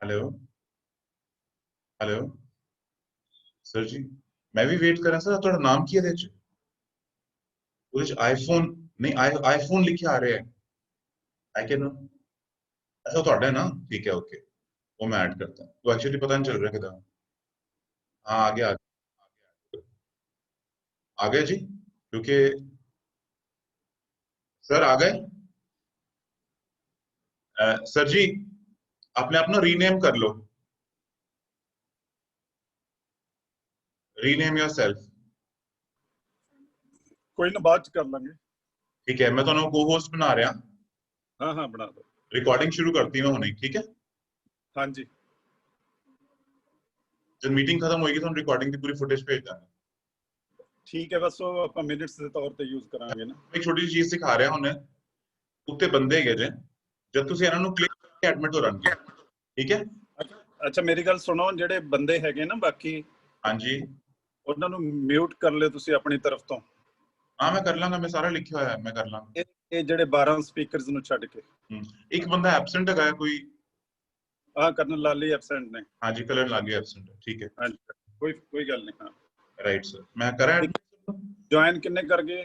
Hello hello sir जी। मैं भी wait करा सर थोड़ा नाम की है ਉਹਦੇ ਆਈਫੋਨ ਨਹੀਂ ਆਈਫੋਨ ਲਿਖਿਆ ਆ ਰਿਹਾ ਹੈ आई कैन ऐसा ਤੁਹਾਡਾ है ना ठीक है ओके वो मैं ऐड करता हूँ वो एक्चुअली पता नहीं चल रहा किधर हाँ आ गया जी क्योंकि सर आ गए सर जी अपने आप ना रीनेम कर लो रीनेम योरसेल्फ कोई ना बाद च कर लेंगे ठीक है मैं ਤੁਹਾਨੂੰ को होस्ट बना रहा हाँ हाँ बना दो रिकॉर्डिंग शुरू करती हूँ हुणे ठीक है हाँ जी जब मीटिंग खत्म होएगी तो रिकॉर्डिंग की पूरी फुटेज भेज देंगे ठीक है बस वो ਆਪਾਂ ਮਿੰਟਸ ਦੇ ਤੌਰ ਤੇ ਯੂਜ਼ ਕਰਾਂਗੇ ਨਾ ਇੱਕ ਛੋਟੀ ਜਿਹੀ ਚੀਜ਼ ਸਿਖਾ ਰਿਹਾ ਹੁਣੇ ਉੱਤੇ ਬੰਦੇ ਹੈਗੇ ਜੇ ਜਦ ਤੁਸੀਂ ਇਹਨਾਂ ਨੂੰ ਕਲਿੱਕ ਕਰਕੇ ਐਡਮਿਟ ਹੋ ਜਾਣਗੇ ਠੀਕ ਹੈ ਅੱਛਾ ਮੇਰੀ ਗੱਲ ਸੁਣੋ ਜਿਹੜੇ ਬੰਦੇ ਹੈਗੇ ਨਾ ਬਾਕੀ ਹਾਂਜੀ ਉਹਨਾਂ ਨੂੰ ਮਿਊਟ ਕਰ ਲਿਓ ਤੁਸੀਂ ਆਪਣੀ ਤਰਫ ਤੋਂ ਹਾਂ ਮੈਂ ਕਰ ਲਾਂਗਾ ਮੈਂ ਸਾਰਾ ਲਿਖਿਆ ਹੋਇਆ ਹੈ ਮੈਂ ਕਰ ਲਾਂਗਾ ਇਹ ਜਿਹੜੇ 12 ਸਪੀਕਰਸ ਨੂੰ ਛੱਡ ਕੇ ਇੱਕ ਬੰਦਾ ਐਬਸੈਂਟ ਹੈਗਾ ਕੋਈ ਕਰਨ ਲਾਲੀ ਐਬਸੈਂਟ ਨੇ ਹਾਂਜੀ ਕਲਰ ਲਾਲੀ ਐਬਸੈਂਟ ਹੈ ਠੀਕ ਹੈ ਹਾਂਜੀ ਕੋਈ ਗੱਲ ਨਹੀਂ ਹਾਂ ਰਾਈਟ ਸਰ ਮੈਂ ਕਰਾਂ ਜੁਆਇਨ ਕਿੰਨੇ ਕਰ ਗਏ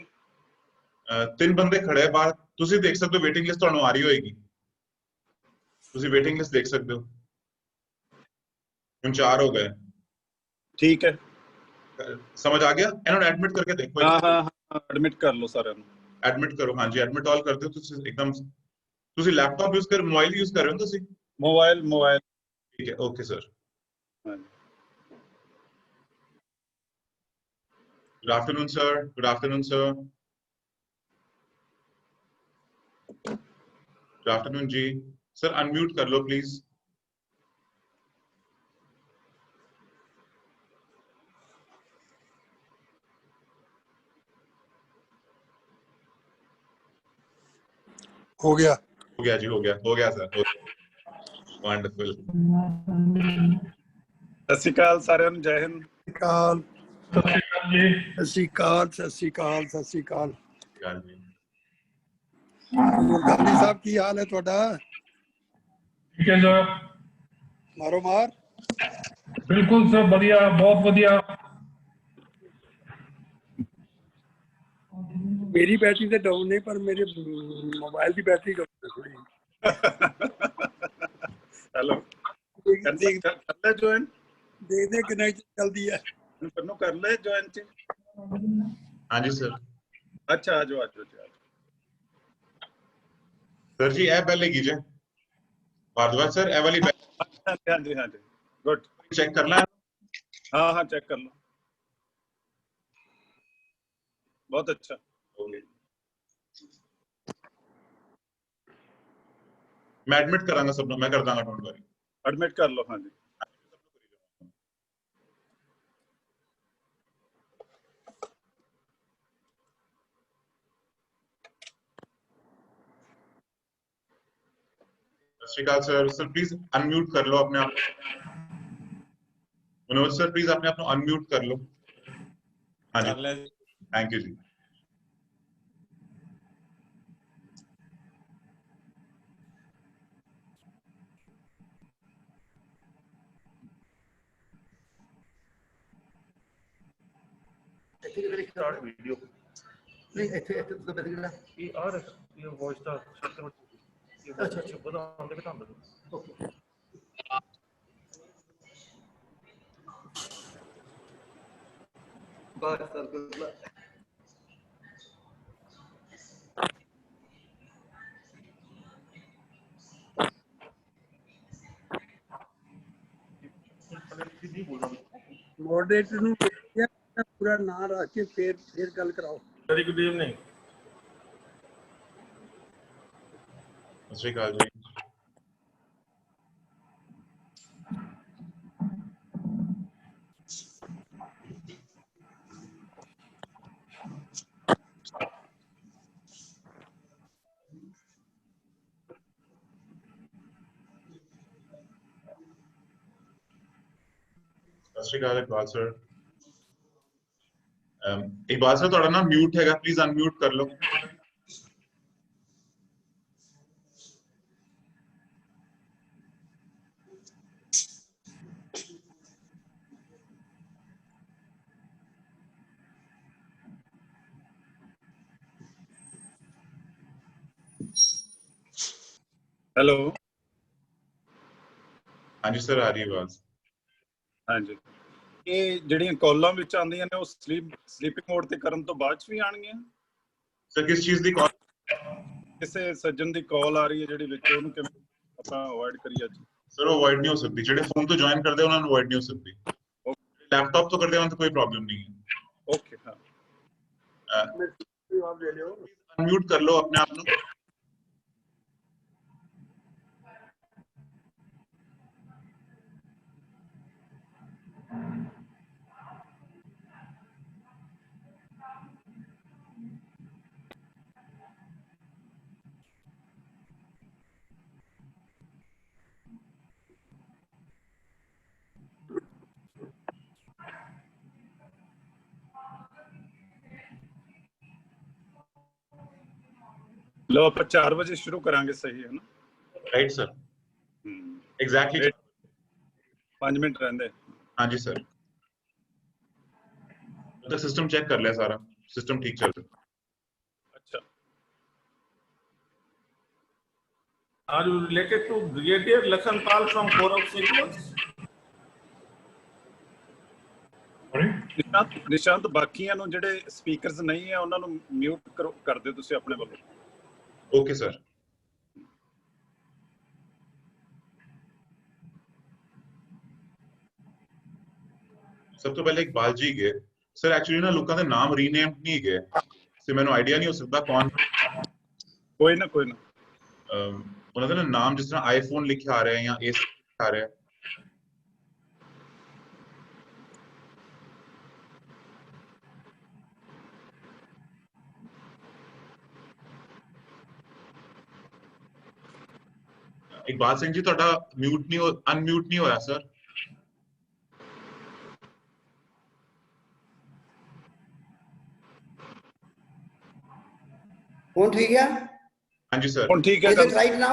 ਤਿੰਨ ਬੰਦੇ ਖੜੇ ਆ ਬਾਹਰ ਤੁਸੀਂ ਦੇਖ ਸਕਦੇ ਹੋ ਵੇਟਿੰਗ ਲਿਸਟ ਤੁਹਾਨੂੰ ਆ ਰਹੀ ਹੋਏਗੀ ਤੁਸੀਂ ਵੇਟਿੰਗ ਲਿਸਟ ਦੇਖ ਸਕਦੇ ਹੋ ਹੁਣ 4 ਹੋ ਗਏ ਠੀਕ ਹੈ समझ आ गया ਇਹਨਾਂ ਨੂੰ ਐਡਮਿਟ ਕਰਕੇ ਦੇਖੋ ਹਾਂ ਐਡਮਿਟ ਕਰ ਲਓ ਸਾਰਿਆਂ ਨੂੰ ਐਡਮਿਟ ਕਰੋ ਹਾਂਜੀ ਐਡਮਿਟ ਆਲ ਕਰ ਦਿਓ ਤੁਸੀਂ ਇੱਕਦਮ ਤੁਸੀਂ ਲੈਪਟਾਪ ਯੂਜ਼ ਕਰ ਮੋਬਾਈਲ ਯੂਜ਼ ਕਰ ਰਹੇ ਹੋ ਤੁਸੀਂ ਮੋਬਾਈਲ ਠੀਕ ਹੈ ਓਕੇ ਸਰ ਹਾਂਜੀ Good afternoon, sir. Good afternoon, sir. Good afternoon, Ji. Sir, unmute कर लो, please. हो गया जी हो गया सर वंडरफुल ਸਤਿ ਸ਼੍ਰੀ ਅਕਾਲ ਸਾਰਿਆਂ ਨੂੰ ਜੈ ਹਿੰਦ काल सत श्री अकाल गांधी साहब की हाल है थोड़ा ठीक है सर मारो मार बिल्कुल सर बढ़िया बहुत बढ़िया मेरी बैटरी तो डाउन नहीं पर मेरे मोबाइल की बैटरी डाउन है थोड़ी हेलो कर ले ज्वाइन देखते कनेक्शन चलती है तन्नू कर ले ज्वाइन च हाँ जी सर अच्छा आ जाओ सर जी ऐप पहले कीजिए भारद्वाज सर ऐप वाली हाँ जी गुड चेक करना है हाँ चेक कर लो बहुत अच्छा मैं एडमिट करांगा सब मैं कर दांगा डोंट वरी एडमिट कर लो हाँ जी श्रीकाल सर प्लीज अनम्यूट कर लो अपने आप मनोज सर प्लीज अपने आप अनम्यूट कर लो हाँ जी थैंक यू जी वीडियो नहीं ਇੱਥੇ तो ਬਦਲ ਗਿਆ ਇਹ ਆ ਰਿਹਾ ਇਹ ਵੌਇਸ ਦਾ अच्छा बताओ देखो हम ओके बात सर को मॉडरेटर ਨੂੰ ਪੂਰਾ ਨਾਂ ਰੱਖ ਕੇ ਫਿਰ ਗੱਲ ਕਰਾਓ वेरी गुड इवनिंग श्रीकाल जी श्रीकाल इकबाल सर इकबाल सर थोड़ा ना म्यूट हैगा प्लीज अनम्यूट कर लो हेलो। हाँ जी सर, आ रही है आवाज। हाँ जी, ਇਹ ਜਿਹੜੀਆਂ ਕਾਲਾਂ ਵਿੱਚ ਆਉਂਦੀਆਂ ਨੇ ਉਹ ਸਲੀਪਿੰਗ ਮੋਡ ਤੇ ਕਰਨ ਤੋਂ ਬਾਅਦ 'ਚ ਵੀ ਆਣਗੀਆਂ? सर किस चीज की कॉल? ਕਿਸੇ ਸੱਜਣ ਦੀ ਕਾਲ ਆ ਰਹੀ ਹੈ ਜਿਹੜੀ ਵਿੱਚ, ਉਹਨੂੰ ਕਿਵੇਂ ਆਪਾਂ ਅਵੋਇਡ ਕਰੀਏ ਅੱਜ? सर वो अवॉइड नहीं हो सकती, ਜਿਹੜੇ फोन तो ज्वाइन करते हैं उन्होंने अवॉइड नहीं हो सकती। लैपटॉप तो करते हैं तो कोई प्रॉब्लम नहीं है। ਓਕੇ, ਹਾਂ। आप ले लो। अनम्यूट कर लो अपने आप को। ਲਓ ਆਪਾਂ 4 ਵਜੇ ਸ਼ੁਰੂ ਕਰਾਂਗੇ, ਸਹੀ ਹੈ ਨਾ? Right sir, exactly. 5 ਮਿੰਟ ਰਹਿੰਦੇ। हाँ जी सर, तो सिस्टम चेक कर लिया, सारा सिस्टम ठीक चल रहा है। अच्छा, Are you related to Brigadier Lakhan Pal from Corps of Signals? Sorry? Nishant ਬਾਕੀਆਂ ਨੂੰ ਜਿਹੜੇ ਸਪੀਕਰਸ ਨਹੀਂ ਹੈ ਉਹਨਾਂ ਨੂੰ ਮਿਊਟ ਕਰ ਦਿਓ ਤੁਸੀਂ ਆਪਣੇ ਵੱਲੋਂ। Okay sir. सब तो पहले इकबाल जी गए सर, एक्चुअली ना लोगों के नाम रीनेम नहीं गए, से मैंने आइडिया नहीं हो सकता कौन। ਕੋਈ ਨਾ ਕੋਈ ਨਾ। उन्होंने ना नाम जिस तरह आईफोन लिखे आ रहे हैं या एस आ रहे हैं। इकबाल सिंह जी ਤੁਹਾਡਾ म्यूट नहीं हो, अनम्यूट नहीं होया सर। फोन ठीक है? हाँ जी सर। ਹੁਣ ਠੀਕ ਹੈ। Is it right now?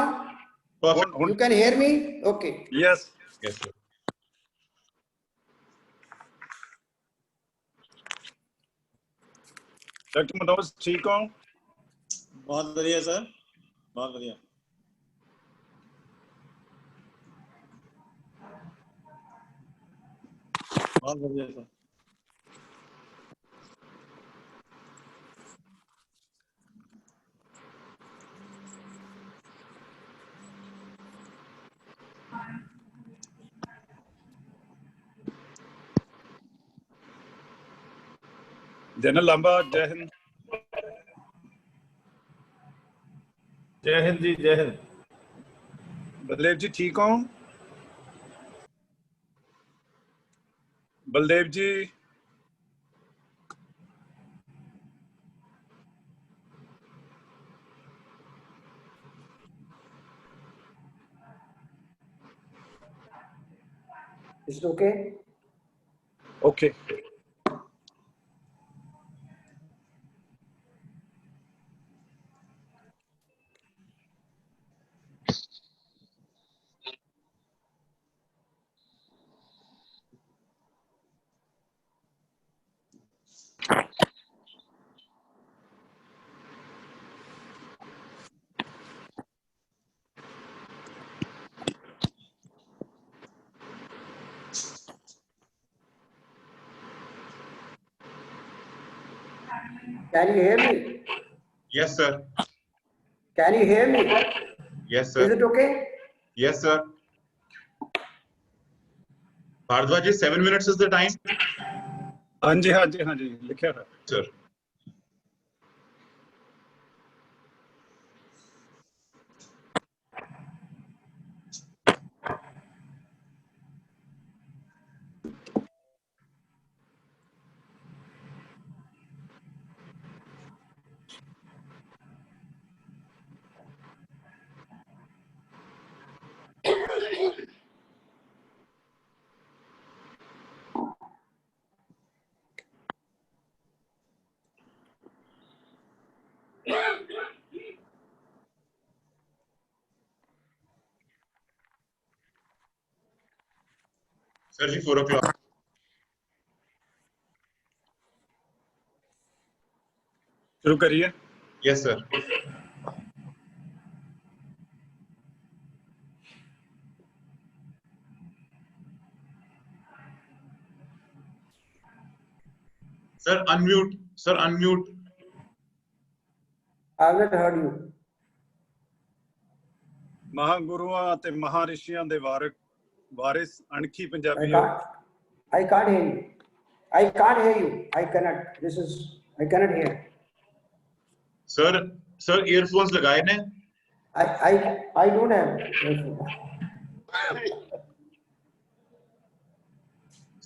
Perfect. You can hear me? Okay. Yes. Yes sir. Doctor Manoj ठीक हो? बहुत बढ़िया सर, बहुत बढ़िया। बहुत बढ़िया सर। जनरल लांबा, जय हिंद। जय हिंद जी, जय हिंद। बलदेव जी ठीक हो? बलदेव जी, Is it okay? Okay. Can you hear me? Yes sir. Can you hear me? Yes sir. Is it okay? Yes sir. Bharadwaj ji, 7 minutes is the time. हाँ जी, हाँ जी, हाँ जी, लिखा है sir. Sir ji, 4 o'clock. शुरू करिए। Yes sir. Sir, unmute. Sir, unmute. I have not heard you. ਮਹਾਂਗੁਰੂਆਂ ਤੇ ਮਹਾਰਿਸ਼ੀਆਂ ਦੇ ਵਾਰਿਸ ਅਣਖੀ I ਪੰਜਾਬੀਓ can't hear you. I can't hear you. I cannot hear. Sir, earphones लगाए ने? I don't have.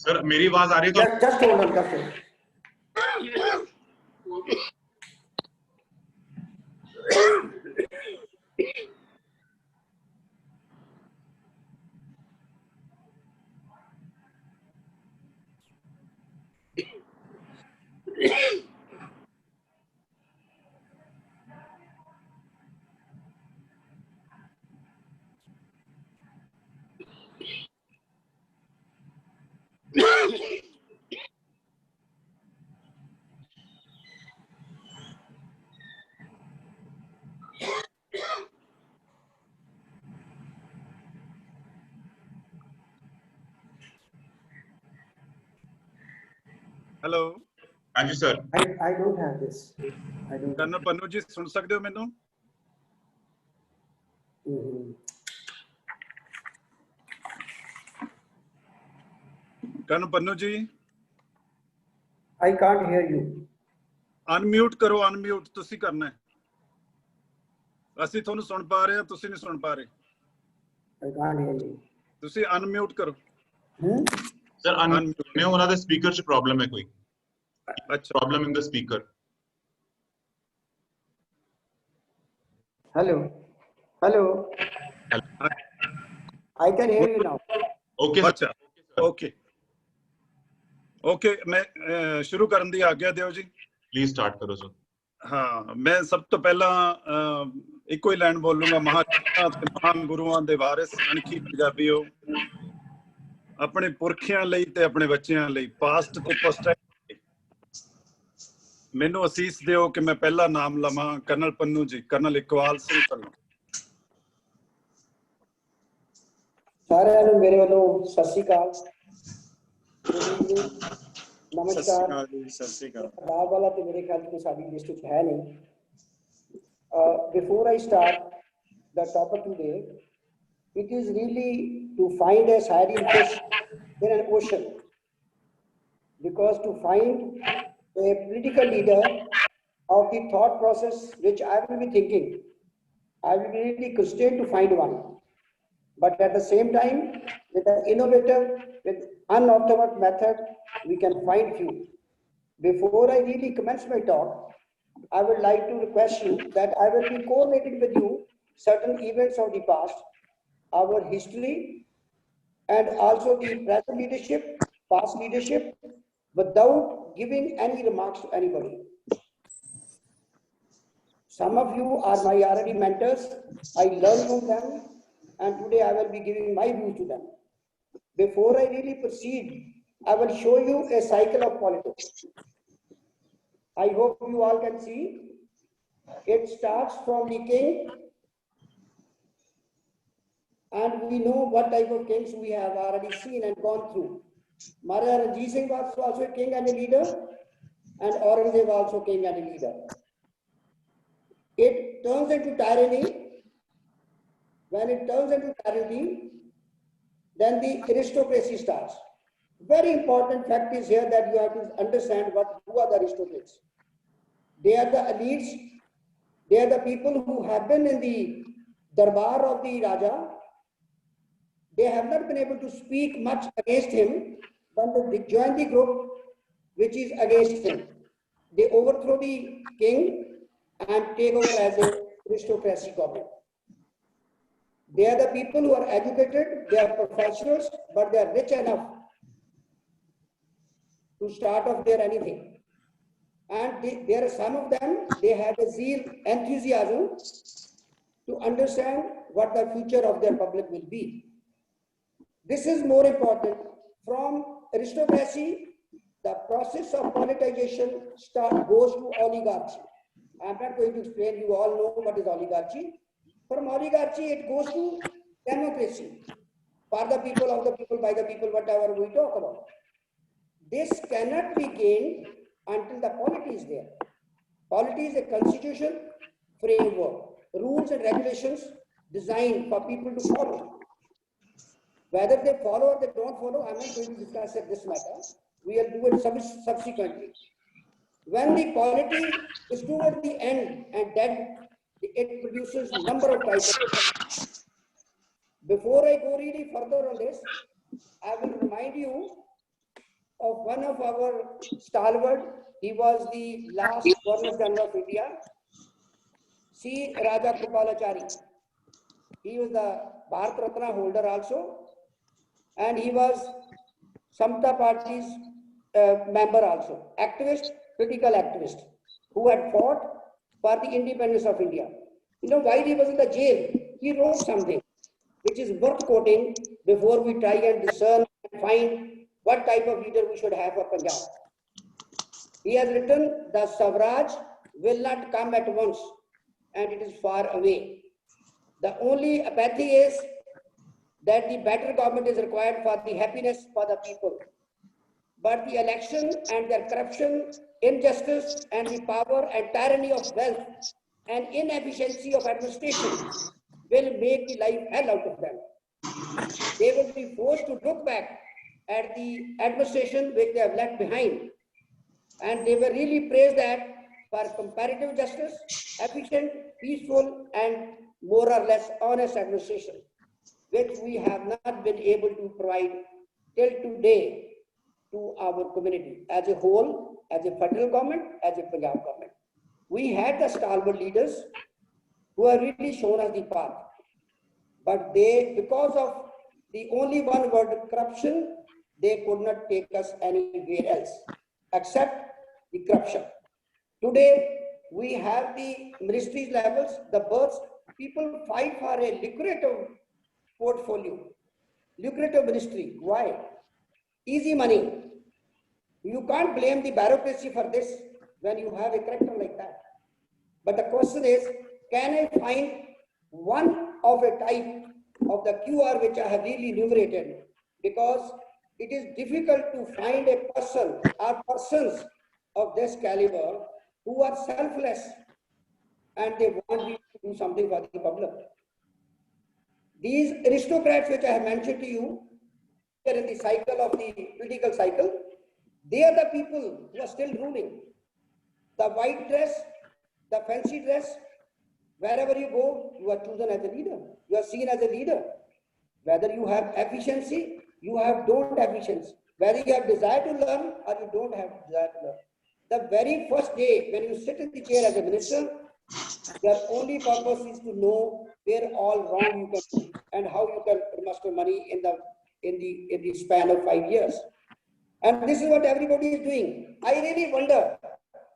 Sir, मेरी आवाज आ रही है तो? Just hold on, just hold on. Hello हाँ जी sir. I don't have this. I don't. Colonel Pannu ji ਸੁਣ ਸਕਦੇ ਹੋ ਮੈਨੂੰ? Mhm. ਕਰਨਲ ਪੰਨੂ ਜੀ I can't hear you. Unmute ਕਰੋ, ਅਨਮਿਊਟ ਤੁਸੀਂ ਕਰਨਾ ਹੈ। ਅਸੀਂ ਤੁਹਾਨੂੰ ਸੁਣ ਪਾ ਰਹੇ ਹਾਂ, ਤੁਸੀਂ ਨਹੀਂ ਸੁਣ ਪਾ ਰਹੇ। I can't hear you. ਤੁਸੀਂ ਅਨਮਿਊਟ ਕਰੋ। Sir, unmute ने ਉਹਨਾਂ ਦੇ ਸਪੀਕਰ 'ਚ ਪ੍ਰੋਬਲਮ ਹੈ ਕੋਈ। ਅੱਛਾ Problem in the speaker. Hello. Hello. I can hear you now. Okay sir. ਅੱਛਾ ਓਕੇ ਓਕੇ ਮੈਂ ਸ਼ੁਰੂ ਕਰਨ ਦੀ ਆਗਿਆ ਦਿਓ ਜੀ। Please start करो sir. ਹਾਂ ਮੈਂ ਸਭ ਤੋਂ ਪਹਿਲਾਂ ਇੱਕੋ ਹੀ ਲਾਈਨ ਬੋਲੂੰਗਾ। ਮਹਾਨ ਗੁਰੂਆਂ ਦੇ ਵਾਰਿਸ ਅਣਖੀ ਪੰਜਾਬੀਓ, ਆਪਣੇ ਪੁਰਖਿਆਂ ਲਈ ਤੇ ਆਪਣੇ ਬੱਚਿਆਂ ਲਈ, ਪਾਸਟ ਤੇ ਪੋਸਟੈਰਿਟੀ, ਮੈਨੂੰ ਅਸੀਸ ਦਿਓ ਕਿ ਮੈਂ ਪਹਿਲਾ ਨਾਮ ਲਵਾਂ ਕਰਨਲ ਪੰਨੂ ਜੀ, ਕਰਨਲ ਇਕਬਾਲ ਸਿੰਘ ਪੰਨੂ। ਸਾਰਿਆਂ ਨੂੰ ਮੇਰੇ ਵੱਲੋਂ ਸਤਿ ਸ਼੍ਰੀ ਅਕਾਲ, ਨਮਸਕਾਰ। ਸਤਿ ਸ਼੍ਰੀ ਅਕਾਲ। ਲਾਭ ਵਾਲਾ ਤੇ ਮੇਰੇ ਖਿਆਲ ਤੋਂ ਸਾਡੀ ਲਿਸਟ ਵਿੱਚ ਹੈ ਨਹੀਂ। Before I start the topic today, it is really to find a siren fish in an ocean, because to find a political leader of the thought process which I will be thinking, I will be really constrained to find one. But at the same time, with an innovative, with unorthodox method, we can find few. Before I really commence my talk, I would like to request you that I will be correlating with you certain events of the past, our history, and also the present leadership, past leadership, without giving any remarks to anybody. Some of you are my already mentors. I learned from them, and today I will be giving my views to them. Before I really proceed, I will show you a cycle of politics. I hope you all can see. It starts from the king, and we know what type of kings we have already seen and gone through. Maharaja Ranjit Singh was also a king and a leader, and Aurangzeb also king and a leader. It turns into tyranny. When it turns into tyranny, then the aristocracy starts. Very important fact is here that you have to understand who are the aristocrats. They are the elites. They are the people who have been in the darbar of the Raja. They have not been able to speak much against him, but they join the group which is against him. They overthrow the king and take over as an aristocracy government. They are the people who are educated, they are professionals, but they are rich enough to start off their anything. And there are some of them, they have a zeal, enthusiasm to understand what the future of their public will be. This is more important. From aristocracy, the process of politicization goes to oligarchy. I am not going to explain, you all know what is oligarchy. From oligarchy, it goes to democracy. For the people, of the people, by the people, whatever we talk about. This cannot be gained until the polity is there. Polity is a constitution framework, rules and regulations designed for people to follow. Whether they follow or they don't follow, I'm not going to discuss this matter. We will do it subsequently. When the polity is toward the end and then it produces number of types. Before I go really further on this, I will remind you of one of our stalwart. He was the last Governor General of India, C. Raja Kripalachari. He was the Bharat Ratna holder also, and he was Samta Party's member also, activist, political activist, who had fought for the independence of India. You know, while he was in the jail, he wrote something which is worth quoting before we try and discern and find what type of leader we should have for Punjab. He has written, the Swaraj will not come at once and it is far away. The only apathy is that the better government is required for the happiness for the people. But the election and their corruption, injustice and the power and tyranny of wealth and inefficiency of administration will make the life hell out of them. They will be forced to look back at the administration which they have left behind. And they were really praised that for comparative justice, efficient, peaceful, and more or less honest administration, which we have not been able to provide till today to our community as a whole, as a federal government, as a Punjab government. We had the stalwart leaders who have really shown us the path. But they, because of the only one word, corruption, they could not take us anywhere else except the corruption. Today, we have the ministries levels, the births, people fight for a lucrative portfolio, lucrative ministry. Why? Easy money. You can't blame the bureaucracy for this when you have a character like that. But the question is, can I find one of a type of the QR which I have really enumerated? Because it is difficult to find a person or persons of this caliber who are selfless and they want to do something for the public. These aristocrats which I have mentioned to you, are in the cycle of the political cycle, they are the people who are still ruling. The white dress, the fancy dress, wherever you go, you are chosen as a leader. You are seen as a leader. Whether you have efficiency, you don't have efficiency. Whether you have desire to learn or you don't have desire to learn. The very first day when you sit in the chair as a minister, your only purpose is to know where all wrong you can do and how you can muster money in the span of 5 years. And this is what everybody is doing. I really wonder,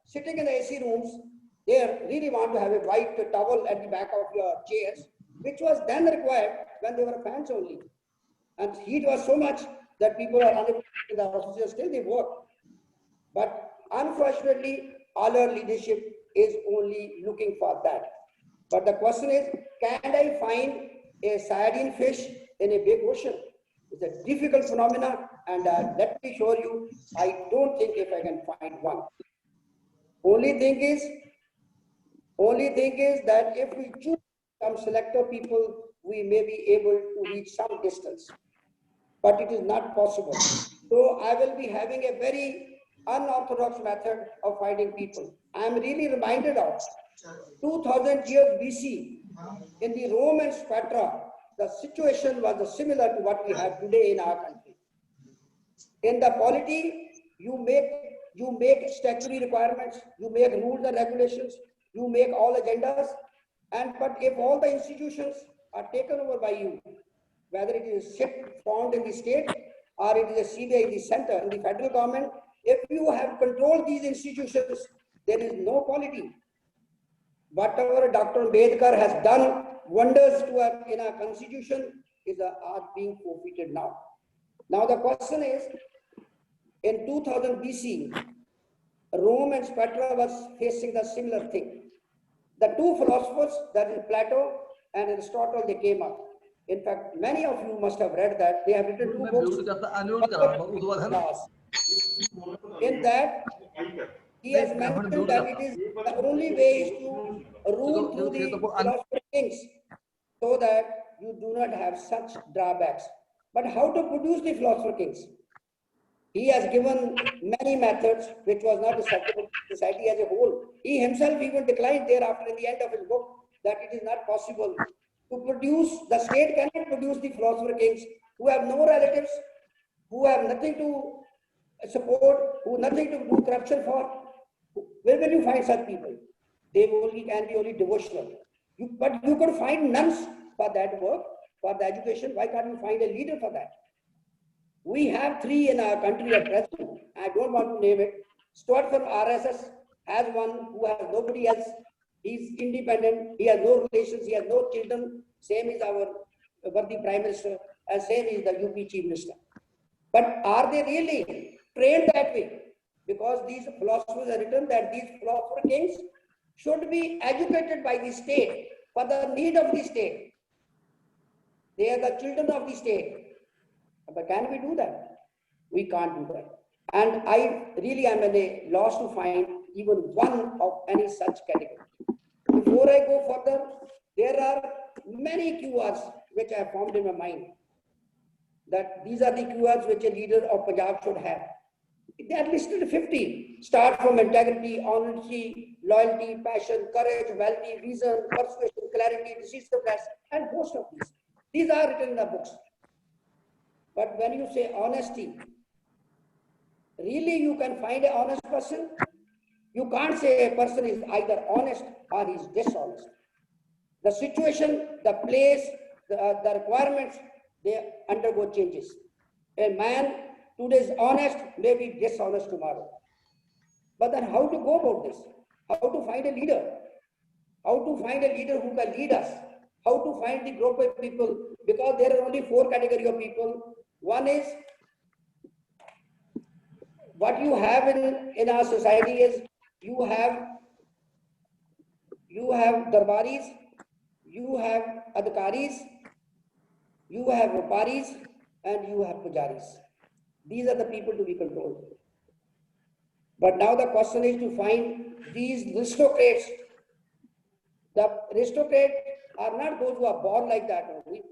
sitting in the AC rooms, they really want to have a white towel at the back of your chairs, which was then required when they were fans only. And heat was so much that people are unable in the offices, still they work. But unfortunately, all our leadership is only looking for that. But the question is, can I find a sardine fish in a big ocean? It's a difficult phenomenon, and let me show you, I don't think if I can find one. Only thing is that if we choose some selective people, we may be able to reach some distance. But it is not possible. So I will be having a very unorthodox method of finding people. I am really reminded of 2000 years BC in the Rome and Sparta. The situation was similar to what we have today in our country. In the polity, you make statutory requirements, you make rules and regulations, you make all agendas, but if all the institutions are taken over by you, whether it is SIT formed in the state or it is a CBI in the center, in the federal government, if you have controlled these institutions, there is no polity. Whatever Dr. Ambedkar has done wonders in our constitution are being forfeited now. Now the question is, in 2000 BC, Rome and Sparta was facing the similar thing. The two philosophers, that is Plato and Aristotle, they came up. In fact, many of you must have read that. They have written two books. In that, He has mentioned that it is the only way is to rule through the philosopher kings, so that you do not have such drawbacks. But how to produce the philosopher kings? He has given many methods which was not acceptable to society as a whole. He himself even declined thereafter in the end of his book that it is not possible to produce, the state cannot produce the philosopher kings who have no relatives, who have nothing to support, who nothing to do corruption for. Where will you find such people? They only can be only devotional. But you could find nuns for that work, for the education. Why can't you find a leader for that? We have 3 in our country at present. I don't want to name it. Stuart from RSS has one who has nobody else. He's independent. He has no relations. He has no children. Same is our worthy Prime Minister, and same is the UP Chief Minister. But are they really trained that way? Because these philosophers have written that these philosopher kings should be educated by the state for the need of the state. They are the children of the state. But can we do that? We can't do that. And I really am at a loss to find even one of any such category. Before I go further, there are many keywords which I have formed in my mind. That these are the keywords which a leader of Punjab should have. They are listed 50. Start from integrity, honesty, loyalty, passion, courage, vanity, reason, persuasion, clarity, decisiveness, and most of these. These are written in the books. But when you say honesty, really you can find an honest person? You can't say a person is either honest or is dishonest. The situation, the place, the requirements, they undergo changes. A man today is honest, may be dishonest tomorrow. But then how to go about this? How to find a leader? How to find a leader who can lead us? How to find the group of people? Because there are only 4 categories of people. One is what you have in our society is you have darbaris, you have adhikaris, you have vaparis, and you have pujaris. These are the people to be controlled. But now the question is to find these aristocrats. The aristocrats are not those who are born like that only.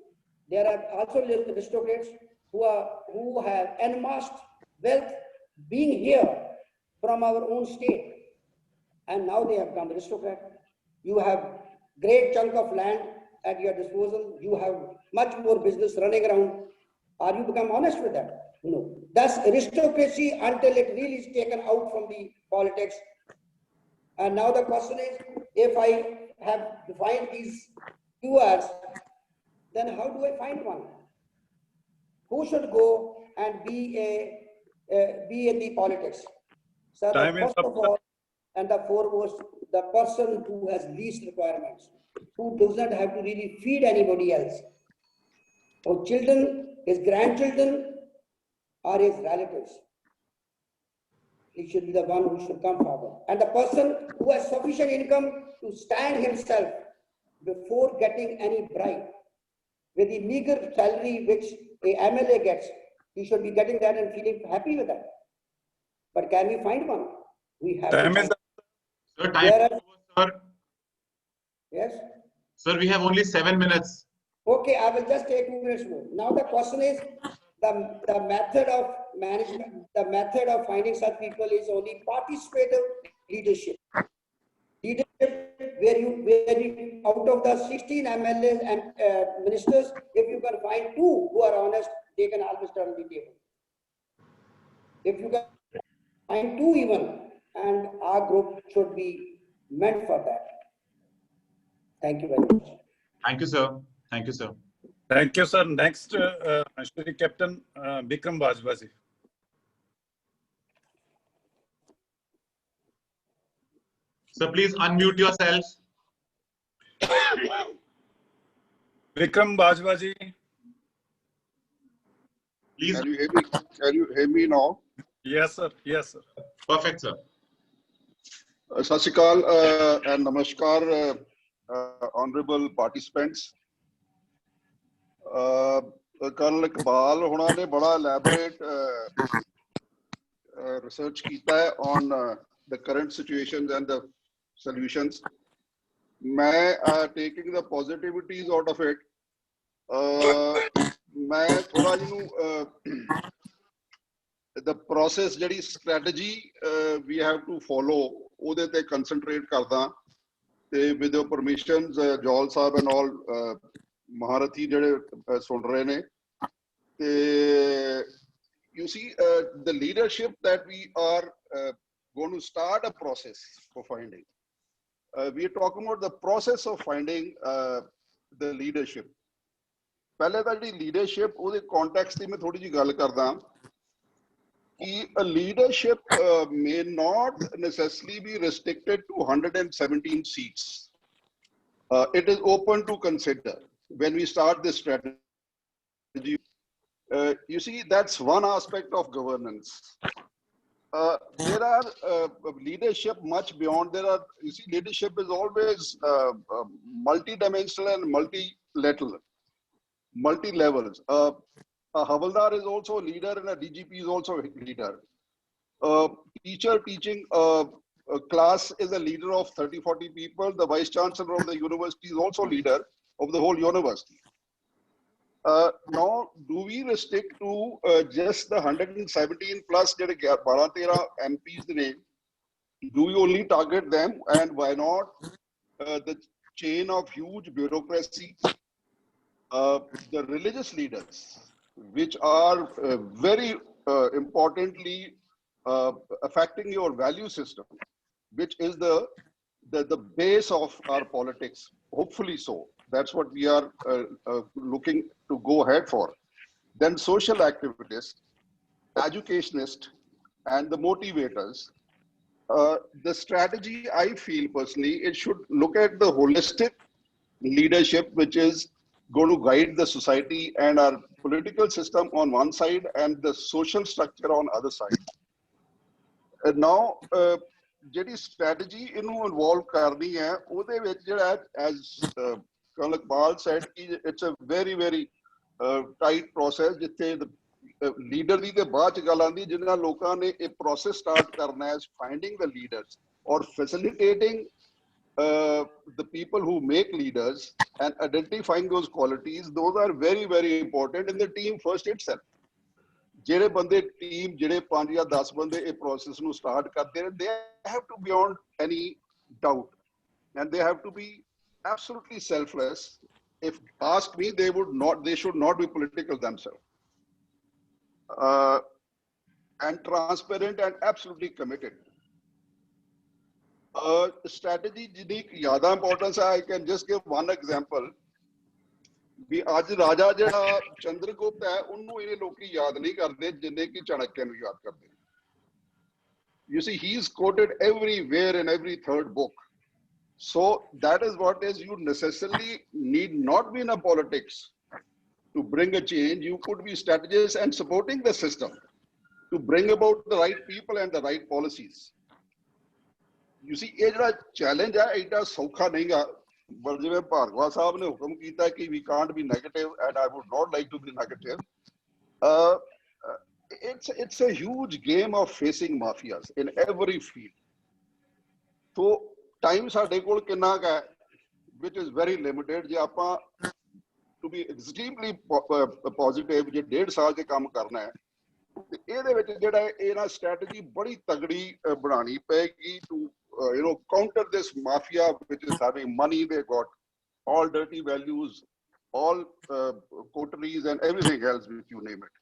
There are also aristocrats who have amassed wealth being here from our own state, and now they have become aristocrat. You have great chunk of land at your disposal. You have much more business running around. Are you become honest with that? No. Thus aristocracy until it really is taken out from the politics. And now the question is, if I have defined these keywords, then how do I find one? Who should go and be in the politics? So first of all, and the foremost, the person who has least requirements, who does not have to really feed anybody else. Or children, his grandchildren, or his relatives. He should be the one who should come forward. And the person who has sufficient income to stand himself before getting any bribe. With the meager salary which a MLA gets, he should be getting that and feeling happy with that. But can we find one? We have to find. Sir, time is over, sir. Yes? Sir, we have only 7 minutes. Okay, I will just take 2 minutes more. Now the question is, the method of management, the method of finding such people is only participative leadership. Leadership where you out of the 16 MLAs and ministers, if you can find 2 who are honest, they can always turn the table. If you can find 2 even, and our group should be meant for that. Thank you very much. Thank you, sir. Thank you, sir. Thank you, sir. Next, Shri Captain Bikram Bajwa ji. Sir, please unmute yourself. Bikram Bajwa ji. Please. Can you hear me now? Yes, sir. Yes, sir. Perfect, sir. Sat Sri Akal and Namaskar, honorable participants. कल इकबाल होना ने बड़ा elaborate research कीता है on the current situations and the solutions. मैं taking the positivities out of it. मैं थोड़ा जिन्हों the process ਜਿਹੜੀ strategy we have to follow ਉਹਦੇ ਤੇ concentrate ਕਰਦਾ ਤੇ with your permissions ਜੋਲ ਸਾਹਿਬ and all ਮਹਾਰਥੀ ਜਿਹੜੇ ਸੁਣ ਰਹੇ ਨੇ ਤੇ you see the leadership that we are going to start a process for finding we are talking about the process of finding the leadership ਪਹਿਲੇ ਤਾਂ ਜਿਹੜੀ leadership ਉਹਦੇ context ਦੀ ਮੈਂ ਥੋੜੀ ਜਿਹੀ ਗੱਲ ਕਰਦਾ a leadership may not necessarily be restricted to 117 seats. It is open to consider when we start this strategy. You see, that's one aspect of governance. There are leadership much beyond. You see, leadership is always multi-dimensional and multilateral, multi-levels. A Havaldar is also a leader and a DGP is also a leader. A teacher teaching a class is a leader of 30-40 people. The vice chancellor of the university is also leader of the whole university. Now, do we restrict to just the 117 plus 12-13 MPs name? Do we only target them, and why not the chain of huge bureaucracy? The religious leaders, which are very importantly affecting your value system, which is the base of our politics. Hopefully so. That's what we are looking to go ahead for. Then social activists, educationists, and the motivators. The strategy, I feel personally, it should look at the holistic leadership, which is going to guide the society and our political system on one side and the social structure on other side. And now, ਜਿਹੜੀ strategy ਇਹਨੂੰ involve ਕਰਨੀ ਹੈ ਉਹਦੇ ਵਿੱਚ ਜਿਹੜਾ as Colonel Iqbal said, it's a very tight process ਜਿੱਥੇ leader ਦੀ ਤੇ ਬਾਅਦ ਚ ਗੱਲ ਆਉਂਦੀ ਜਿਨ੍ਹਾਂ ਲੋਕਾਂ ਨੇ ਇਹ process start ਕਰਨਾ ਹੈ finding the leaders or facilitating the people who make leaders and identifying those qualities. Those are very important in the team first itself. ਜਿਹੜੇ ਬੰਦੇ team ਜਿਹੜੇ 5 ਜਾਂ 10 ਬੰਦੇ ਇਹ process ਨੂੰ start ਕਰਦੇ ਨੇ, they have to be beyond any doubt and they have to be absolutely selfless. If ask me, they should not be political themselves, and transparent and absolutely committed. Strategy ਜਿਹਦੀ ਜ਼ਿਆਦਾ importance ਹੈ, I can just give one example. ਵੀ ਅੱਜ ਰਾਜਾ ਜਿਹੜਾ ਚੰਦਰਗੁਪਤ ਹੈ ਉਹਨੂੰ ਇਹ ਲੋਕੀ ਯਾਦ ਨਹੀਂ ਕਰਦੇ ਜਿੰਨੇ ਕਿ ਚਾਣਕਿਆ ਨੂੰ ਯਾਦ ਕਰਦੇ। You see, he is quoted everywhere in every third book. So that is what is, you necessarily need not be in a politics to bring a change. You could be strategists and supporting the system to bring about the right people and the right policies. You see, ਇਹ ਜਿਹੜਾ challenge ਹੈ ਇਹਦਾ ਸੌਖਾ ਨਹੀਂਗਾ। ਪਰ ਜਿਵੇਂ ਭਾਰਗਵਾ ਸਾਹਿਬ ਨੇ ਹੁਕਮ ਕੀਤਾ ਕਿ we can't be negative, and I would not like to be negative. It's a huge game of facing mafias in every field. So time ਸਾਡੇ ਕੋਲ ਕਿੰਨਾ ਕੁ ਹੈ, which is very limited. ਜੇ ਆਪਾਂ to be extremely positive ਜੇ 1.5 ਸਾਲ ਦੇ ਕੰਮ ਕਰਨਾ ਹੈ ਤੇ ਇਹਦੇ ਵਿੱਚ ਜਿਹੜਾ ਇਹਨਾਂ strategy ਬੜੀ ਤਗੜੀ ਬਣਾਉਣੀ ਪਏਗੀ to counter this mafia which is having money. They got all dirty values, all coteries and everything else, if you name it.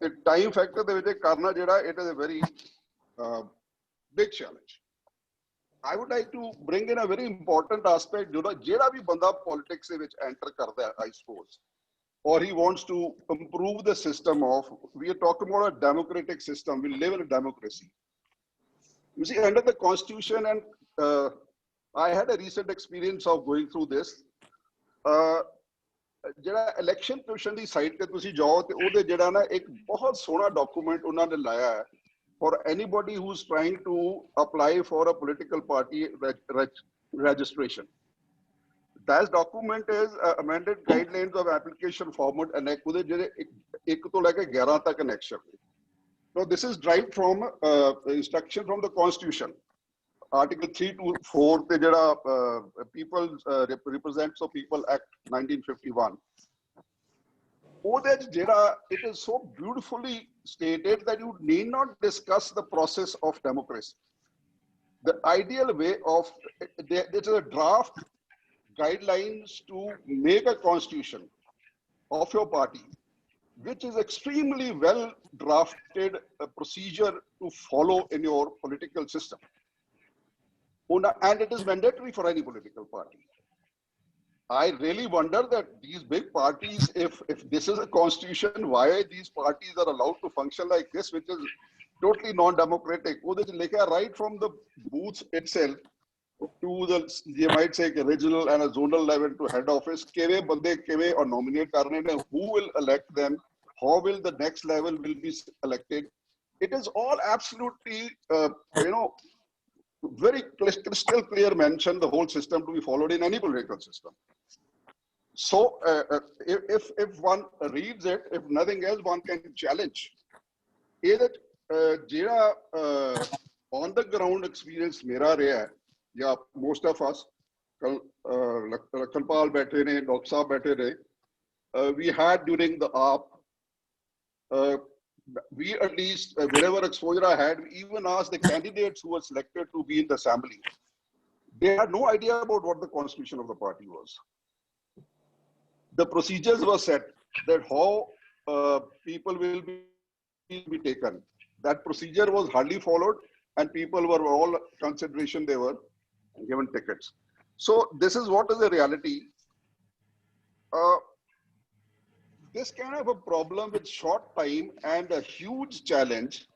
The time factor ਦੇ ਵਿੱਚ ਕਰਨਾ ਜਿਹੜਾ, it is a very big challenge. I would like to bring in a very important aspect. ਜਿਹੜਾ ਵੀ ਬੰਦਾ politics ਦੇ ਵਿੱਚ enter ਕਰਦਾ, I suppose, or he wants to improve the system of, we are talking about a democratic system. We live in a democracy. You see, under the constitution, and I had a recent experience of going through this. ਜਿਹੜਾ election commission ਦੀ site ਤੇ ਤੁਸੀਂ ਜਾਓ ਤੇ ਉਹਦੇ ਜਿਹੜਾ ਨਾ ਇੱਕ ਬਹੁਤ ਸੋਹਣਾ document ਉਹਨਾਂ ਨੇ ਲਾਇਆ ਹੈ for anybody who's trying to apply for a political party registration. That document is amended guidelines of application format and ਉਹਦੇ ਜਿਹੜੇ 1 ਤੋਂ ਲੈ ਕੇ 11 ਤੱਕ connection. So this is derived from instruction from the Constitution. Article 3 to 4 ਤੇ ਜਿਹੜਾ People Represents of People Act 1951. ਉਹਦੇ ਚ ਜਿਹੜਾ it is so beautifully stated that you need not discuss the process of democracy. The ideal way of this is a draft guidelines to make a constitution of your party, which is extremely well drafted procedure to follow in your political system. And it is mandatory for any political party. I really wonder that these big parties, if this is a constitution, why these parties are allowed to function like this, which is totally non-democratic. Right from the booths itself to the, you might say, regional and a zonal level to head office, or nominate who will elect them, how will the next level will be elected. It is all absolutely, very crystal clear mention, the whole system to be followed in any political system. So if one reads it, if nothing else, one can challenge. Is that on the ground experience mera reha, yeah, most of us, Lakhanpal baithe ne, Dr. Saab baithe rahe, we had during the AAP, we at least, wherever exposure I had, we even asked the candidates who were selected to be in the assembly. They had no idea about what the constitution of the party was. The procedures were set that how people will be taken. That procedure was hardly followed, and people were all consideration, they were given tickets. So this is what is the reality. This kind of a problem with short time and a huge challenge,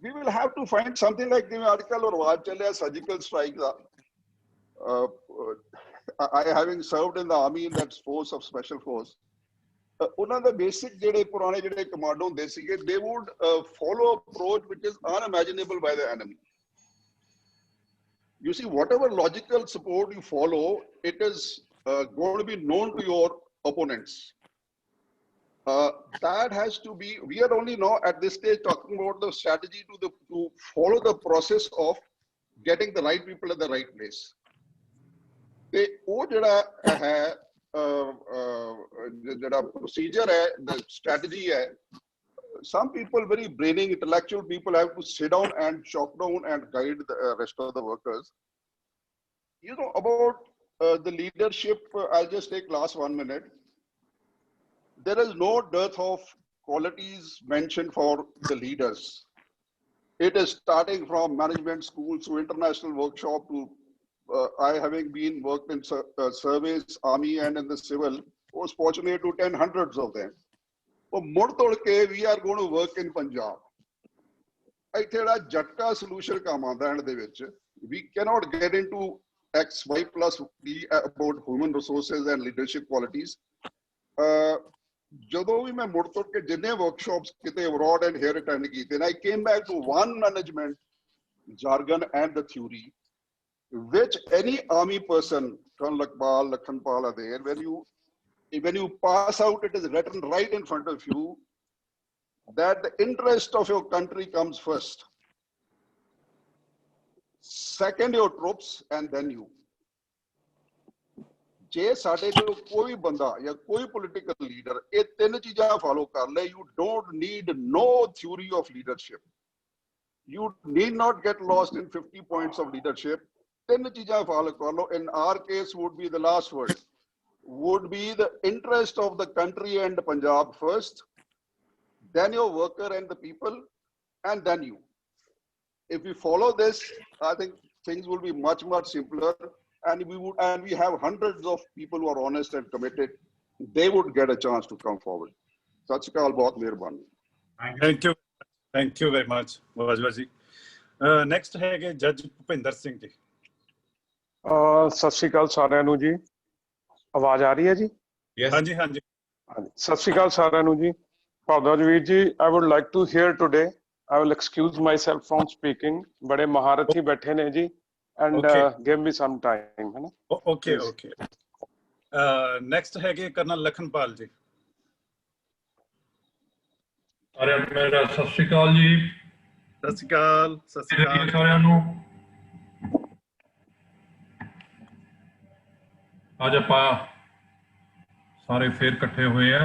we will have to find something like the article or surgical strikes. I having served in the army in that force of special force, the basic commando they would follow approach which is unimaginable by the enemy. You see, whatever logical support you follow, it is going to be known to your opponents. That has to be, we are only now at this stage talking about the strategy to follow the process of getting the right people at the right place. The procedure, the strategy, some people, very braining, intellectual people, have to sit down and chop down and guide the rest of the workers. You know, about the leadership, I'll just take last 1 minute. There is no dearth of qualities mentioned for the leaders. It is starting from management schools to international workshop to I having been worked in service, army and in the civil, was fortunate to attend hundreds of them. But we are going to work in Punjab. I think a jatta solution we cannot get into X, Y plus B about human resources and leadership qualities. ਜਦੋਂ ਵੀ ਮੈਂ ਮੁੜ ਤੁਰ ਕੇ ਜਿੰਨੇ workshops ਕਿਤੇ abroad and here attend ਕੀਤੇ, and I came back to one management jargon and the theory, which any army person, Lakhanpal are there, when you pass out, it is written right in front of you that the interest of your country comes first. Second, your troops, and then you. ਜੇ ਸਾਡੇ ਕੋਲ ਕੋਈ ਬੰਦਾ ਜਾਂ ਕੋਈ political leader ਇਹ ਤਿੰਨ ਚੀਜ਼ਾਂ ਫਾਲੋ ਕਰ ਲੈ, you don't need no theory of leadership. You need not get lost in 50 points of leadership. ਤਿੰਨ ਚੀਜ਼ਾਂ ਫਾਲੋ ਕਰ ਲਓ. In our case would be the last word, would be the interest of the country and Punjab first, then your worker and the people, and then you. If we follow this, I think things will be much, much simpler. And we have hundreds of people who are honest and committed. They would get a chance to come forward. Sat Sri Akal, bahut mehrbani. Thank you very much, Wajwa ji. Next है Judge Bhupinder Singh ji. सत श्री अकाल सारिਆਂ ਨੂੰ जी. आवाज आ रही है जी? Yes. हाँ जी, हाँ जी. सत श्री अकाल सारिਆਂ ਨੂੰ जी. Bhadravir ji, I would like to hear today. I will excuse myself from speaking. बड़े महारथी बैठे ने जी. And give me some time, है ना? Okay, okay. Next है Colonel Lakhanpal ji. ਸਾਰਿਆਂ ਨੂੰ ਮੇਰਾ ਸਤਿ ਸ਼੍ਰੀ ਅਕਾਲ ਜੀ। ਸਤਿ ਸ਼੍ਰੀ ਅਕਾਲ, ਸਤਿ ਸ਼੍ਰੀ ਅਕਾਲ ਸਾਰਿਆਂ ਨੂੰ ਅੱਜ ਆਪਾਂ ਸਾਰੇ ਫੇਰ ਇਕੱਠੇ ਹੋਏ ਆ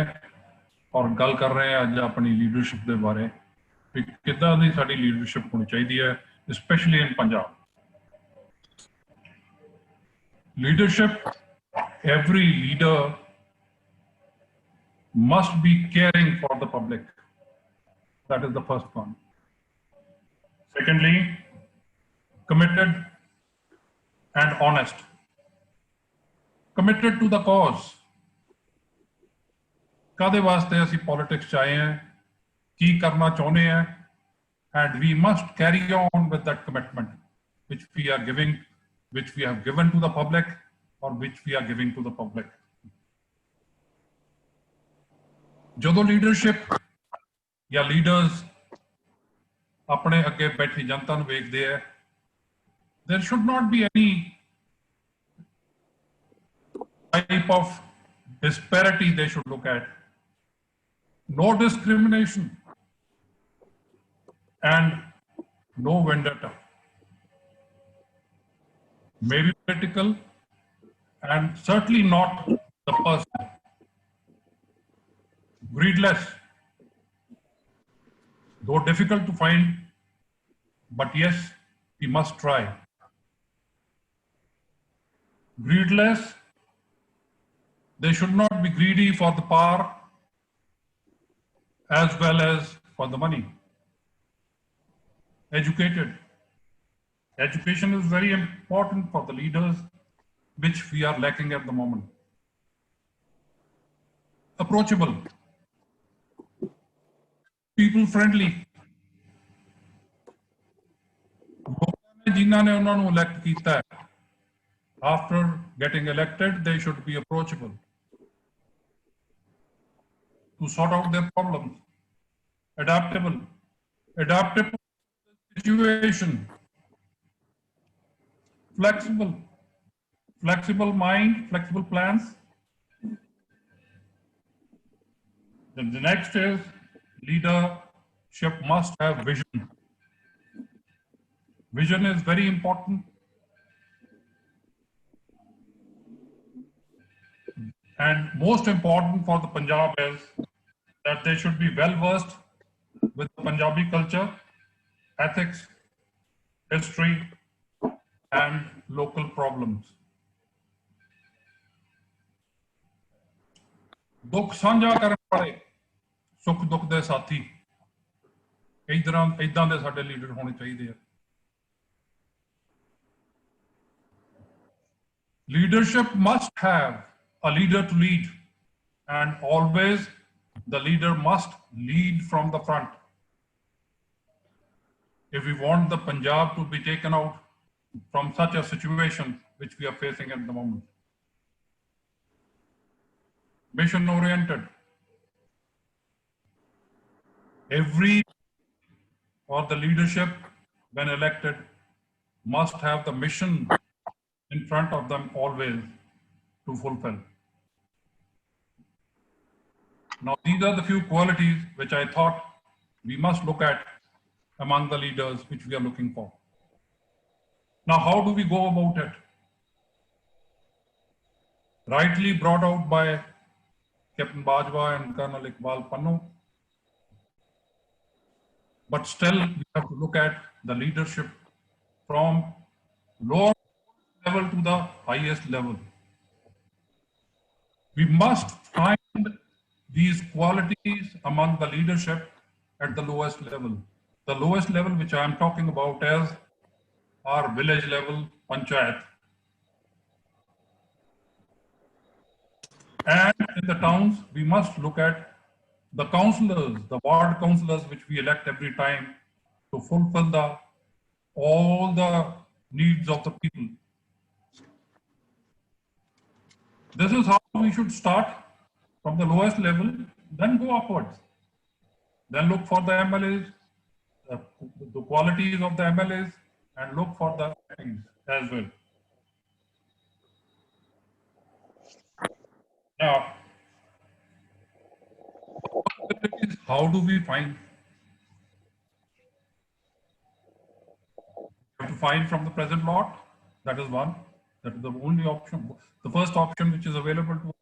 ਔਰ ਗੱਲ ਕਰ ਰਹੇ ਆ ਅੱਜ ਆਪਣੀ ਲੀਡਰਸ਼ਿਪ ਦੇ ਬਾਰੇ ਕਿ ਕਿੱਦਾਂ ਦੀ ਸਾਡੀ ਲੀਡਰਸ਼ਿਪ ਹੋਣੀ ਚਾਹੀਦੀ ਹੈ, specially in Punjab. Leadership, every leader must be caring for the public. That is the first one. Secondly, committed and honest. Committed to the cause. ਕਾਦੇ ਵਾਸਤੇ ਅਸੀਂ ਪੋਲਿਟਿਕਸ 'ਚ ਆਏ ਹਾਂ, ਕੀ ਕਰਨਾ ਚਾਹੁੰਦੇ ਹਾਂ, and we must carry on with that commitment which we are giving, which we have given to the public or which we are giving to the public. ਜਦੋਂ ਲੀਡਰਸ਼ਿਪ ਜਾਂ ਲੀਡਰਸ ਆਪਣੇ ਅੱਗੇ ਬੈਠੀ ਜਨਤਾ ਨੂੰ ਵੇਖਦੇ ਆ, there should not be any type of disparity they should look at. No discrimination and no vendetta. Maybe political and certainly not the person. Greedless, though difficult to find, but yes, we must try. Greedless, they should not be greedy for the power as well as for the money. Educated. Education is very important for the leaders, which we are lacking at the moment. Approachable. People friendly. जिन्होंने उन्होंने elect किया है, after getting elected, they should be approachable to sort out their problems. Adaptable to the situation. Flexible mind, flexible plans. Then the next is leadership must have vision. Vision is very important. And most important for the Punjab is that they should be well versed with Punjabi culture, ethics, history, and local problems. दुख साझा करने वाले, सुख दुख दे साथी, इदां दे साडे leader होने चाहिए। Leadership must have a leader to lead, and always the leader must lead from the front. If we want the Punjab to be taken out from such a situation which we are facing at the moment. Mission oriented. Every or the leadership when elected must have the mission in front of them always to fulfill. Now, these are the few qualities which I thought we must look at among the leaders which we are looking for. Now, how do we go about it? Rightly brought out by Captain Bajwa and Colonel Iqbal Pannu. But still, we have to look at the leadership from lower level to the highest level. We must find these qualities among the leadership at the lowest level. The lowest level which I am talking about is our village level panchayat. And in the towns, we must look at the councillors, the ward councillors which we elect every time to fulfill all the needs of the people. This is how we should start from the lowest level, then go upwards. Then look for the MLAs, the qualities of the MLAs, and look for the things as well. Now, how do we find fine from the present lot. That is one. That is the only option, the first option which is available to us.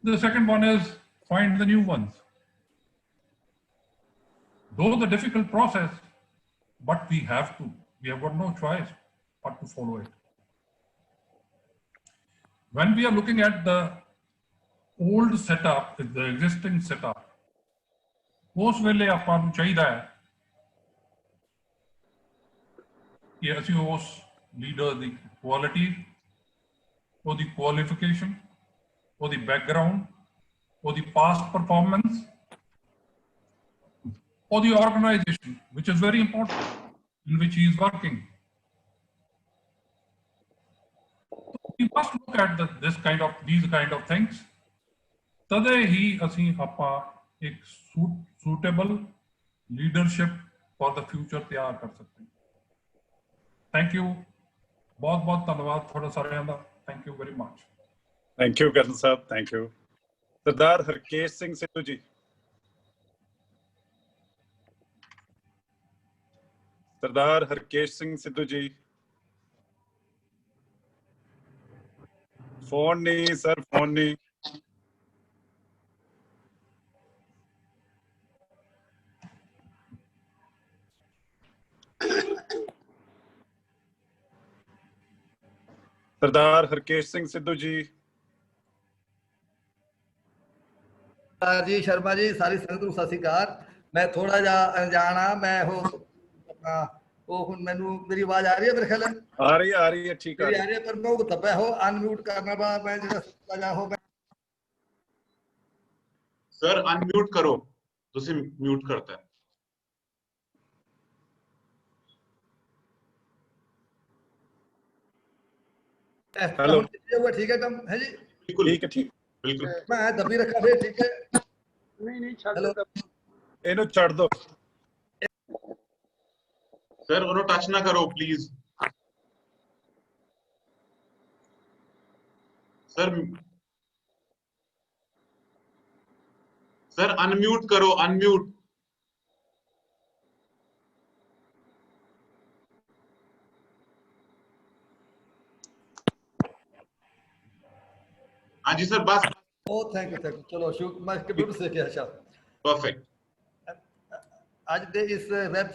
The second one is find the new ones. Though the difficult process, but we have to. We have got no choice but to follow it. When we are looking at the old setup, the existing setup, ਉਸ ਵੇਲੇ ਆਪਾਂ ਨੂੰ ਚਾਹੀਦਾ ਹੈ ਕਿ ਅਸੀਂ ਉਸ leader ਦੀ quality, ਉਹਦੀ ਕੁਆਲੀਫਿਕੇਸ਼ਨ, ਉਹਦੀ ਬੈਕਗਰਾਉਂਡ, ਉਹਦੀ ਪਾਸਟ ਪਰਫਾਰਮੈਂਸ, ਉਹਦੀ organisation, which is very important, in which he is working. We must look at these kind of things. ਤਦੇ ਹੀ ਅਸੀਂ ਆਪਾਂ ਇੱਕ suitable leadership for the future ਤਿਆਰ ਕਰ ਸਕਦੇ ਹਾਂ। Thank you. ਬਹੁਤ ਬਹੁਤ ਧੰਨਵਾਦ ਤੁਹਾਡਾ ਸਾਰਿਆਂ ਦਾ। Thank you very much. Thank you ਕਰਨ ਸਾਹਿਬ, thank you. Sardar Harkesh Singh Sidhu ji. Sardar Harkesh Singh Sidhu ji. Phone ਨਹੀਂ ਸਰ, ਫੋਨ ਨਹੀਂ। ਸਰਦਾਰ ਹਰਕੇਸ਼ ਸਿੰਘ ਸਿੱਧੂ ਜੀ। ਜੀ ਸ਼ਰਮਾ ਜੀ, ਸਾਰੀ ਸੰਗਤ ਨੂੰ ਸਤਿ ਸ਼੍ਰੀ ਅਕਾਲ। ਮੈਂ ਥੋੜਾ ਜਿਹਾ ਅਣਜਾਣ ਆ, ਮੈਂ ਉਹ ਹੁਣ ਮੈਨੂੰ ਮੇਰੀ ਆਵਾਜ਼ ਆ ਰਹੀ ਹੈ? ਮੇਰੇ ਖਿਆਲ ਆ ਰਹੀ ਹੈ ਠੀਕ ਆ ਰਹੀ ਹੈ, ਪਰ ਮੈਂ ਉਹ ਦੱਬਿਆ ਹੋ ਅਨਮਿਊਟ ਕਰਨਾ ਪਾ, ਮੈਂ ਜਿਹੜਾ ਸੁੱਤਾ ਹੋ। ਸਰ ਅਨਮਿਊਟ ਕਰੋ, ਤੁਸੀਂ ਮਿਊਟ ਕਰਤਾ ਹੈ। हेलो, ठीक है काम है जी? बिल्कुल ठीक है, ठीक बिल्कुल। मैं दबी रखा फिर, ठीक है। नहीं छੱਡ हेलो, ਇਹਨੂੰ ਛੱਡ ਦੋ ਸਰ, ਉਹਨੂੰ ਟੱਚ ਨਾ ਕਰੋ ਪਲੀਜ਼। ਸਰ ਅਨਮਿਊਟ ਕਰੋ, ਅਨਮਿਊਟ। हाँ जी सर, बस। थैंक यू चलो शुक्र, मैं कंप्यूटर से किया। अच्छा, परफेक्ट। ਅੱਜ ਦੇ ਇਸ ਵੈਬ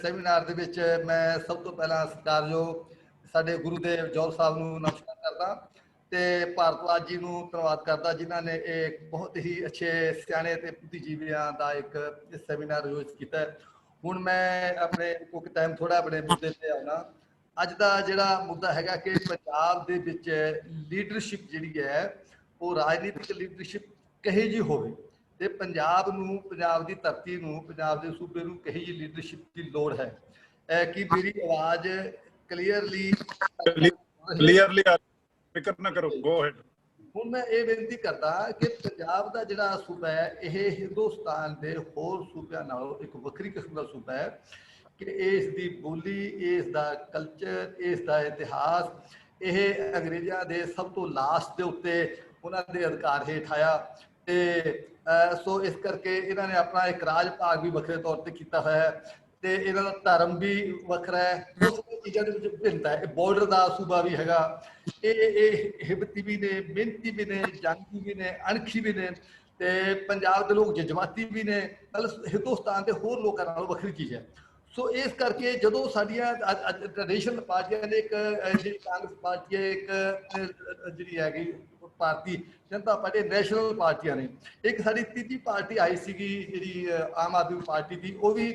ਸੈਮੀਨਾਰ ਦੇ ਵਿੱਚ ਮੈਂ ਸਭ ਤੋਂ ਪਹਿਲਾਂ ਸਤਿਕਾਰਯੋਗ ਸਾਡੇ ਗੁਰੂਦੇਵ ਜੌਹਰ ਸਾਹਿਬ ਨੂੰ ਨਮਸਕਾਰ ਕਰਦਾ ਤੇ ਭਾਰਤਵਾਜ ਜੀ ਨੂੰ ਧੰਨਵਾਦ ਕਰਦਾ, ਜਿਨ੍ਹਾਂ ਨੇ ਇੱਕ ਬਹੁਤ ਹੀ ਅੱਛੇ ਸਿਆਣੇ ਤੇ ਬੁੱਧੀਜੀਵੀਆਂ ਦਾ ਇੱਕ ਸੈਮੀਨਾਰ ਆਯੋਜਿਤ ਕੀਤਾ। ਹੁਣ ਮੈਂ ਆਪਣੇ ਕੁਝ ਟਾਈਮ ਥੋੜਾ ਆਪਣੇ ਮੁੱਦੇ ਤੇ ਆਉਣਾ। ਅੱਜ ਦਾ ਜਿਹੜਾ ਮੁੱਦਾ ਹੈਗਾ ਕਿ ਪੰਜਾਬ ਦੇ ਵਿੱਚ ਲੀਡਰਸ਼ਿਪ ਜਿਹੜੀ ਹੈ ਉਹ ਰਾਜਨੀਤਿਕ ਲੀਡਰਸ਼ਿਪ ਕਹੀ ਜਿਹੀ ਹੋਵੇ ਤੇ ਪੰਜਾਬ ਨੂੰ, ਪੰਜਾਬ ਦੀ ਧਰਤੀ ਨੂੰ, ਪੰਜਾਬ ਦੇ ਸੂਬੇ ਨੂੰ ਕਹੀ ਜਿਹੀ ਲੀਡਰਸ਼ਿਪ ਦੀ ਲੋੜ ਹੈ। ਕਿ ਮੇਰੀ ਆਵਾਜ਼ ਕਲੀਅਰਲੀ ਫਿਕਰ ਨਾ ਕਰੋ, ਗੋ ਅਹੈਡ। ਹੁਣ ਮੈਂ ਇਹ ਬੇਨਤੀ ਕਰਦਾ ਕਿ ਪੰਜਾਬ ਦਾ ਜਿਹੜਾ ਸੂਬਾ ਹੈ ਇਹ ਹਿੰਦੁਸਤਾਨ ਦੇ ਹੋਰ ਸੂਬਿਆਂ ਨਾਲੋਂ ਇੱਕ ਵੱਖਰੀ ਕਿਸਮ ਦਾ ਸੂਬਾ ਹੈ ਕਿ ਇਸ ਦੀ ਬੋਲੀ, ਇਸ ਦਾ ਕਲਚਰ, ਇਸ ਦਾ ਇਤਿਹਾਸ ਇਹ ਅੰਗਰੇਜ਼ਾਂ ਦੇ ਸਭ ਤੋਂ ਲਾਸਟ ਦੇ ਉੱਤੇ ਉਹਨਾਂ ਦੇ ਅਧਿਕਾਰ ਹੇਠ ਆਇਆ ਤੇ ਸੋ ਇਸ ਕਰਕੇ ਇਹਨਾਂ ਨੇ ਆਪਣਾ ਇੱਕ ਰਾਜ ਭਾਗ ਵੀ ਵੱਖਰੇ ਤੌਰ ਤੇ ਕੀਤਾ ਹੋਇਆ ਹੈ ਤੇ ਇਹਨਾਂ ਦਾ ਧਰਮ ਵੀ ਵੱਖਰਾ ਹੈ। ਉਸ ਚੀਜ਼ਾਂ ਦੇ ਵਿੱਚ ਭਿੰਨਤਾ ਹੈ। ਇਹ ਬਾਰਡਰ ਦਾ ਸੂਬਾ ਵੀ ਹੈਗਾ, ਇਹ ਹਿਬਤੀ ਵੀ ਨੇ, ਮਿਹਨਤੀ ਵੀ ਨੇ, ਜੰਗੀ ਵੀ ਨੇ, ਅਣਖੀ ਵੀ ਨੇ ਤੇ ਪੰਜਾਬ ਦੇ ਲੋਕ ਜਜ਼ਬਾਤੀ ਵੀ ਨੇ। ਮਤਲਬ ਹਿੰਦੁਸਤਾਨ ਦੇ ਹੋਰ ਲੋਕਾਂ ਨਾਲੋਂ ਵੱਖਰੀ ਚੀਜ਼ ਹੈ। ਸੋ ਇਸ ਕਰਕੇ ਜਦੋਂ ਸਾਡੀਆਂ ਟ੍ਰੈਡੀਸ਼ਨਲ ਪਾਰਟੀਆਂ ਨੇ, ਇੱਕ ਜਿਹੜੀ ਕਾਂਗਰਸ ਪਾਰਟੀ ਹੈ, ਇੱਕ ਜਿਹੜੀ ਹੈਗੀ ਭਾਰਤੀ ਜਨਤਾ ਪਾਰਟੀ, ਨੈਸ਼ਨਲ ਪਾਰਟੀਆਂ ਨੇ, ਇੱਕ ਸਾਡੀ ਤੀਜੀ ਪਾਰਟੀ ਆਈ ਸੀਗੀ ਜਿਹੜੀ ਆਮ ਆਦਮੀ ਪਾਰਟੀ ਦੀ, ਉਹ ਵੀ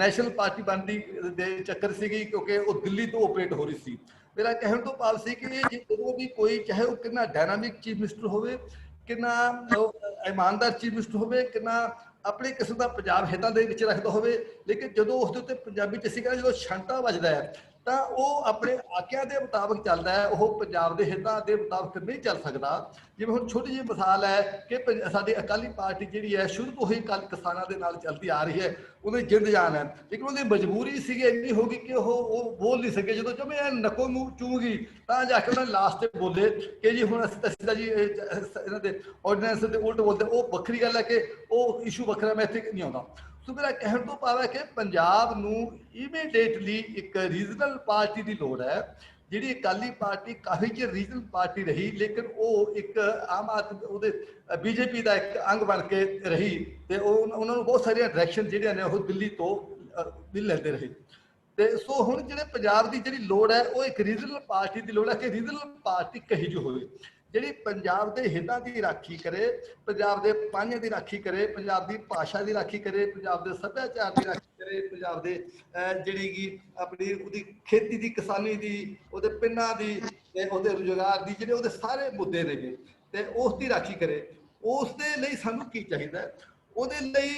ਨੈਸ਼ਨਲ ਪਾਰਟੀ ਬਣਦੀ ਦੇ ਚੱਕਰ ਸੀਗੀ ਕਿਉਂਕਿ ਉਹ ਦਿੱਲੀ ਤੋਂ ਆਪਰੇਟ ਹੋ ਰਹੀ ਸੀ। ਮੇਰਾ ਕਹਿਣ ਤੋਂ ਭਾਵ ਸੀ ਕਿ ਜਦੋਂ ਵੀ ਕੋਈ, ਚਾਹੇ ਉਹ ਕਿੰਨਾ ਡਾਇਨਾਮਿਕ ਚੀਫ ਮਿਨਿਸਟਰ ਹੋਵੇ, ਕਿੰਨਾ ਇਮਾਨਦਾਰ ਚੀਫ ਮਿਨਿਸਟਰ ਹੋਵੇ, ਕਿੰਨਾ ਆਪਣੀ ਕਿਸਮ ਦਾ ਪੰਜਾਬ ਹਿੱਤਾਂ ਦੇ ਵਿੱਚ ਰੱਖਦਾ ਹੋਵੇ, ਲੇਕਿਨ ਜਦੋਂ ਉਸ ਦੇ ਉੱਤੇ ਪੰਜਾਬੀ ਚ ਅਸੀਂ ਕਹਿੰਦੇ ਜਦੋਂ ਛੰਟਾ ਵੱਜਦਾ ਹੈ ਤਾਂ ਉਹ ਆਪਣੇ ਆਕਿਆਂ ਦੇ ਮੁਤਾਬਕ ਚੱਲਦਾ ਹੈ, ਉਹ ਪੰਜਾਬ ਦੇ ਹਿੱਤਾਂ ਦੇ ਮੁਤਾਬਕ ਨਹੀਂ ਚੱਲ ਸਕਦਾ। ਜਿਵੇਂ ਹੁਣ ਛੋਟੀ ਜਿਹੀ ਮਿਸਾਲ ਹੈ ਕਿ ਸਾਡੀ ਅਕਾਲੀ ਪਾਰਟੀ ਜਿਹੜੀ ਹੈ ਸ਼ੁਰੂ ਤੋਂ ਹੀ ਕਿਸਾਨਾਂ ਦੇ ਨਾਲ ਚੱਲਦੀ ਆ ਰਹੀ ਹੈ, ਉਹਦੀ ਜਿੰਦ ਜਾਨ ਹੈ, ਲੇਕਿਨ ਉਹਦੀ ਮਜਬੂਰੀ ਸੀਗੀ ਇੰਨੀ ਹੋ ਗਈ ਕਿ ਉਹ ਬੋਲ ਨਹੀਂ ਸਕੇ। ਜਦੋਂ ਜਮੇ ਨੱਕੋ ਮੂੰਹ ਚੂਗੀ ਤਾਂ ਜਾ ਕੇ ਉਹਨਾਂ ਲਾਸਟ ਤੇ ਬੋਲੇ ਕਿ ਜੀ ਹੁਣ ਅਸੀਂ ਤਾਂ ਜੀ ਇਹਨਾਂ ਦੇ ਆਰਡੀਨੈਂਸ ਦੇ ਉਲਟ ਬੋਲਦੇ। ਉਹ ਵੱਖਰੀ ਗੱਲ ਹੈ ਕਿ ਉਹ ਇਸ਼ੂ ਵੱਖਰਾ, ਮੈਂ ਇੱਥੇ ਨਹੀਂ ਆਉਂਦਾ। ਸੋ ਮੇਰਾ ਕਹਿਣ ਤੋਂ ਭਾਵ ਹੈ ਕਿ ਪੰਜਾਬ ਨੂੰ ਇਮੀਡੀਏਟਲੀ ਇੱਕ ਰੀਜਨਲ ਪਾਰਟੀ ਦੀ ਲੋੜ ਹੈ। ਜਿਹੜੀ ਅਕਾਲੀ ਪਾਰਟੀ ਕਾਫੀ ਚਿਰ ਰੀਜਨਲ ਪਾਰਟੀ ਰਹੀ, ਲੇਕਿਨ ਉਹ ਇੱਕ ਆਮ ਆਦਮੀ ਉਹਦੇ ਬੀਜੇਪੀ ਦਾ ਇੱਕ ਅੰਗ ਬਣ ਕੇ ਰਹੀ ਤੇ ਉਹਨਾਂ ਨੂੰ ਬਹੁਤ ਸਾਰੀਆਂ ਡਾਇਰੈਕਸ਼ਨ ਜਿਹੜੀਆਂ ਨੇ ਉਹ ਦਿੱਲੀ ਤੋਂ ਮਿਲ ਲੈਂਦੇ ਰਹੇ। ਤੇ ਸੋ ਹੁਣ ਜਿਹੜੇ ਪੰਜਾਬ ਦੀ ਜਿਹੜੀ ਲੋੜ ਹੈ ਉਹ ਇੱਕ ਰੀਜਨਲ ਪਾਰਟੀ ਦੀ ਲੋੜ ਹੈ ਕਿ ਰੀਜਨਲ ਪਾਰਟੀ ਕਹੀ ਜੋ ਹੋਵੇ, ਜਿਹੜੀ ਪੰਜਾਬ ਦੇ ਹਿੱਤਾਂ ਦੀ ਰਾਖੀ ਕਰੇ, ਪੰਜਾਬ ਦੇ ਪਾਣੀਆਂ ਦੀ ਰਾਖੀ ਕਰੇ, ਪੰਜਾਬ ਦੀ ਭਾਸ਼ਾ ਦੀ ਰਾਖੀ ਕਰੇ, ਪੰਜਾਬ ਦੇ ਸੱਭਿਆਚਾਰ ਦੀ ਰਾਖੀ ਕਰੇ, ਪੰਜਾਬ ਦੇ ਜਿਹੜੀ ਕਿ ਆਪਣੀ ਉਹਦੀ ਖੇਤੀ ਦੀ, ਕਿਸਾਨੀ ਦੀ, ਉਹਦੇ ਪਿੰਡਾਂ ਦੀ ਤੇ ਉਹਦੇ ਰੁਜ਼ਗਾਰ ਦੀ, ਜਿਹੜੇ ਉਹਦੇ ਸਾਰੇ ਮੁੱਦੇ ਨੇਗੇ ਤੇ ਉਸ ਦੀ ਰਾਖੀ ਕਰੇ। ਉਸ ਦੇ ਲਈ ਸਾਨੂੰ ਕੀ ਚਾਹੀਦਾ? ਉਹਦੇ ਲਈ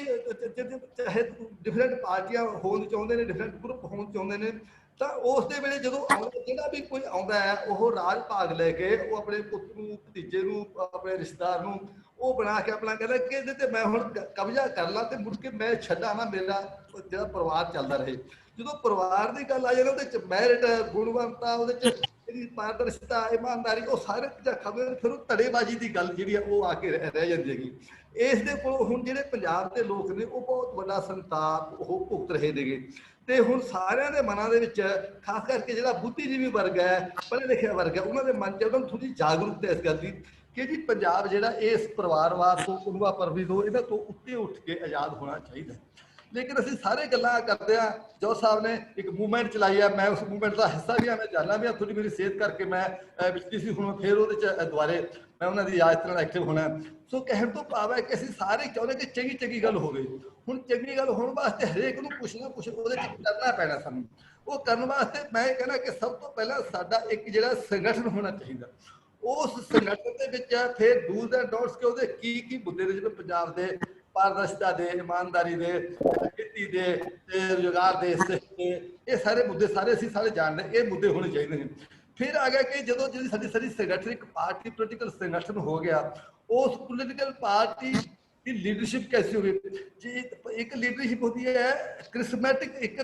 ਚਾਹੇ ਡਿਫਰੈਂਟ ਪਾਰਟੀਆਂ ਹੋਣ ਚਾਹੁੰਦੇ ਨੇ, ਡਿਫਰੈਂਟ ਗਰੁੱਪ ਹੋਣ ਚਾਹੁੰਦੇ ਨੇ, ਤਾਂ ਉਸ ਦੇ ਵੇਲੇ ਜਦੋਂ ਜਿਹੜਾ ਵੀ ਕੋਈ ਆਉਂਦਾ ਹੈ ਉਹ ਰਾਜ ਭਾਗ ਲੈ ਕੇ ਉਹ ਆਪਣੇ ਪੁੱਤ ਨੂੰ, ਭਤੀਜੇ ਨੂੰ, ਆਪਣੇ ਰਿਸ਼ਤੇਦਾਰ ਨੂੰ ਉਹ ਬਣਾ ਕੇ ਆਪਣਾ ਕਹਿੰਦਾ ਕਿ ਇਹਦੇ ਤੇ ਮੈਂ ਹੁਣ ਕਬਜ਼ਾ ਕਰ ਲਾਂ ਤੇ ਮੁੜ ਕੇ ਮੈਂ ਛੱਡਾਂ ਨਾ, ਮੇਰਾ ਜਿਹੜਾ ਪਰਿਵਾਰ ਚੱਲਦਾ ਰਹੇ। ਜਦੋਂ ਪਰਿਵਾਰ ਦੀ ਗੱਲ ਆ ਜਾਂਦੀ ਉਹਦੇ ਚ ਮੈਰਿਟ, ਗੁਣਵੰਤਾ, ਉਹਦੇ ਚ ਜਿਹੜੀ ਪਾਰਦਰਸ਼ਤਾ, ਇਮਾਨਦਾਰੀ, ਉਹ ਸਾਰੇ ਚੀਜ਼ਾਂ ਖਬਰ, ਫਿਰ ਉਹ ਧੜੇਬਾਜ਼ੀ ਦੀ ਗੱਲ ਜਿਹੜੀ ਆ ਉਹ ਆ ਕੇ ਰਹਿ ਜਾਂਦੀ ਹੈਗੀ। ਇਸ ਦੇ ਕੋਲ ਹੁਣ ਜਿਹੜੇ ਪੰਜਾਬ ਦੇ ਲੋਕ ਨੇ ਉਹ ਬਹੁਤ ਵੱਡਾ ਸੰਤਾਪ ਉਹ ਭੁਗਤ ਰਹੇ ਨੇਗੇ ਤੇ ਹੁਣ ਸਾਰਿਆਂ ਦੇ ਮਨਾਂ ਦੇ ਵਿੱਚ, ਖਾਸ ਕਰਕੇ ਜਿਹੜਾ ਬੁੱਧੀਜੀਵੀ ਵਰਗ ਹੈ, ਪੜ੍ਹੇ ਲਿਖਿਆ ਵਰਗ ਹੈ, ਉਹਨਾਂ ਦੇ ਮਨ 'ਚ ਉਹਨਾਂ ਨੂੰ ਥੋੜੀ ਜਾਗਰੂਕਤਾ ਇਸ ਗੱਲ ਦੀ ਕਿ ਜੀ ਪੰਜਾਬ ਜਿਹੜਾ ਇਸ ਪਰਿਵਾਰਵਾਦ ਤੋਂ, ਕੁਨਬਾ ਪਰਵੀ ਤੋਂ, ਇਹਨਾਂ ਤੋਂ ਉੱਤੇ ਉੱਠ ਕੇ ਆਜ਼ਾਦ ਹੋਣਾ ਚਾਹੀਦਾ। ਲੇਕਿਨ ਅਸੀਂ ਸਾਰੇ ਗੱਲਾਂ ਕਰਦੇ ਹਾਂ। ਜੋ ਸਾਹਿਬ ਨੇ ਇੱਕ ਮੂਵਮੈਂਟ ਚਲਾਈ ਹੈ, ਮੈਂ ਉਸ ਮੂਵਮੈਂਟ ਦਾ ਹਿੱਸਾ ਵੀ ਹਾਂ, ਮੈਂ ਜਾਣਦਾ ਵੀ ਹਾਂ, ਥੋੜੀ ਮੇਰੀ ਸਿਹਤ ਕਰਕੇ ਮੈਂ ਵਿੱਚ ਸੀ, ਹੁਣ ਫਿਰ ਉਹਦੇ 'ਚ ਦੁਬਾਰੇ ਮੈਂ ਉਹਨਾਂ ਦੀ ਯਾਦ ਨਾਲ ਐਕਟਿਵ ਹੋਣਾ। ਸੋ ਕਹਿਣ ਤੋਂ ਭਾਵ ਹੈ ਕਿ ਅਸੀਂ ਸਾਰੇ ਚਾਹੁੰਦੇ ਕਿ ਚੰਗੀ ਗੱਲ ਹੋਵੇ। ਹੁਣ ਚੰਗੀ ਗੱਲ ਹੋਣ ਵਾਸਤੇ ਹਰੇਕ ਨੂੰ ਕੁਛ ਨਾ ਕੁਛ ਉਹਦੇ 'ਚ ਕਰਨਾ ਪੈਣਾ ਸਾਨੂੰ। ਉਹ ਕਰਨ ਵਾਸਤੇ ਮੈਂ ਕਹਿੰਦਾ ਕਿ ਸਭ ਤੋਂ ਪਹਿਲਾਂ ਸਾਡਾ ਇੱਕ ਜਿਹੜਾ ਸੰਗਠਨ ਹੋਣਾ ਚਾਹੀਦਾ। ਉਸ ਸੰਗਠਨ ਦੇ ਵਿੱਚ ਫਿਰ ਡੂਜ਼ ਐਂਡ ਡੋਨਟਸ ਕਿ ਉਹਦੇ ਕੀ ਮੁੱਦੇ ਨੇ, ਜਿਵੇਂ ਪੰਜਾਬ ਦੇ ਪਾਰਦਰਸ਼ਤਾ ਦੇ, ਇਮਾਨਦਾਰੀ ਦੇ, ਖੇਤੀ ਦੇ, ਰੁਜ਼ਗਾਰ ਦੇ, ਸਿੱਖ ਦੇ, ਇਹ ਸਾਰੇ ਮੁੱਦੇ ਸਾਰੇ ਅਸੀਂ ਸਾਰੇ ਜਾਣਦੇ, ਇਹ ਮੁੱਦੇ ਹੋਣੇ ਚਾਹੀਦੇ ਨੇ। ਫਿਰ ਆ ਗਿਆ ਕਿ ਜਦੋਂ ਜਿਹੜੀ ਸਾਡੀ ਸੰਗਠਨ ਇੱਕ ਪਾਰਟੀ ਪੋਲੀਟੀਕਲ ਸੰਗਠਨ ਹੋ ਗਿਆ, ਉਸ ਪੋਲੀਟੀਕਲ ਪਾਰਟੀ ਦੀ ਲੀਡਰਸ਼ਿਪ कैसी होगी? जी, एक लीडरशिप होती है क्रिस्मेटिक, एक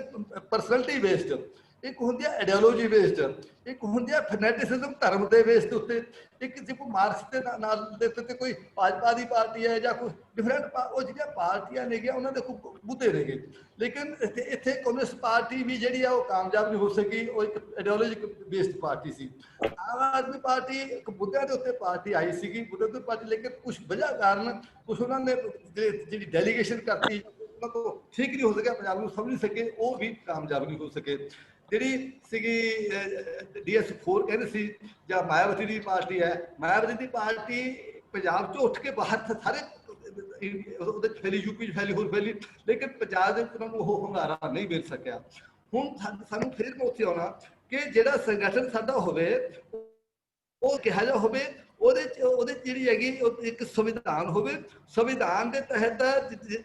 पर्सनैलिटी बेस्ड, एक होती है आइडियोलॉजी बेस्ड, एक होती है फैनेटिसिज्म धर्म के बेस के उत्ते, एक जो कोई मार्क्स के नाल दे उत्ते कोई भाजपा की पार्टी है या कोई डिफरेंट वो जिहड़ियां पार्टियां नेगियां उन्हां दे कोई मुद्दे नेगे। लेकिन इत्थे कम्युनिस्ट पार्टी भी जिहड़ी है वो कामयाब नहीं हो सकी, वो एक आइडियोलॉजिक बेस्ड पार्टी सी। आम आदमी पार्टी एक मुद्दे के उत्ते पार्टी आई सी, मुद्दे ते पार्टी, लेकिन कुछ वजह कारण कुछ उन्होंने जी डेलीगेशन करती, तो ठीक नहीं हो सका, पंजाब को समझ नहीं सके, वो भी कामयाब नहीं हो सके। जी DS4 कहते सी या मायावती की पार्टी है, मायावती की पार्टी पंजाब चो उठ के बाहर सारे फैली, यूपी फैली, होर फैली, लेकिन पंजाब के उन्होंने वो हंगारा नहीं मिल सकिया। हुण सानूं फिर मैं उत्थे आउणा कि जिहड़ा संगठन साडा होवे वो किहा जिहा होवे, ਉਹਦੇ ਜਿਹੜੀ ਹੈਗੀ ਇੱਕ ਸੰਵਿਧਾਨ ਹੋਵੇ, ਸੰਵਿਧਾਨ ਦੇ ਤਹਿਤ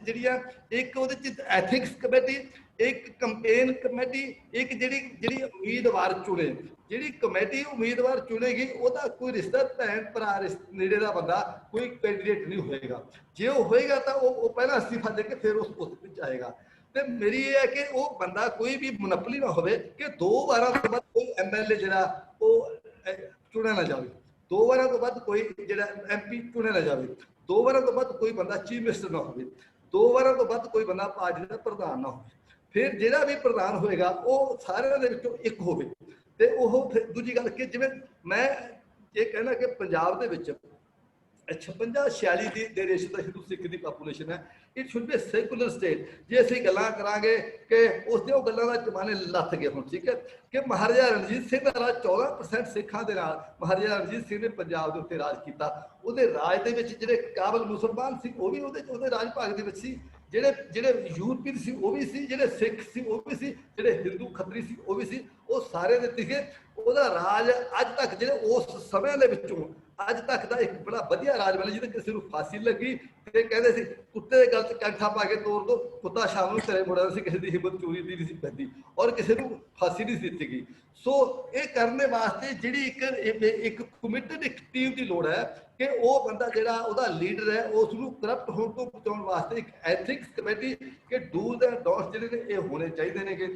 ਜਿਹੜੀਆਂ ਇੱਕ ਉਹਦੇ ਚ ਐਥਿਕਸ ਕਮੇਟੀ, ਇੱਕ ਕੰਪੇਨ ਕਮੇਟੀ, ਇੱਕ ਜਿਹੜੀ ਉਮੀਦਵਾਰ ਚੁਣੇ, ਜਿਹੜੀ ਕਮੇਟੀ ਉਮੀਦਵਾਰ ਚੁਣੇਗੀ ਉਹਦਾ ਕੋਈ ਰਿਸ਼ਤਾ ਭੈਣ ਭਰਾ ਨੇੜੇ ਦਾ ਬੰਦਾ ਕੋਈ ਕੈਂਡੀਡੇਟ ਨਹੀਂ ਹੋਏਗਾ। ਜੇ ਉਹ ਹੋਏਗਾ ਤਾਂ ਉਹ ਪਹਿਲਾਂ ਅਸਤੀਫਾ ਦੇ ਕੇ ਫਿਰ ਉਸ ਪੋਸਟ ਵਿੱਚ ਆਏਗਾ। ਤੇ ਮੇਰੀ ਇਹ ਹੈ ਕਿ ਉਹ ਬੰਦਾ ਕੋਈ ਵੀ ਮੁਨੱਪਲੀ ਨਾ ਹੋਵੇ ਕਿ 2 ਵਾਰਾਂ ਤੋਂ ਬਾਅਦ ਕੋਈ MLA ਜਿਹੜਾ ਉਹ ਚੁਣਿਆ ਨਾ ਜਾਵੇ, 2 ਵਾਰਾਂ ਤੋਂ ਬਾਅਦ ਕੋਈ ਜਿਹੜਾ MP ਚੁਣਿਆ ਨਾ ਜਾਵੇ, 2 ਵਾਰਾਂ ਤੋਂ ਬਾਅਦ ਕੋਈ ਬੰਦਾ ਚੀਫ ਮਿਨਿਸਟਰ ਨਾ ਹੋਵੇ, 2 ਵਾਰਾਂ ਤੋਂ ਬਾਅਦ ਕੋਈ ਬੰਦਾ ਪਾਰਟੀ ਦਾ ਪ੍ਰਧਾਨ ਨਾ ਹੋਵੇ। ਫਿਰ ਜਿਹੜਾ ਵੀ ਪ੍ਰਧਾਨ ਹੋਏਗਾ ਉਹ ਸਾਰਿਆਂ ਦੇ ਵਿੱਚੋਂ ਇੱਕ ਹੋਵੇ। ਤੇ ਉਹ ਫਿਰ ਦੂਜੀ ਗੱਲ ਕਿ ਜਿਵੇਂ ਮੈਂ ਇਹ ਕਹਿਣਾ ਕਿ ਪੰਜਾਬ ਦੇ ਵਿੱਚ 56-46 ਦੇ ਰੇਸ਼ੋ ਦਾ ਹਿੰਦੂ ਸਿੱਖ ਦੀ ਪਾਪੂਲੇਸ਼ਨ ਹੈ। It should be secular state. ਜੇ ਅਸੀਂ ਗੱਲਾਂ ਕਰਾਂਗੇ ਕਿ ਉਸ ਦੇ ਉਹ ਗੱਲਾਂ ਦਾ ਜ਼ਮਾਨੇ ਲੱਥ ਗਏ ਹੁਣ, ਠੀਕ ਹੈ, ਕਿ ਮਹਾਰਾਜਾ ਰਣਜੀਤ ਸਿੰਘ ਦਾ ਰਾਜ 14% ਸਿੱਖਾਂ ਦੇ ਨਾਲ ਮਹਾਰਾਜਾ ਰਣਜੀਤ ਸਿੰਘ ਨੇ ਪੰਜਾਬ ਦੇ ਉੱਤੇ ਰਾਜ ਕੀਤਾ। ਉਹਦੇ ਰਾਜ ਦੇ ਵਿੱਚ ਜਿਹੜੇ ਕਾਬਲ ਮੁਸਲਮਾਨ ਸੀ ਉਹ ਵੀ ਉਹਦੇ ਰਾਜ ਭਾਗ ਦੇ ਵਿੱਚ ਸੀ, ਜਿਹੜੇ ਯੂਰਪੀਅਨ ਸੀ ਉਹ ਵੀ ਸੀ, ਜਿਹੜੇ ਸਿੱਖ ਸੀ ਉਹ ਵੀ ਸੀ, ਜਿਹੜੇ ਹਿੰਦੂ ਖੱਤਰੀ ਸੀ ਉਹ ਵੀ ਸੀ, ਉਹ ਸਾਰੇ ਦੇ ਸੀਗੇ। ਉਹਦਾ ਰਾਜ ਅੱਜ ਤੱਕ ਜਿਹੜੇ ਉਸ ਸਮੇਂ ਦੇ ਵਿੱਚੋਂ ਅੱਜ ਤੱਕ ਦਾ ਇੱਕ ਬੜਾ ਵਧੀਆ ਰਾਜ ਬਣਿਆ, ਜਿਹਦੇ ਕਿਸੇ ਨੂੰ ਫਾਂਸੀ ਲੱਗੀ ਤੇ ਕਹਿੰਦੇ ਸੀ ਕੁੱਤੇ ਦੇ ਗਲ 'ਚ ਕੈਂਠਾ ਪਾ ਕੇ ਤੋੜ ਦੋ, ਕੁੱਤਾ ਸ਼ਾਮ ਨੂੰ ਘਰੇ ਮੁੜਦਾ ਸੀ, ਕਿਸੇ ਦੀ ਹਿੰਮਤ ਚੋਰੀ ਦੀ ਨਹੀਂ ਸੀ ਪੈਂਦੀ ਔਰ ਕਿਸੇ ਨੂੰ ਫਾਂਸੀ ਨਹੀਂ ਦਿੱਤੀ ਗਈ। ਸੋ ਇਹ ਕਰਨ ਦੇ ਵਾਸਤੇ ਜਿਹੜੀ ਇੱਕ ਕਮਿਟਡ ਇੱਕ ਟੀਮ ਦੀ ਲੋੜ ਹੈ ਕਿ ਉਹ ਬੰਦਾ ਜਿਹੜਾ ਉਹਦਾ ਲੀਡਰ ਹੈ ਉਸ ਨੂੰ ਕਰਪਟ ਹੋਣ ਤੋਂ ਬਚਾਉਣ ਵਾਸਤੇ ਇੱਕ ਐਥਿਕਸ ਕਮੇਟੀ ਕਿ ਡੂਜ਼ ਐਂਡ ਡੋਨਟਸ ਜਿਹੜੇ ਨੇ ਇਹ ਹੋਣੇ ਚਾਹੀਦੇ ਨੇਗੇ।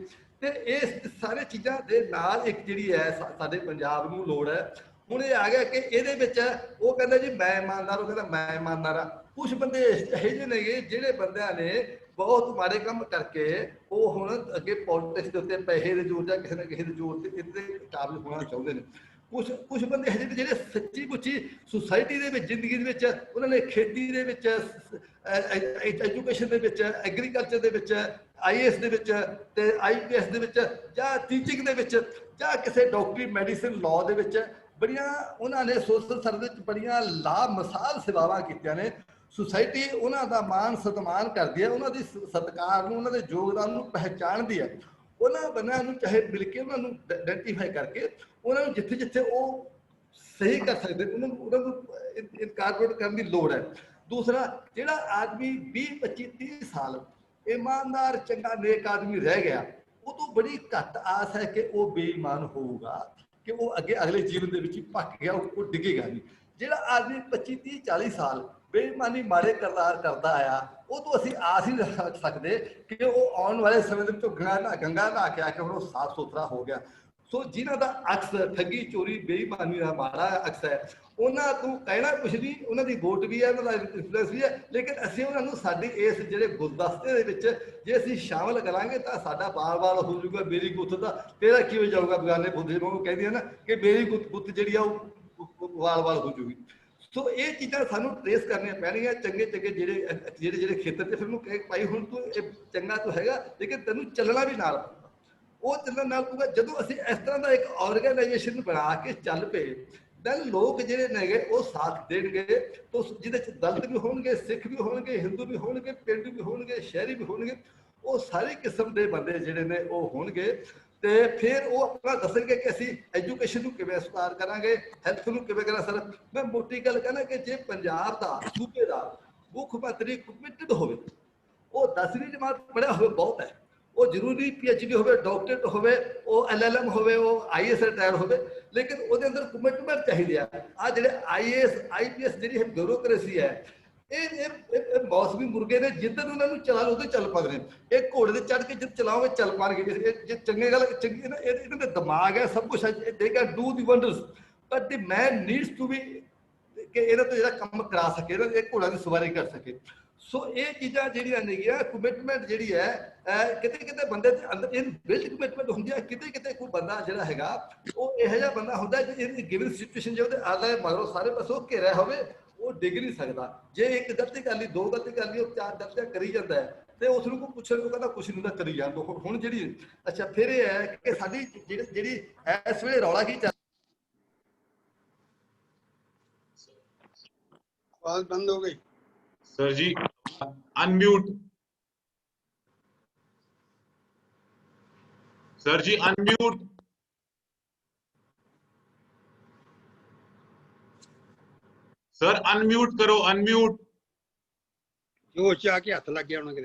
ਤੇ ਇਸ ਸਾਰੇ ਚੀਜ਼ਾਂ ਦੇ ਨਾਲ ਇੱਕ ਜਿਹੜੀ ਹੈ ਸਾਡੇ ਪੰਜਾਬ ਨੂੰ ਲੋੜ ਹੈ ਹੁਣ ਇਹ ਆ ਗਿਆ ਕਿ ਇਹਦੇ ਵਿੱਚ ਉਹ ਕਹਿੰਦਾ ਜੀ ਮੈਂ ਇਮਾਨਦਾਰ, ਉਹ ਕਹਿੰਦਾ ਮੈਂ ਇਮਾਨਦਾਰ ਆ। ਕੁਝ ਬੰਦੇ ਇਹੋ ਜਿਹੇ ਨੇਗੇ ਜਿਹੜੇ ਬੰਦਿਆਂ ਨੇ ਬਹੁਤ ਮਾੜੇ ਕੰਮ ਕਰਕੇ ਉਹ ਹੁਣ ਅੱਗੇ ਪੋਲਿਟਿਕਸ ਦੇ ਉੱਤੇ ਪੈਸੇ ਦੇ ਜ਼ੋਰ ਜਾਂ ਕਿਸੇ ਨਾ ਕਿਸੇ ਦੇ ਜ਼ੋਰ ਤੇ ਇਹਦੇ ਕਾਬਿਲ ਹੋਣਾ ਚਾਹੁੰਦੇ ਨੇ। ਕੁਝ ਬੰਦੇ ਇਹੋ ਜਿਹੇ ਜਿਹੜੇ ਸੱਚੀ ਮੁੱਚੀ ਸੁਸਾਇਟੀ ਦੇ ਵਿੱਚ, ਜ਼ਿੰਦਗੀ ਦੇ ਵਿੱਚ ਉਹਨਾਂ ਨੇ ਖੇਤੀ ਦੇ ਵਿੱਚ, ਐਜੂਕੇਸ਼ਨ ਦੇ ਵਿੱਚ, ਐਗਰੀਕਲਚਰ ਦੇ ਵਿੱਚ, IAS ਦੇ ਵਿੱਚ ਤੇ IPS ਦੇ ਵਿੱਚ ਜਾਂ ਟੀਚਿੰਗ ਦੇ ਵਿੱਚ ਜਾਂ ਕਿਸੇ ਡਾਕਟਰੀ ਮੈਡੀਸਿਨ ਲਾਅ ਦੇ ਵਿੱਚ ਬੜੀਆਂ ਉਹਨਾਂ ਨੇ ਸੋਸ਼ਲ ਸਰਵਿਸ ਵਿੱਚ ਬੜੀਆਂ ਲਾਮਿਸਾਲ ਸੇਵਾਵਾਂ ਕੀਤੀਆਂ ਨੇ। ਸੁਸਾਇਟੀ ਉਹਨਾਂ ਦਾ ਮਾਣ ਸਤਿਕਾਰ ਕਰਦੀ ਹੈ, ਉਹਨਾਂ ਦੀ ਸਤਿਕਾਰ ਨੂੰ, ਉਹਨਾਂ ਦੇ ਯੋਗਦਾਨ ਨੂੰ ਪਹਿਚਾਣਦੀ ਹੈ। ਉਹਨਾਂ ਬੰਦਿਆਂ ਨੂੰ ਚਾਹੇ ਮਿਲ ਕੇ ਉਹਨਾਂ ਨੂੰ ਆਇਡੈਂਟੀਫਾਈ ਕਰਕੇ ਉਹਨਾਂ ਨੂੰ ਜਿੱਥੇ ਜਿੱਥੇ ਉਹ ਸਹੀ ਕਰ ਸਕਦੇ ਉਹਨਾਂ ਨੂੰ ਇਨਕਾਰਪੋਰੇਟ ਕਰਨ ਦੀ ਲੋੜ ਹੈ। ਦੂਸਰਾ, ਜਿਹੜਾ ਆਦਮੀ 20, 25, 30 ਸਾਲ ਇਮਾਨਦਾਰ ਚੰਗਾ ਨੇਕ ਆਦਮੀ ਰਹਿ ਗਿਆ, ਉਹ ਤੋਂ ਬੜੀ ਘੱਟ ਆਸ ਹੈ ਕਿ ਉਹ ਬੇਈਮਾਨ ਹੋਊਗਾ, ਕਿ ਉਹ ਅੱਗੇ ਅਗਲੇ ਜੀਵਨ ਦੇ ਵਿੱਚ ਹੀ ਭੱਕ ਗਿਆ, ਉਹ ਡਿੱਗੇਗਾ ਨਹੀਂ। ਜਿਹੜਾ ਆਦਮੀ 25, 30, 40 ਸਾਲ ਬੇਈਮਾਨੀ ਮਾੜੇ ਕਿਰਦਾਰ ਕਰਦਾ ਆਇਆ, ਉਹ ਤੋਂ ਅਸੀਂ ਆਸ ਹੀ ਨਹੀਂ ਰੱਖ ਸਕਦੇ ਕਿ ਉਹ ਆਉਣ ਵਾਲੇ ਸਮੇਂ ਦੇ ਵਿੱਚੋਂ ਗੰਗਾ ਨਹਾ ਕੇ ਆ ਕੇ ਹੁਣ ਉਹ ਸਾਫ਼ ਸੁਥਰਾ ਹੋ ਗਿਆ। ਸੋ ਜਿਨ੍ਹਾਂ ਦਾ ਅਕਸ ਠੱਗੀ, ਚੋਰੀ, ਬੇਈਮਾਨੀ ਦਾ ਮਾੜਾ ਅਕਸ ਹੈ, ਉਹਨਾਂ ਤੋਂ ਕਹਿਣਾ ਕੁਛ ਨਹੀਂ, ਉਹਨਾਂ ਦੀ ਵੋਟ ਵੀ ਹੈ, ਉਹਨਾਂ ਦਾ ਇਨਫਲੂਐਂਸ ਵੀ ਹੈ, ਲੇਕਿਨ ਅਸੀਂ ਉਹਨਾਂ ਨੂੰ ਸਾਡੀ ਇਸ ਜਿਹੜੇ ਗੁਲਦਸਤੇ ਦੇ ਵਿੱਚ ਜੇ ਅਸੀਂ ਸ਼ਾਮਲ ਕਰਾਂਗੇ ਤਾਂ ਸਾਡਾ ਬਾਰ-ਬਾਰ ਹੋ ਜਾਊਗਾ ਮੇਰੀ ਗੁੱਤ ਦਾ ਤੇਰਾ ਕੀ ਹੋ ਜਾਊਗਾ। ਬਗਾਨੇ ਬੁੱਧੇ ਨੂੰ ਕਹਿੰਦੀ ਹੈ ਨਾ ਕਿ ਮੇਰੀ ਗੁੱਤ ਜਿਹੜੀ ਆ ਉਹ ਵਾਲ-ਵਾਲ ਹੋ ਜਾਊਗੀ। ਸੋ ਇਹ ਚੀਜ਼ਾਂ ਸਾਨੂੰ ਟ੍ਰੇਸ ਕਰਨੀਆਂ ਪੈਣਗੀਆਂ। ਚੰਗੇ ਜਿਹੜੇ ਖੇਤਰ 'ਚ ਫਿਰ ਨੂੰ ਕਹੇ ਭਾਈ ਹੁਣ ਤੂੰ ਇਹ ਚੰਗਾ ਤਾਂ ਹੈਗਾ, ਲੇਕਿਨ ਤੈਨੂੰ ਚੱਲਣਾ ਵੀ ਨਾਲ ਪਊਗਾ। ਉਹ ਚੱਲਣ ਨਾਲ ਪਊਗਾ ਜਦੋਂ ਅਸੀਂ ਇਸ ਤਰ੍ਹਾਂ ਦਾ ਇੱਕ ਆਰਗੇਨਾਈਜੇਸ਼ਨ ਬਣਾ ਕੇ ਚੱਲ ਪਏ, ਦੈਨ ਲੋਕ ਜਿਹੜੇ ਨੇਗੇ ਉਹ ਸਾਥ ਦੇਣਗੇ। ਤਾਂ ਜਿਹਦੇ 'ਚ ਦਲਿਤ ਵੀ ਹੋਣਗੇ, ਸਿੱਖ ਵੀ ਹੋਣਗੇ, ਹਿੰਦੂ ਵੀ ਹੋਣਗੇ, ਪਿੰਡੂ ਵੀ ਹੋਣਗੇ, ਸ਼ਹਿਰੀ ਵੀ ਹੋਣਗੇ, ਉਹ ਸਾਰੀ ਕਿਸਮ ਦੇ ਬੰਦੇ ਜਿਹੜੇ ਨੇ ਉਹ ਹੋਣਗੇ। ਤੇ ਫਿਰ ਉਹ ਆਪਣਾ ਦੱਸਣਗੇ ਕਿ ਅਸੀਂ ਐਜੂਕੇਸ਼ਨ ਨੂੰ ਕਿਵੇਂ ਸੁਧਾਰ ਕਰਾਂਗੇ, ਹੈਲਥ ਨੂੰ ਕਿਵੇਂ ਕਰਾਂ। ਸਰ ਮੈਂ ਮੋਟੀ ਗੱਲ ਕਹਿੰਦਾ ਕਿ ਜੇ ਪੰਜਾਬ ਦਾ ਸੂਬੇ ਦਾ ਮੁੱਖ ਮੰਤਰੀ ਕਮਿਟਡ ਹੋਵੇ, ਉਹ 10ਵੀਂ ਜਮਾਤ ਪੜ੍ਹਿਆ ਹੋਵੇ ਬਹੁਤ ਹੈ, ਉਹ ਜ਼ਰੂਰੀ PhD ਹੋਵੇ, ਡਾਕਟਰੇਟ ਹੋਵੇ, ਉਹ LLM ਹੋਵੇ, ਉਹ IAS ਰਿਟਾਇਰ ਹੋਵੇ, ਲੇਕਿਨ ਉਹਦੇ ਅੰਦਰ ਕਮਿਟਮੈਂਟ ਚਾਹੀਦੀ ਆ। ਆ ਜਿਹੜੇ IAS IPS ਜਿਹੜੀ ਬਿਊਰੋਕ੍ਰੇਸੀ ਹੈ, ਇਹ ਮੌਸਮੀ ਮੁਰਗੇ ਨੇ, ਜਿੱਦਨ ਉਹਨਾਂ ਨੂੰ ਚਲਾ ਲਓ ਉਹਦੇ ਚੱਲ ਪਾਉਂਦੇ ਨੇ। ਇਹ ਘੋੜੇ ਦੇ ਚੜ੍ਹ ਕੇ ਜਦ ਚਲਾਓਗੇ ਚੱਲ ਪਾਣਗੇ। ਜੇ ਚੰਗੇ ਗੱਲ ਚੰਗੀ ਇਹਨਾਂ ਦੇ ਦਿਮਾਗ ਹੈ, ਸਭ ਕੁਛ ਹੈ, they can do the wonders, but the man needs to be ਕਿ ਇਹਨਾਂ ਤੋਂ ਜਿਹੜਾ ਕੰਮ ਕਰਾ ਸਕੇ, ਇਹਨਾਂ ਦੇ ਘੋੜਿਆਂ ਦੀ ਸਵਾਰੀ ਕਰ ਸਕੇ। ਸੋ ਇਹ ਚੀਜ਼ਾਂ ਜਿਹੜੀਆਂ ਨੇਗੀਆਂ, ਕਮਿਟਮੈਂਟ ਜਿਹੜੀ ਹੈ, ਕਿਤੇ ਕਿਤੇ ਬੰਦੇ ਦੇ ਅੰਦਰ ਇਹ ਬਿਲਟ ਕਮਿਟਮੈਂਟ ਹੁੰਦੀ ਹੈ, ਕਿਤੇ ਕਿਤੇ ਕੋਈ ਬੰਦਾ ਜਿਹੜਾ ਹੈਗਾ ਉਹ ਇਹੋ ਜਿਹਾ ਬੰਦਾ ਹੁੰਦਾ ਜਿਹਦੀ ਗਿਵਨ ਸਿਚੁਏਸ਼ਨ ਜੇ ਉਹਦੇ ਆਲੇ ਮਗਰੋਂ ਸਾਰੇ ਪਾਸੋਂ ਘੇਰਿਆ ਹੋਵੇ, ਉਹ ਡਿੱਗ ਨਹੀਂ ਸਕਦਾ। ਜੇ ਇੱਕ ਗਲਤੀ ਕਰ ਲਈ, ਦੋ ਗਲਤੀ ਕਰ ਲਈ, ਉਹ ਚਾਰ ਗਲਤੀਆਂ ਕਰੀ ਜਾਂਦਾ ਹੈ ਤੇ ਉਸ ਨੂੰ ਕੋਈ ਪੁੱਛਣ ਨੂੰ ਕਹਿੰਦਾ ਕੁਛ ਨਹੀਂ ਹੁੰਦਾ, ਕਰੀ ਜਾਂਦਾ। ਹੁਣ ਜਿਹੜੀ ਅੱਛਾ ਫਿਰ ਇਹ ਹੈ ਕਿ ਸਾਡੀ ਜਿਹੜੀ ਇਸ ਵੇਲੇ ਰੌਲਾ ਕੀ ਚੱਲ, आवाज बंद हो गई सर जी। अनम्यूट सर जी, अनम्यूट सर, अनम्यूट करो, अनम्यूट। जो चाह के हाथ लग गया उन्होंने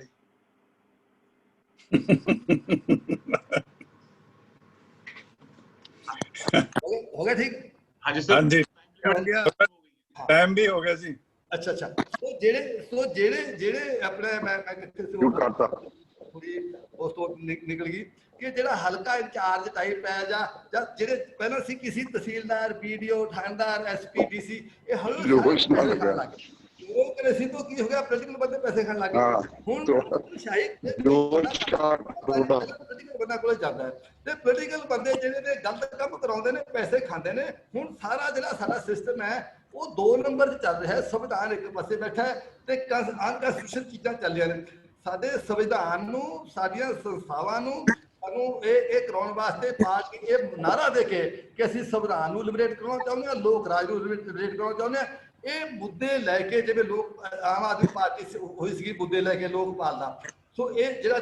हो गया ठीक। हाँ जी सर, हाँ जी, हो गया, टाइम भी हो गया जी। अच्छा तो ਜਿਹੜੇ ਆਪਣੇ ਮੈਂ ਕਰਤਾ ਥੋੜੀ ਉਸ ਤੋਂ ਨਿਕਲ ਗਈ ਕਿ ਜਿਹੜਾ ਹਲਕਾ ਇੰਚਾਰਜ ਟਾਈਪ ਹੈ ਜਾਂ ਜਿਹੜੇ ਪਹਿਲਾਂ ਸੀ ਕਿਸੇ ਤਹਿਸੀਲਦਾਰ, BDO, ਥਾਣੇਦਾਰ, SP, DC, ਇਹ ਹੌਲੀ ਉਹ ਕ੍ਰੇਸੀ ਤੋਂ ਕੀ ਹੋ ਗਿਆ, ਪੋਲੀਟੀਕਲ ਬੰਦੇ ਪੈਸੇ ਖਾਣ ਲੱਗ ਗਏ। ਹੁਣ ਬੰਦਾ ਕੋਲ ਜਾਂਦਾ ਹੈ ਤੇ ਪੋਲੀਟੀਕਲ ਬੰਦੇ ਜਿਹੜੇ ਨੇ ਗਲਤ ਕੰਮ ਕਰਾਉਂਦੇ ਨੇ, ਪੈਸੇ ਖਾਂਦੇ ਨੇ। ਹੁਣ ਸਾਰਾ ਜਿਹੜਾ ਸਾਡਾ ਸਿਸਟਮ ਹੈ ਉਹ 2 ਨੰਬਰ 'ਚ ਚੱਲ ਰਿਹਾ ਹੈ। ਸੰਵਿਧਾਨ ਇੱਕ ਪਾਸੇ ਬੈਠਾ ਹੈ ਤੇ ਅਨਕਨਸਟੀਟਿਊਸ਼ਨ ਚੀਜ਼ਾਂ ਚੱਲੀਆਂ ਨੇ। ਸਾਡੇ ਸੰਵਿਧਾਨ ਨੂੰ, ਸਾਡੀਆਂ ਸੰਸਥਾਵਾਂ ਨੂੰ ਸਾਨੂੰ ਇਹ ਕਰਾਉਣ ਵਾਸਤੇ ਪਾਰਟੀ ਇਹ ਨਾਰਾ ਦੇ ਕੇ ਕਿ ਅਸੀਂ ਸੰਵਿਧਾਨ ਨੂੰ ਲਿਬਰੇਟ ਕਰਾਉਣਾ ਚਾਹੁੰਦੇ ਹਾਂ, ਲੋਕ ਰਾਜ ਨੂੰ ਲਿਬਰੇਟ ਕਰਾਉਣਾ ਚਾਹੁੰਦੇ ਹਾਂ। ਇਹ ਮੁੱਦੇ ਲੈ ਕੇ ਜਿਵੇਂ ਲੋਕ ਆਮ ਆਦਮੀ ਪਾਰਟੀ ਹੋਈ ਸੀਗੀ, ਮੁੱਦੇ ਲੈ ਕੇ ਲੋਕ ਪਾਲਦਾ। ਸੋ ਇਹ ਜਿਹੜਾ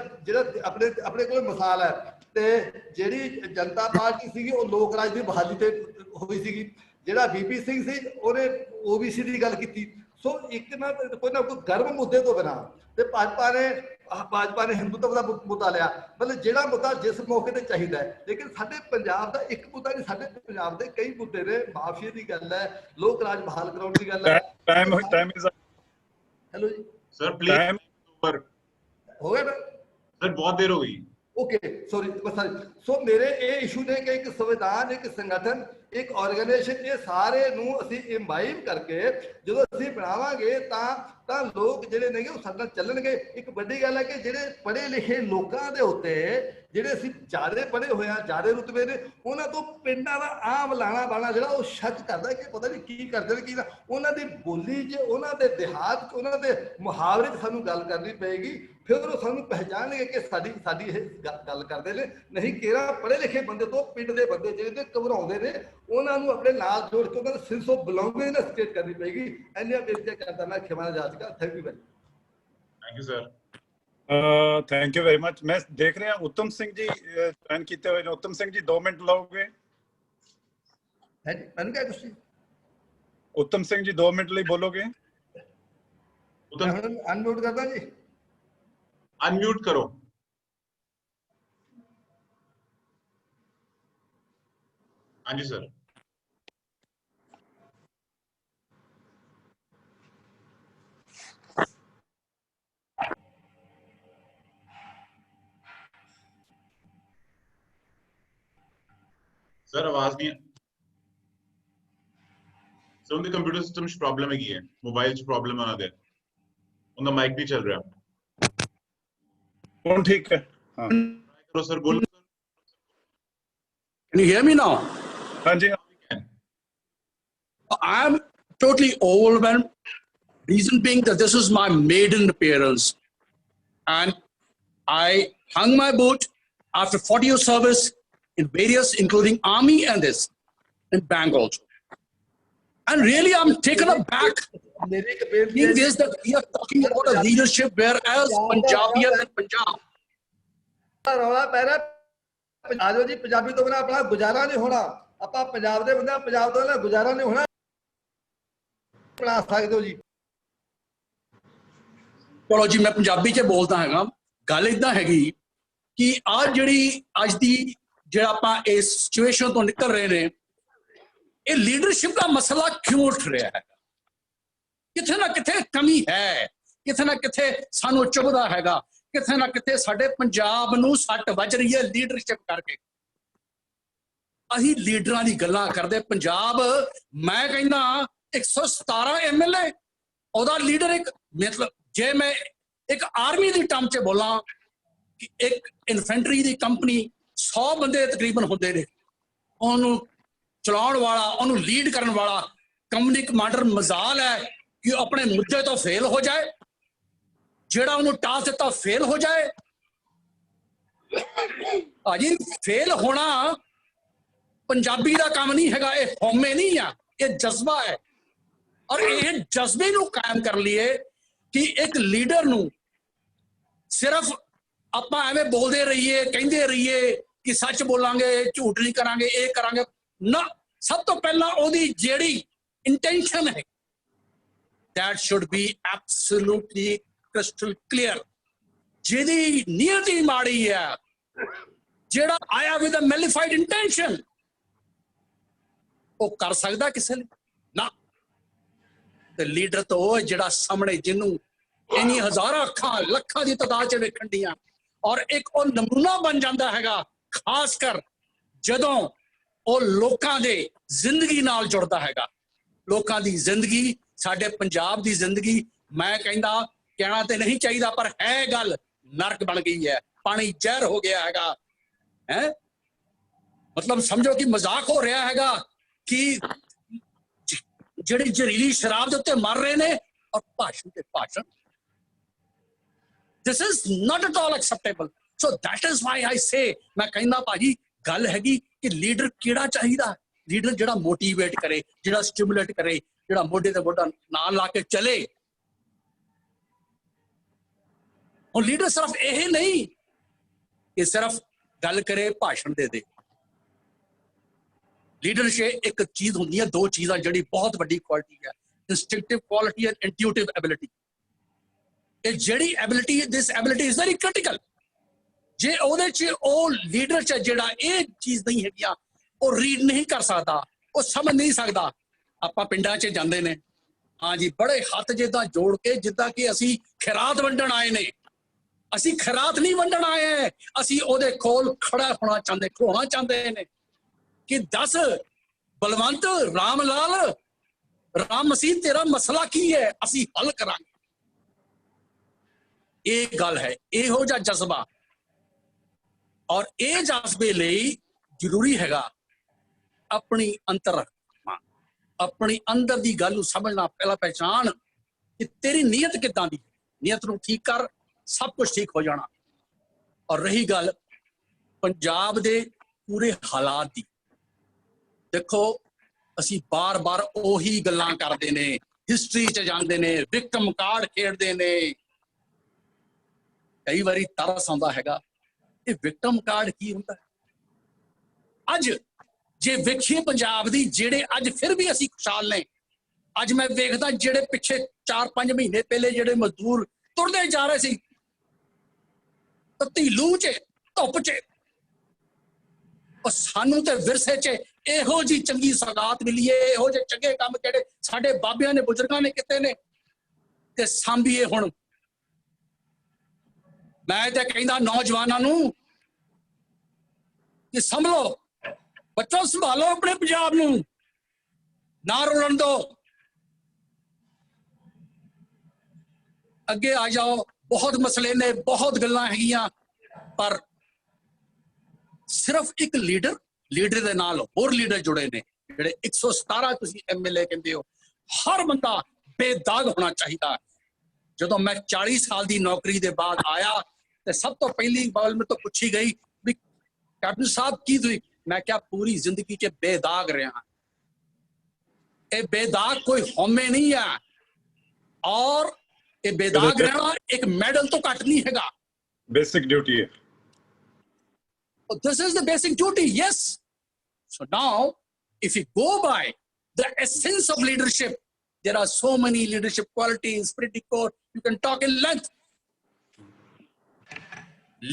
ਆਪਣੇ ਕੋਲ ਮਿਸਾਲ ਹੈ। ਤੇ ਜਿਹੜੀ ਜਨਤਾ ਪਾਰਟੀ ਸੀਗੀ ਉਹ ਲੋਕ ਰਾਜ ਦੀ ਬਹਾਲੀ ਤੇ ਹੋਈ ਸੀਗੀ। ਜਿਹੜਾ VP ਸਿੰਘ ਸੀ ਉਹਨੇ OBC ਦੀ ਗੱਲ ਕੀਤੀ। ਸੋ ਇੱਕ ਨਾ ਕੋਈ ਗਰਮ ਮੁੱਦੇ ਤੋਂ ਬਿਨਾਂ ਤੇ ਭਾਜਪਾ ਨੇ ਹਿੰਦੂਤਵ ਦਾ ਮੁੱਦਾ ਲਿਆ। ਮਤਲਬ ਜਿਹੜਾ ਮੁੱਦਾ ਜਿਸ ਮੌਕੇ ਤੇ ਚਾਹੀਦਾ ਹੈ। ਲੇਕਿਨ ਸਾਡੇ ਪੰਜਾਬ ਦਾ ਇੱਕ ਮੁੱਦਾ ਨਹੀਂ, ਸਾਡੇ ਪੰਜਾਬ ਦੇ ਕਈ ਮੁੱਦੇ ਨੇ। ਮਾਫੀਆ ਦੀ ਗੱਲ ਹੈ, ਲੋਕ ਰਾਜ ਬਹਾਲ ਕਰਾਉਣ ਦੀ ਗੱਲ ਹੈ। टाइम इज हेलो जी सर प्लीज ऊपर हो गया सर, बहुत देर हो गई। Okay sorry sorry. सो मेरे ये इशू ने कि एक संविधान, एक संगठन, ਇੱਕ ਆਰਗੇਨਾਈਜੇਸ਼ਨ ਇਹ ਸਾਰੇ ਨੂੰ ਅਸੀਂ ਇੰਬਾਈਬ ਕਰਕੇ ਜਦੋਂ ਅਸੀਂ ਬਣਾਵਾਂਗੇ ਤਾਂ ਲੋਕ ਜਿਹੜੇ ਨੇਗੇ ਉਹ ਸਾਡੇ ਨਾਲ ਚੱਲਣਗੇ। ਇੱਕ ਵੱਡੀ ਗੱਲ ਹੈ ਕਿ ਜਿਹੜੇ ਪੜ੍ਹੇ ਲਿਖੇ ਲੋਕਾਂ ਦੇ ਉੱਤੇ ਜਿਹੜੇ ਅਸੀਂ ਜ਼ਿਆਦਾ ਪੜ੍ਹੇ ਹੋਏ ਆ, ਜ਼ਿਆਦਾ ਰੁਤਬੇ ਨੇ, ਉਹਨਾਂ ਤੋਂ ਪਿੰਡਾਂ ਦਾ ਆਮ ਲਾਣਾ ਬਾਣਾ ਜਿਹੜਾ ਉਹ ਸ਼ੱਕ ਕਰਦਾ ਕਿ ਪਤਾ ਨਹੀਂ ਕੀ ਕਰਦੇ ਨੇ ਕੀ ਨਾ। ਉਹਨਾਂ ਦੀ ਬੋਲੀ 'ਚ, ਉਹਨਾਂ ਦੇ ਦਿਹਾਤ 'ਚ, ਉਹਨਾਂ ਦੇ ਮੁਹਾਵਰੇ 'ਚ ਸਾਨੂੰ ਗੱਲ ਕਰਨੀ ਪਏਗੀ, ਫਿਰ ਉਹ ਸਾਨੂੰ ਪਹਿਚਾਣਗੇ ਕਿ ਸਾਡੀ ਇਹ ਗੱਲ ਕਰਦੇ ਨੇ। ਨਹੀਂ ਕਿਹੜਾ ਪੜ੍ਹੇ ਲਿਖੇ ਬੰਦੇ ਤੋਂ ਪਿੰਡ ਦੇ ਬੰਦੇ ਜਿਹੜੇ ਤੇ ਘਬਰਾਉਂਦੇ ਨੇ, ਉਹਨਾਂ ਨੂੰ ਆਪਣੇ ਨਾਲ ਜੋੜ ਕੇ ਉਹਨਾਂ ਦਾ ਸੈਂਸ ਆਫ ਬਿਲੋਂਗਿੰਗ ਸਟੇਟ ਕਰਨੀ ਪਏਗੀ। ਇੰਨੀਆਂ ਬੇਨਤੀਆਂ ਕਰਦਾ ਮੈਂ ਖਿਮਾ ਜਾਚ का। Thank you very thank you sir. Thank you very much. मैं देख रहा उत्तम सिंह जी ज्वाइन किए हुए। उत्तम सिंह जी 2 मिनट लोगे? मैंने क्या कुछ उत्तम सिंह जी 2 मिनट लिए बोलोगे? अनम्यूट करना जी, अनम्यूट करो। हाँ जी सर। सर आवाज नहीं है सर। उनके कंप्यूटर सिस्टम च प्रॉब्लम है, मोबाइल च प्रॉब्लम है, उनका माइक नहीं चल रहा। कौन ठीक है? हाँ करो सर, बोलो। Can you hear me now? हाँ जी। I am totally overwhelmed. Reason being that this is my maiden appearance, and I hung my boot after 40 years service in various, including army and this, in bank also. And really, I'm taken aback being this that we are talking about a leadership, whereas Punjabiyat and Punjab. ਰੌਲਾ ਪੈ ਰਿਹਾ ਆਜੋ ਜੀ, ਪੰਜਾਬੀ ਤੋਂ ਬਿਨਾਂ ਆਪਣਾ ਗੁਜ਼ਾਰਾ ਨਹੀਂ ਹੋਣਾ। ਆਪਾਂ ਪੰਜਾਬ ਦੇ ਬੰਦੇ, ਪੰਜਾਬ ਤੋਂ ਬਿਨਾਂ ਗੁਜ਼ਾਰਾ ਨਹੀਂ ਹੋਣਾ। ਬਣਾ ਸਕਦੇ ਹੋ ਜੀ। ਚਲੋ ਜੀ, ਮੈਂ ਪੰਜਾਬੀ 'ਚ ਬੋਲਦਾ ਹੈਗਾ। ਗੱਲ ਇਦਾਂ ਹੈਗੀ ਕਿ ਆ ਜਿਹੜੀ ਅੱਜ ਦੀ ਜਿਹੜਾ ਆਪਾਂ ਇਸ ਸਿਚੁਏਸ਼ਨ ਤੋਂ ਨਿਕਲ ਰਹੇ ਨੇ, ਇਹ ਲੀਡਰਸ਼ਿਪ ਦਾ ਮਸਲਾ ਕਿਉਂ ਉੱਠ ਰਿਹਾ ਹੈ? ਕਿਤੇ ਨਾ ਕਿਤੇ ਕਮੀ ਹੈ, ਕਿਤੇ ਨਾ ਕਿਤੇ ਸਾਨੂੰ ਚੁਭਦਾ ਹੈਗਾ, ਕਿਤੇ ਨਾ ਕਿਤੇ ਸਾਡੇ ਪੰਜਾਬ ਨੂੰ ਸੱਟ ਵੱਜ ਰਹੀ ਹੈ ਲੀਡਰਸ਼ਿਪ ਕਰਕੇ। ਅਸੀਂ ਲੀਡਰਾਂ ਦੀ ਗੱਲਾਂ ਕਰਦੇ ਪੰਜਾਬ, ਮੈਂ ਕਹਿੰਦਾ 117 MLA, ਉਹਦਾ ਲੀਡਰ ਇੱਕ, ਮਤਲਬ ਜੇ ਮੈਂ ਇੱਕ ਆਰਮੀ ਦੀ ਟਰਮ 'ਚ ਬੋਲਾਂ ਕਿ ਇੱਕ ਇਨਫੈਂਟਰੀ ਦੀ ਕੰਪਨੀ 100 ਬੰਦੇ ਤਕਰੀਬਨ ਹੁੰਦੇ ਨੇ, ਉਹਨੂੰ ਚਲਾਉਣ ਵਾਲਾ, ਉਹਨੂੰ ਲੀਡ ਕਰਨ ਵਾਲਾ ਕੰਪਨੀ ਕਮਾਂਡਰ ਮਜ਼ਾਲ ਹੈ ਕਿ ਉਹ ਆਪਣੇ ਮੁੱਦੇ ਤੋਂ ਫੇਲ ਹੋ ਜਾਏ, ਜਿਹੜਾ ਉਹਨੂੰ ਟਾਸਕ ਦਿੱਤਾ ਫੇਲ ਹੋ ਜਾਏ। ਭਾਜੀ, ਫੇਲ ਹੋਣਾ ਪੰਜਾਬੀ ਦਾ ਕੰਮ ਨਹੀਂ ਹੈਗਾ, ਇਹ ਹਉਮੈ ਨਹੀਂ ਆ, ਇਹ ਜਜ਼ਬਾ ਹੈ। ਔਰ ਇਹ ਜਜ਼ਬੇ ਨੂੰ ਕਾਇਮ ਕਰ ਲਈਏ ਕਿ ਇੱਕ ਲੀਡਰ ਨੂੰ ਸਿਰਫ ਆਪਾਂ ਐਵੇਂ ਬੋਲਦੇ ਰਹੀਏ, ਕਹਿੰਦੇ ਰਹੀਏ ਕਿ ਸੱਚ ਬੋਲਾਂਗੇ, ਝੂਠ ਨਹੀਂ ਕਰਾਂਗੇ, ਇਹ ਕਰਾਂਗੇ ਨਾ। ਸਭ ਤੋਂ ਪਹਿਲਾਂ ਉਹਦੀ ਜਿਹੜੀ ਇੰਟੈਂਸ਼ਨ ਹੈ, that should be absolutely crystal clear। ਜਿਹਦੀ ਨੀਅਤੀ ਮਾੜੀ ਹੈ, ਜਿਹੜਾ ਆਇਆ with a malified intention, ਉਹ ਕਰ ਸਕਦਾ ਕਿਸੇ ਲਈ ਨਾ। ਤੇ ਲੀਡਰ ਤਾਂ ਉਹ ਜਿਹੜਾ ਸਾਹਮਣੇ ਜਿਹਨੂੰ ਇੰਨੀ ਹਜ਼ਾਰਾਂ ਅੱਖਾਂ, ਲੱਖਾਂ ਦੀ ਤਾਦਾਦ 'ਚ ਵੇਖਣ ਦੀਆਂ, ਔਰ ਇੱਕ ਉਹ ਨਮੂਨਾ ਬਣ ਜਾਂਦਾ ਹੈਗਾ, ਖਾਸ ਕਰ ਜਦੋਂ ਉਹ ਲੋਕਾਂ ਦੇ ਜ਼ਿੰਦਗੀ ਨਾਲ ਜੁੜਦਾ ਹੈਗਾ। ਲੋਕਾਂ ਦੀ ਜ਼ਿੰਦਗੀ, ਸਾਡੇ ਪੰਜਾਬ ਦੀ ਜ਼ਿੰਦਗੀ, ਮੈਂ ਕਹਿੰਦਾ ਕਹਿਣਾ ਤੇ ਨਹੀਂ ਚਾਹੀਦਾ, ਪਰ ਹੈ ਗੱਲ, ਨਰਕ ਬਣ ਗਈ ਹੈ, ਪਾਣੀ ਜ਼ਹਿਰ ਹੋ ਗਿਆ ਹੈਗਾ ਹੈ। ਮਤਲਬ ਸਮਝੋ ਕਿ ਮਜ਼ਾਕ ਹੋ ਰਿਹਾ ਹੈਗਾ ਕਿ ਜਿਹੜੀ ਜ਼ਹਿਰੀਲੀ ਸ਼ਰਾਬ ਦੇ ਉੱਤੇ ਮਰ ਰਹੇ ਨੇ, ਔਰ ਭਾਸ਼ਣ ਤੇ ਭਾਸ਼ਣ। This is not at all acceptable. So that is why I say, ਮੈਂ ਕਹਿੰਦਾ ਭਾਜੀ ਗੱਲ ਹੈਗੀ ਕਿ ਲੀਡਰ ਕਿਹੜਾ ਚਾਹੀਦਾ? ਲੀਡਰ ਜਿਹੜਾ ਮੋਟੀਵੇਟ ਕਰੇ, ਜਿਹੜਾ ਸਟਿਮੂਲੇਟ ਕਰੇ, ਜਿਹੜਾ ਮੋਢੇ ਤੇ ਮੋਢਾ ਨਾਲ ਲਾ ਕੇ ਚਲੇ। ਉਹ ਲੀਡਰ ਸਿਰਫ ਇਹ ਨਹੀਂ ਕਿ ਸਿਰਫ ਗੱਲ ਕਰੇ, ਭਾਸ਼ਣ ਦੇ ਦੇ। ਲੀਡਰਸ਼ਿਪ ਇੱਕ ਚੀਜ਼ ਹੁੰਦੀ ਹੈ, ਦੋ ਚੀਜ਼ਾਂ ਜਿਹੜੀ ਬਹੁਤ ਵੱਡੀ ਕੁਆਲਿਟੀ ਹੈ, ਇੰਸਟਿੰਕਟਿਵ ਕੁਆਲਿਟੀ ਐਂਡ ਇੰਟਿਊਟਿਵ ਐਬਿਲਿਟੀ। ਇਹ ਜਿਹੜੀ ability, this ability is very critical. ਜੇ ਉਹਦੇ 'ਚ ਉਹ ਲੀਡਰ 'ਚ ਜਿਹੜਾ ਇਹ ਚੀਜ਼ ਨਹੀਂ ਹੈਗੀ ਆ, ਉਹ ਰੀਡ ਨਹੀਂ ਕਰ ਸਕਦਾ, ਉਹ ਸਮਝ ਨਹੀਂ ਸਕਦਾ। ਆਪਾਂ ਪਿੰਡਾਂ 'ਚ ਜਾਂਦੇ ਨੇ, ਹਾਂ ਜੀ, ਬੜੇ ਹੱਥ ਜਿੱਦਾਂ ਜੋੜ ਕੇ, ਜਿੱਦਾਂ ਕਿ ਅਸੀਂ ਖੈਰਾਤ ਵੰਡਣ ਆਏ ਨੇ। ਅਸੀਂ ਖੈਰਾਤ ਨਹੀਂ ਵੰਡਣ ਆਏ, ਅਸੀਂ ਉਹਦੇ ਕੋਲ ਖੜਾ ਹੋਣਾ ਚਾਹੁੰਦੇ, ਖਲੋਣਾ ਚਾਹੁੰਦੇ ਨੇ ਕਿ ਦੱਸ ਬਲਵੰਤ ਰਾਮ ਲਾਲ ਰਾਮ ਮਸੀਹ तेरा ਮਸਲਾ ਕੀ ਹੈ ਅਸੀਂ ਹੱਲ ਕਰਾਂਗੇ। ਇਹ ਗੱਲ ਹੈ, ਇਹੋ ਜਿਹਾ ਜਜ਼ਬਾ। ਔਰ ਇਹ ਜਜ਼ਬੇ ਲਈ ਜ਼ਰੂਰੀ ਹੈਗਾ ਆਪਣੀ ਅੰਤਰ, अपनी अंदर दी गल समझना, पहला पहचान कि तेरी नीयत किदां दी, नीयत नूं ठीक कर, सब कुछ ठीक हो जाना। और रही गल पंजाब दे पूरे हालात दी, देखो असी बार बार ओही गल्लां करदे ने, हिस्टरी च जांदे ने, विक्टम कार्ड खेडदे ने। कई बारी तरस आउंदा हैगा ये विक्टम कार्ड की हुंदा है। अज जे वेखिए पंजाब दी जेड़े अज फिर भी असी खुशहाल ने, अज मैं वेखदा जेड़े पिछे 4-5 महीने पहले जेड़े मजदूर तुरदे जा रहे सी तत्ती लू च धुप च, और सानू ते विरसे च इहो जी चंगी सौगात मिली है, इहो जे चंगे काम जेड़े साडे बाबियां ने बुजुर्गां ने कीते ने ते सांभीए हुण। मैं ते कहंदा नौजवानां नूं कि संभलो, बच्चों संभालो अपने पंजाब नूं, ना रुलन दो, अगे आ जाओ। बहुत मसले ने, बहुत गल्लां हैगियां, पर सिर्फ एक लीडर दे नाल होर लीडर जुड़े ने जेड़े 117 तुसीं MLA कहंदे हो। हर बंदा बेदाग होना चाहिए। जदों मैं 40 साल दी नौकरी दे बाद आया ते सब तो पहली बार मैं तो पूछी गई भी कैप्टन साहब की तुसीं, मैं क्या पूरी जिंदगी के बेदाग रहा। ये बेदाग कोई होमे नहीं है, और ये बेदाग रहना एक मेडल तो घट नहीं हैगा, बेसिक ड्यूटी है। This is the basic duty, yes. So now if you go by the essence of leadership, there are so many leadership qualities, pretty core, you can talk in length.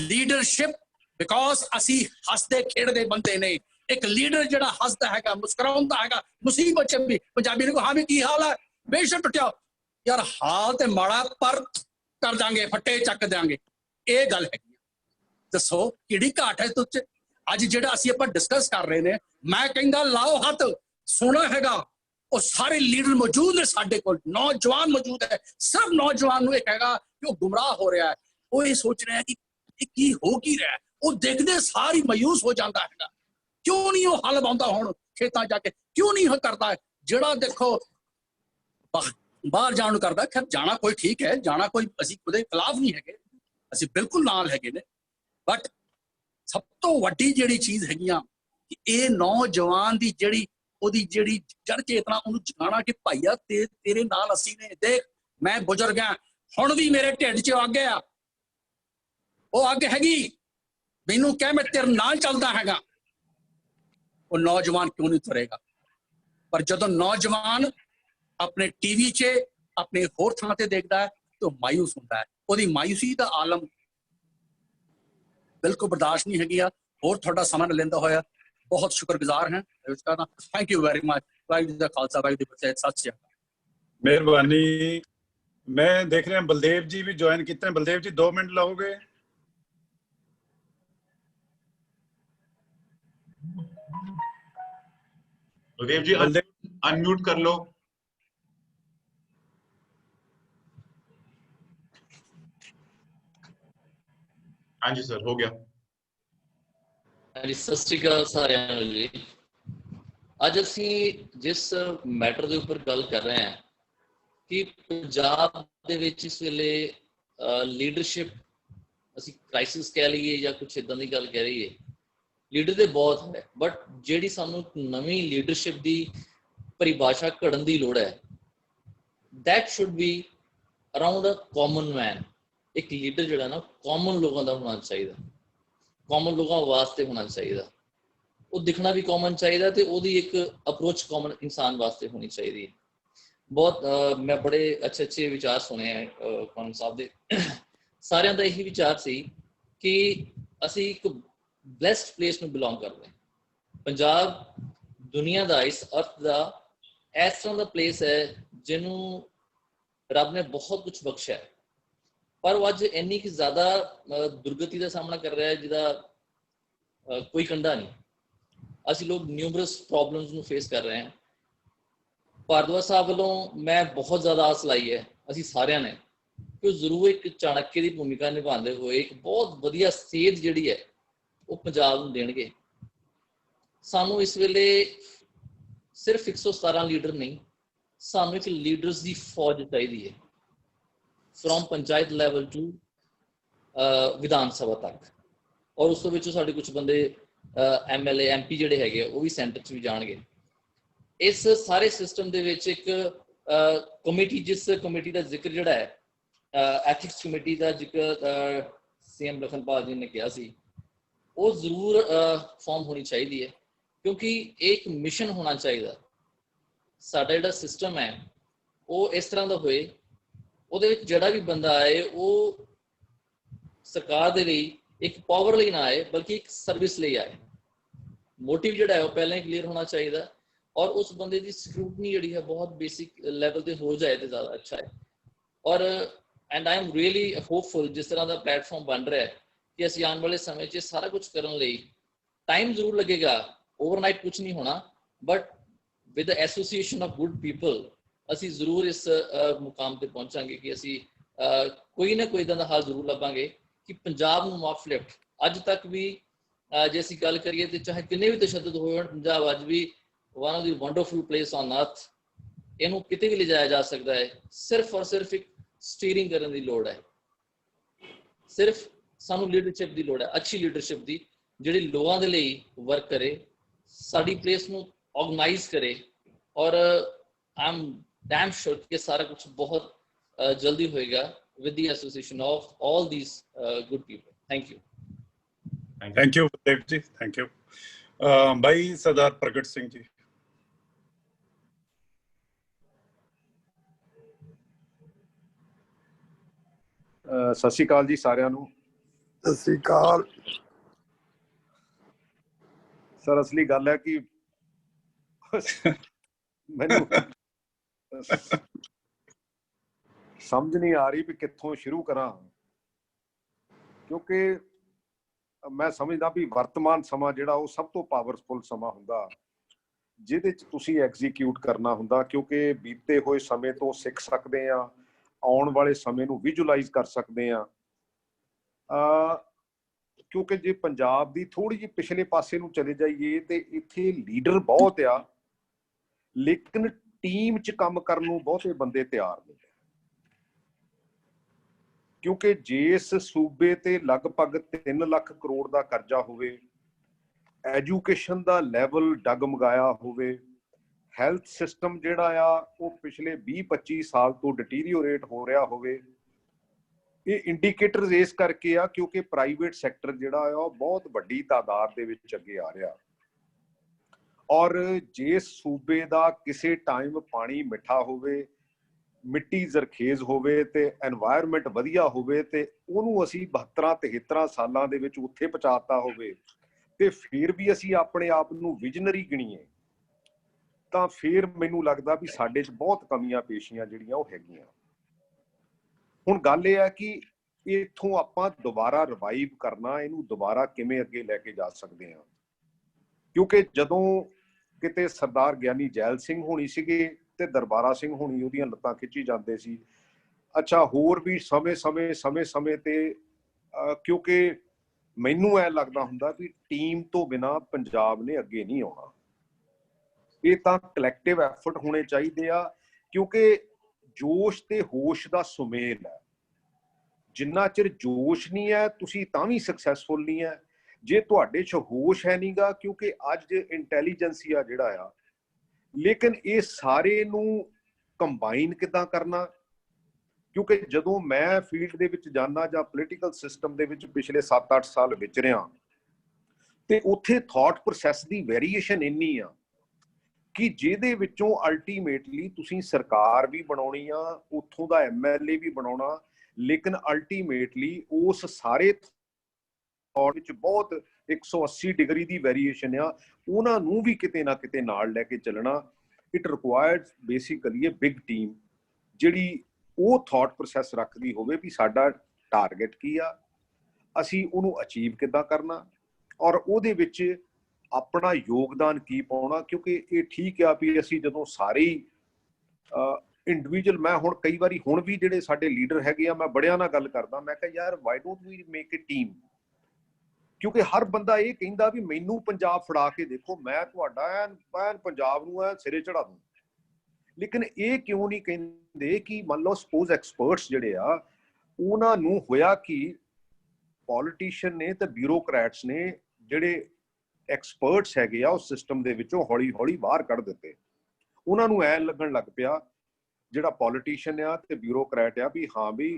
Leadership because असी हसदे खेड़दे बंदे ने। एक leader जड़ा हसदा हैगा, मुस्कुराउंदा हैगा, मुसीबत च भी पंजाबी ने हाँ भी की हाल है, बेशक टुटिया यार हाल ते माड़ा पर कर जांगे, फट्टे चक देंगे, ये गल है। दसो किहड़ी घाट है तुझ अज जेड़ा असी आपां डिस्कस कर रहे ने। मैं कहंदा लाओ हथ, सोना हैगा और सारे लीडर मौजूद ने साडे कोल, नौजवान मौजूद है। सिर्फ नौजवान नूं एक हैगा कि वो गुमराह हो रहा है, वो ये सोच रहे हैं कि की हो की रहा है, वो देखते सारी मायूस हो जाता है। क्यों नहीं वो हल बांधा हुण खेतां जाके, क्यों नहीं वो करता है जेड़ा देखो बाहर जाण करदा। खैर जाना कोई ठीक है, जाना कोई असी खुदे खिलाफ नहीं है, असी बिल्कुल नाल है ने। बट सब तो वड्डी जेड़ी चीज हैगियां कि ये नौजवान दी जेड़ी ओदी जेड़ी जड़ चेतना उन्हें जगाना कि भाईया तेरे नाल असी ने। देख मैं बुजुर्ग हां, हुण भी मेरे ढिड च अग आ, वो अग हैगी, मैनू कह मैं तेरे नाल चलदा हैगा। वो नौजवान क्यों नहीं तुरेगा? पर जदों नौजवान अपने टीवी च अपने होर थां ते देखदा है तो मायूस होंदा है। ओदी मायूसी दा आलम बिल्कुल बर्दाश्त नहीं हैगी। होर थोड़ा समय लेंदा होया बहुत शुक्रगुजार हैं। Thank you very much. Waheguru दा खालसा, वाहिगुरू दी फतेह। सत श्री अकाल। मेहरबानी। मैं देख रहा बलदेव जी भी ज्वाइन किए। बलदेव जी 2 मिनट लाओगे? बलदेव जी अनम्यूट कर लो। हाँ जी सर, हो गया। सत श्री अकाल सारिਆਂ ਨੂੰ जी। ਅੱਜ ਅਸੀਂ जिस मैटर के उपर गल कर रहे हैं कि पंजाब ਦੇ ਵਿੱਚ ਇਸ ਵੇਲੇ लीडरशिप ਅਸੀਂ क्राइसिस कह लीए या कुछ इदां ਦੀ ਗੱਲ ਕਹਿ ਲਈਏ। लीडर तो बहुत है, बट ਜਿਹੜੀ ਸਾਨੂੰ ਨਵੀਂ लीडरशिप ਦੀ परिभाषा ਘੜਨ ਦੀ ਲੋੜ है, that should be around a common man। एक लीडर ਜਿਹੜਾ ना कॉमन लोगों का होना चाहिए, कॉमन लोगों वास्ते होना चाहिए। वो दिखना भी कॉमन चाहिए तो वो एक अप्रोच कॉमन इंसान वास्ते होनी चाहिए। बहुत मैं बड़े अच्छे अच्छे विचार सुने हैं कॉमन साहब के। सारिਆਂ ਦਾ यही विचार सी कि ਅਸੀਂ एक ब्लैसड प्लेस में बिलोंग करते हैं। पंजाब दुनिया का इस अर्थ का इस तरह का प्लेस है जिन्हों रब ने बहुत कुछ बख्शा है, पर वो अज इन्नी कि ज्यादा दुर्गति का सामना कर रहा है जिदा कोई कंडा नहीं। ਅਸੀਂ ਲੋਕ ਨਿਊਮਰਸ ਪ੍ਰੋਬਲਮਸ ਨੂੰ ਫੇਸ ਕਰ ਰਹੇ ਹਾਂ। ਭਾਰਦਵਾਜ ਸਾਹਿਬ ਵੱਲੋਂ ਮੈਂ ਬਹੁਤ ਜ਼ਿਆਦਾ ਆਸ ਲਾਈ ਹੈ ਅਸੀਂ ਸਾਰਿਆਂ ਨੇ ਕਿ ਉਹ ਜ਼ਰੂਰ ਇੱਕ ਚਾਣਕੇ ਦੀ ਭੂਮਿਕਾ ਨਿਭਾਉਂਦੇ ਹੋਏ ਇੱਕ ਬਹੁਤ ਵਧੀਆ ਸੇਧ ਜਿਹੜੀ ਹੈ ਉਹ ਪੰਜਾਬ ਨੂੰ ਦੇਣਗੇ। ਸਾਨੂੰ ਇਸ ਵੇਲੇ ਸਿਰਫ 117 ਲੀਡਰ ਨਹੀਂ, ਸਾਨੂੰ ਇੱਕ ਲੀਡਰਸ ਦੀ ਫੌਜ ਚਾਹੀਦੀ ਹੈ, from panchayat level to Vidhan Sabha ਤੱਕ। ਔਰ ਉਸ ਤੋਂ ਵਿੱਚੋਂ ਸਾਡੇ ਕੁਝ ਬੰਦੇ MLA MP ਜਿਹੜੇ ਹੈਗੇ ਉਹ ਵੀ ਸੈਂਟਰ 'ਚ ਵੀ ਜਾਣਗੇ। ਇਸ ਸਾਰੇ ਸਿਸਟਮ ਦੇ ਵਿੱਚ ਇੱਕ ਕਮੇਟੀ, ਜਿਸ ਕਮੇਟੀ ਦਾ ਜ਼ਿਕਰ ਜਿਹੜਾ ਹੈ ਐਥਿਕਸ ਕਮੇਟੀ ਦਾ ਜ਼ਿਕਰ CM ਲਖਨਪਾਲ ਜੀ ਨੇ ਕਿਹਾ ਸੀ, ਉਹ ਜ਼ਰੂਰ ਫਾਰਮ ਹੋਣੀ ਚਾਹੀਦੀ ਹੈ, ਕਿਉਂਕਿ ਇੱਕ ਮਿਸ਼ਨ ਹੋਣਾ ਚਾਹੀਦਾ। ਸਾਡਾ ਜਿਹੜਾ ਸਿਸਟਮ ਹੈ ਉਹ ਇਸ ਤਰ੍ਹਾਂ ਦਾ ਹੋਏ, ਉਹਦੇ ਵਿੱਚ ਜਿਹੜਾ ਵੀ ਬੰਦਾ ਆਏ ਉਹ ਸਰਕਾਰ ਦੇ ਲਈ ਇੱਕ ਪਾਵਰ ਲਈ ਨਾ ਆਏ, ਬਲਕਿ ਇੱਕ ਸਰਵਿਸ ਲਈ ਆਏ। ਮੋਟਿਵ ਜਿਹੜਾ ਹੈ ਉਹ ਪਹਿਲਾਂ ਹੀ ਕਲੀਅਰ ਹੋਣਾ ਚਾਹੀਦਾ, ਔਰ ਉਸ ਬੰਦੇ ਦੀ ਸਕਰੂਟਨੀ ਜਿਹੜੀ ਹੈ ਬਹੁਤ ਬੇਸਿਕ ਲੈਵਲ ਤੇ ਹੋ ਜਾਏ ਤੇ ਜ਼ਿਆਦਾ ਅੱਛਾ ਹੈ। ਔਰ and I am really hopeful ਜਿਸ ਤਰ੍ਹਾਂ ਦਾ ਪਲੇਟਫਾਰਮ ਬਣ ਰਿਹਾ ਹੈ ਕਿ ਅਸੀਂ ਆਉਣ ਵਾਲੇ ਸਮੇਂ 'ਚ ਸਾਰਾ ਕੁਝ ਕਰਨ ਲਈ ਟਾਈਮ ਜ਼ਰੂਰ ਲੱਗੇਗਾ, ਓਵਰਨਾਈਟ ਕੁਝ ਨਹੀਂ ਹੋਣਾ, but with the association of good people ਅਸੀਂ ਜ਼ਰੂਰ ਇਸ ਮੁਕਾਮ ਤੇ ਪਹੁੰਚਾਂਗੇ ਕਿ ਅਸੀਂ ਕੋਈ ਨਾ ਕੋਈ ਦਾ ਹੱਲ ਜ਼ਰੂਰ ਲੱਭਾਂਗੇ ਕਿ ਪੰਜਾਬ ਨੂੰ ਅਪਲਿਫਟ। ਅੱਜ ਤੱਕ ਵੀ ਜੇ ਅਸੀਂ ਗੱਲ ਕਰੀਏ ਤੇ ਚਾਹੇ ਕਿੰਨੇ ਵੀ ਤਸ਼ੱਦਦ ਹੋਏ ਹੋਣ, ਪੰਜਾਬ ਅੱਜ ਵੀ one of the wonderful place on earth. ਇਹਨੂੰ ਕਿਤੇ ਵੀ ਲਿਜਾਇਆ ਜਾ ਸਕਦਾ ਹੈ, ਸਿਰਫ ਔਰ ਸਿਰਫ ਇੱਕ ਸਟੀਅਰਿੰਗ ਕਰਨ ਦੀ ਲੋੜ ਹੈ। ਸਿਰਫ ਸਾਨੂੰ ਲੀਡਰਸ਼ਿਪ ਦੀ ਲੋੜ ਹੈ, ਅੱਛੀ ਲੀਡਰਸ਼ਿਪ ਦੀ, ਜਿਹੜੀ ਲੋਕਾਂ ਦੇ ਲਈ ਵਰਕ ਕਰੇ, ਸਾਡੀ ਪਲੇਸ ਨੂੰ ਆਰਗੇਨਾਈਜ਼ ਕਰੇ। ਔਰ ਆਈ ਐਮ ਡੈਮ ਸ਼ੋਰ ਕਿ ਸਾਰਾ ਕੁਝ ਬਹੁਤ ਜਲਦੀ ਹੋਏਗਾ with the association of all these good people. Thank you. Thank you, Dev ji. Thank you. Bhai Sardar Pragat Singh ji. ਸਤਿ ਸ਼੍ਰੀ ਅਕਾਲ ਜੀ ਸਾਰਿਆਂ ਨੂੰ। ਸਤਿ ਸ਼੍ਰੀ ਅਕਾਲ ਸਰ। ਅਸਲੀ ਗੱਲ ਹੈ ਕਿ ਮੈਨੂੰ ਸਮਝ ਨਹੀਂ ਆ ਰਹੀ ਵੀ ਕਿੱਥੋਂ ਸ਼ੁਰੂ ਕਰਾਂ, ਕਿਉਂਕਿ ਮੈਂ ਸਮਝਦਾ ਵੀ ਵਰਤਮਾਨ ਸਮਾਂ ਜਿਹੜਾ ਉਹ ਸਭ ਤੋਂ ਪਾਵਰਫੁਲ ਸਮਾਂ ਹੁੰਦਾ ਜਿਹਦੇ 'ਚ ਤੁਸੀਂ ਐਗਜ਼ੀਕਿਊਟ ਕਰਨਾ ਹੁੰਦਾ, ਕਿਉਂਕਿ ਬੀਤੇ ਹੋਏ ਸਮੇਂ ਤੋਂ ਸਿੱਖ ਸਕਦੇ ਹਾਂ, ਆਉਣ ਵਾਲੇ ਸਮੇਂ ਨੂੰ ਵਿਜ਼ੂਅਲਾਈਜ਼ ਕਰ ਸਕਦੇ ਹਾਂ। ਕਿਉਂਕਿ ਜੇ ਪੰਜਾਬ ਦੀ ਥੋੜੀ ਜਿਹੀ ਪਿਛਲੇ ਪਾਸੇ ਨੂੰ ਚਲੇ ਜਾਈਏ ਤੇ ਇੱਥੇ ਲੀਡਰ ਬਹੁਤ ਆ, ਲੇਕਿਨ ਟੀਮ 'ਚ ਕੰਮ ਕਰਨ ਨੂੰ ਬਹੁਤੇ ਬੰਦੇ ਤਿਆਰ ਨਹੀਂ। ਕਿਉਂਕਿ ਜਿਸ ਸੂਬੇ ਤੇ ਲਗਭਗ 3 ਲੱਖ ਕਰੋੜ ਦਾ ਕਰਜ਼ਾ ਹੋਵੇ, ਐਜੂਕੇਸ਼ਨ ਦਾ ਲੈਵਲ ਡਗਮਗਾਇਆ ਹੋਵੇ, ਹੈਲਥ ਸਿਸਟਮ ਜਿਹੜਾ ਆ ਉਹ ਪਿਛਲੇ 20-25 ਸਾਲ ਤੋਂ ਡਿਟੀਰੀਓਰੇਟ ਹੋ ਰਿਹਾ ਹੋਵੇ, ਇਹ ਇੰਡੀਕੇਟਰਸ ਇਸ ਕਰਕੇ ਆ ਕਿਉਂਕਿ ਪ੍ਰਾਈਵੇਟ ਸੈਕਟਰ ਜਿਹੜਾ ਆ ਉਹ ਬਹੁਤ ਵੱਡੀ ਤਾਦਾਦ ਦੇ ਵਿੱਚ ਅੱਗੇ ਆ ਰਿਹਾ। ਔਰ ਜਿਸ ਸੂਬੇ ਦਾ ਕਿਸੇ ਟਾਈਮ ਪਾਣੀ ਮਿੱਠਾ ਹੋਵੇ, ਮਿੱਟੀ ਜ਼ਰਖੇਜ਼ ਹੋਵੇ ਤੇ এনवायरमेंट ਵਧੀਆ ਹੋਵੇ ਤੇ ਉਹਨੂੰ ਅਸੀਂ 72-73 ਸਾਲਾਂ ਦੇ ਵਿੱਚ ਉੱਥੇ ਪਹੁੰਚਾਤਾ ਹੋਵੇ ਤੇ ਫਿਰ ਵੀ ਅਸੀਂ ਆਪਣੇ ਆਪ ਨੂੰ ਵਿਜ਼ਨਰੀ ਗਿਣੀਏ, ਤਾਂ ਫਿਰ ਮੈਨੂੰ ਲੱਗਦਾ ਵੀ ਸਾਡੇ 'ਚ ਬਹੁਤ ਕਮੀਆਂ ਪੇਸ਼ੀਆਂ ਜਿਹੜੀਆਂ ਉਹ ਹੈਗੀਆਂ। ਹੁਣ ਗੱਲ ਇਹ ਹੈ ਕਿ ਇੱਥੋਂ ਆਪਾਂ ਦੁਬਾਰਾ ਰਿਵਾਈਵ ਕਰਨਾ, ਇਹਨੂੰ ਦੁਬਾਰਾ ਕਿਵੇਂ ਅੱਗੇ ਲੈ ਕੇ ਜਾ ਸਕਦੇ ਹਾਂ। ਕਿਉਂਕਿ ਜਦੋਂ ਕਿਤੇ ਸਰਦਾਰ ਗਿਆਨੀ ਜੈਲ ਸਿੰਘ ਹੋਣੀ ਸੀਗੇ ਤੇ ਦਰਬਾਰਾ ਸਿੰਘ ਹੋਣੀ ਉਹਦੀਆਂ ਲੱਤਾਂ ਖਿੱਚੀ ਜਾਂਦੇ ਸੀ। ਅੱਛਾ, ਹੋਰ ਵੀ ਸਮੇਂ ਤੇ ਕਿਉਂਕਿ ਮੈਨੂੰ ਐ ਲੱਗਦਾ ਹੁੰਦਾ ਵੀ ਟੀਮ ਤੋਂ ਬਿਨਾਂ ਪੰਜਾਬ ਨੇ ਅੱਗੇ ਨਹੀਂ ਆਉਣਾ। ਇਹ ਤਾਂ ਕਲੈਕਟਿਵ ਐਫਰਟ ਹੋਣੇ ਚਾਹੀਦੇ ਆ, ਕਿਉਂਕਿ ਜੋਸ਼ ਤੇ ਹੋਸ਼ ਦਾ ਸੁਮੇਲ ਹੈ। ਜਿੰਨਾ ਚਿਰ ਜੋਸ਼ ਨਹੀਂ ਹੈ ਤੁਸੀਂ ਤਾਂ ਵੀ ਸਕਸੈਸਫੁਲ ਨਹੀਂ ਹੈ। ਜੇ ਤੁਹਾਡੇ 'ਚ ਹੋਸ਼ ਹੈ ਨਹੀਂਗਾ, ਕਿਉਂਕਿ ਅੱਜ ਇੰਟੈਲੀਜੈਂਸੀਆ ਜਿਹੜਾ ਆ, ਲੇਕਿਨ ਇਹ ਸਾਰੇ ਨੂੰ ਕੰਬਾਈਨ ਕਿੱਦਾਂ ਕਰਨਾ। ਕਿਉਂਕਿ ਜਦੋਂ ਮੈਂ ਫੀਲਡ ਦੇ ਵਿੱਚ ਜਾਂਦਾ ਜਾਂ ਪੋਲੀਟੀਕਲ ਸਿਸਟਮ ਦੇ ਵਿੱਚ ਪਿਛਲੇ 7-8 ਸਾਲ ਵਿਚਰਿਆ ਤੇ ਉੱਥੇ ਥਾਟ ਪ੍ਰੋਸੈਸ ਦੀ ਵੇਰੀਏਸ਼ਨ ਇੰਨੀ ਆ ਕਿ ਜਿਹਦੇ ਵਿੱਚੋਂ ਅਲਟੀਮੇਟਲੀ ਤੁਸੀਂ ਸਰਕਾਰ ਵੀ ਬਣਾਉਣੀ ਆ, ਉੱਥੋਂ ਦਾ MLA ਵੀ ਬਣਾਉਣਾ, ਲੇਕਿਨ ਅਲਟੀਮੇਟਲੀ ਉਸ ਸਾਰੇ ਥਾਟ ਵਿੱਚ ਬਹੁਤ 180 ਡਿਗਰੀ ਦੀ ਵੇਰੀਏਸ਼ਨ ਆ, ਉਹਨਾਂ ਨੂੰ ਵੀ ਕਿਤੇ ਨਾ ਕਿਤੇ ਨਾਲ ਲੈ ਕੇ ਚੱਲਣਾ। It requires basically a big team ਜਿਹੜੀ ਉਹ ਥਾਟ ਪ੍ਰੋਸੈਸ ਰੱਖਦੀ ਹੋਵੇ ਵੀ ਸਾਡਾ ਟਾਰਗੇਟ ਕੀ ਆ, ਅਸੀਂ ਉਹਨੂੰ ਅਚੀਵ ਕਿੱਦਾਂ ਕਰਨਾ, ਔਰ ਉਹਦੇ ਵਿੱਚ ਆਪਣਾ ਯੋਗਦਾਨ ਕੀ ਪਾਉਣਾ, ਕਿਉਂਕਿ ਇਹ ਠੀਕ ਆ ਵੀ ਅਸੀਂ ਜਦੋਂ ਸਾਰੇ ਇੰਡੀਵਿਜੂਅਲ, ਮੈਂ ਹੁਣ ਕਈ ਵਾਰੀ ਹੁਣ ਵੀ ਜਿਹੜੇ ਸਾਡੇ ਲੀਡਰ ਹੈਗੇ ਆ, ਮੈਂ ਬੜਿਆਂ ਨਾਲ ਗੱਲ ਕਰਦਾ, ਮੈਂ ਕਿਹਾ ਯਾਰ why don't we make a team, ਕਿਉਂਕਿ ਹਰ ਬੰਦਾ ਇਹ ਕਹਿੰਦਾ ਵੀ ਮੈਨੂੰ ਪੰਜਾਬ ਫੜਾ ਕੇ ਦੇਖੋ, ਮੈਂ ਤੁਹਾਡਾ ਐਨ ਪੰਜਾਬ ਨੂੰ ਐ ਸਿਰੇ ਚੜਾ ਦੂੰ, ਲੇਕਿਨ ਇਹ ਕਿਉਂ ਨਹੀਂ ਕਹਿੰਦੇ ਕਿ ਮੰਨ ਲਓ ਸਪੋਜ਼ ਐਕਸਪਰਟਸ ਜਿਹੜੇ ਆ ਉਹਨਾਂ ਨੂੰ ਹੋਇਆ ਕਿ ਪੋਲੀਟੀਸ਼ੀਅਨ ਨੇ ਤੇ ਬਿਊਰੋਕਰੈਟਸ ਨੇ ਜਿਹੜੇ ਐਕਸਪਰਟਸ ਹੈਗੇ ਆ ਉਸ ਸਿਸਟਮ ਦੇ ਵਿੱਚੋਂ ਹੌਲੀ ਹੌਲੀ ਬਾਹਰ ਕੱਢ ਦਿੱਤੇ। ਉਹਨਾਂ ਨੂੰ ਐ ਲੱਗਣ ਲੱਗ ਪਿਆ ਜਿਹੜਾ ਪੋਲੀਟੀਸ਼ੀਅਨ ਆ ਤੇ ਬਿਊਰੋਕਰੈਟ ਆ ਵੀ ਹਾਂ ਵੀ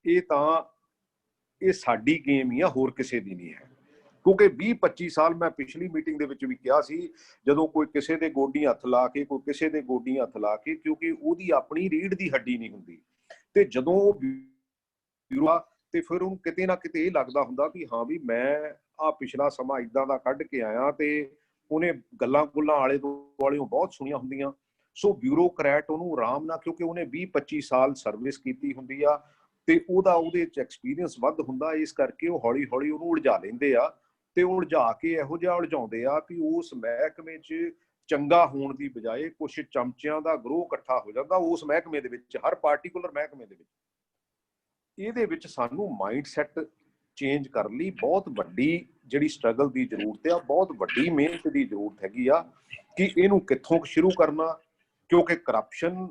ਇਹ ਸਾਡੀ ਗੇਮ ਹੀ ਆ, ਹੋਰ ਕਿਸੇ ਦੀ ਨਹੀਂ ਹੈ। ਕਿਉਂਕਿ 20-25 ਸਾਲ ਮੈਂ ਪਿਛਲੀ ਮੀਟਿੰਗ ਦੇ ਵਿੱਚ ਵੀ ਕਿਹਾ ਸੀ, ਜਦੋਂ ਕੋਈ ਕਿਸੇ ਦੇ ਗੋਡੀ ਹੱਥ ਲਾ ਕੇ, ਕੋਈ ਕਿਸੇ ਦੇ ਗੋਡੀ ਹੱਥ ਲਾ ਕੇ, ਕਿਉਂਕਿ ਉਹਦੀ ਆਪਣੀ ਰੀੜ ਦੀ ਹੱਡੀ ਨਹੀਂ ਹੁੰਦੀ, ਤੇ ਜਦੋਂ ਉਹ ਤੇ ਫਿਰ ਉਹਨੂੰ ਕਿਤੇ ਨਾ ਕਿਤੇ ਇਹ ਲੱਗਦਾ ਹੁੰਦਾ ਵੀ ਹਾਂ ਵੀ ਮੈਂ ਆ ਪਿਛਲਾ ਸਮਾਂ ਇਦਾਂ ਦਾ ਕੱਢ ਕੇ ਆਇਆ, ਤੇ ਉਹਨੇ ਗੱਲਾਂ ਗੁੱਲਾਂ ਆਲੇ ਦੁਆਲਿਓਂ ਬਹੁਤ ਸੁਣੀਆਂ ਹੁੰਦੀਆਂ। ਸੋ ਬਿਊਰੋਕਰੈਟ ਉਹਨੂੰ ਆਰਾਮ ਨਾਲ, ਕਿਉਂਕਿ ਉਹਨੇ 20-25 ਸਾਲ ਸਰਵਿਸ ਕੀਤੀ ਹੁੰਦੀ ਆ ਤੇ ਉਹਦੇ ਚ ਐਕਸਪੀਰੀਅੰਸ ਵੱਧ ਹੁੰਦਾ, ਇਸ ਕਰਕੇ ਉਹ ਹੌਲੀ ਹੌਲੀ ਉਹਨੂੰ ਉਲਝਾ ਲੈਂਦੇ ਆ, ਤੇ ਉਲਝਾ ਕੇ ਇਹੋ ਜਿਹਾ ਉਲਝਾਉਂਦੇ ਆ ਵੀ ਉਸ ਮਹਿਕਮੇ 'ਚ ਚੰਗਾ ਹੋਣ ਦੀ ਬਜਾਏ ਕੁਛ ਚਮਚਿਆਂ ਦਾ ਗਰੋਹ ਇਕੱਠਾ ਹੋ ਜਾਂਦਾ ਉਸ ਮਹਿਕਮੇ ਦੇ ਵਿੱਚ, ਹਰ ਪਾਰਟੀਕੂਲਰ ਮਹਿਕਮੇ ਦੇ ਵਿੱਚ। ਇਹਦੇ ਵਿੱਚ ਸਾਨੂੰ ਮਾਈਂਡ ਸੈਟ ਚੇਂਜ ਕਰਨ ਲਈ ਬਹੁਤ ਵੱਡੀ ਜਿਹੜੀ ਸਟਰਗਲ ਦੀ ਜ਼ਰੂਰਤ ਆ, ਬਹੁਤ ਵੱਡੀ ਮਿਹਨਤ ਦੀ ਜ਼ਰੂਰਤ ਹੈਗੀ ਆ ਕਿ ਇਹਨੂੰ ਕਿੱਥੋਂ ਸ਼ੁਰੂ ਕਰਨਾ, ਕਿਉਂਕਿ ਕਰਪਸ਼ਨ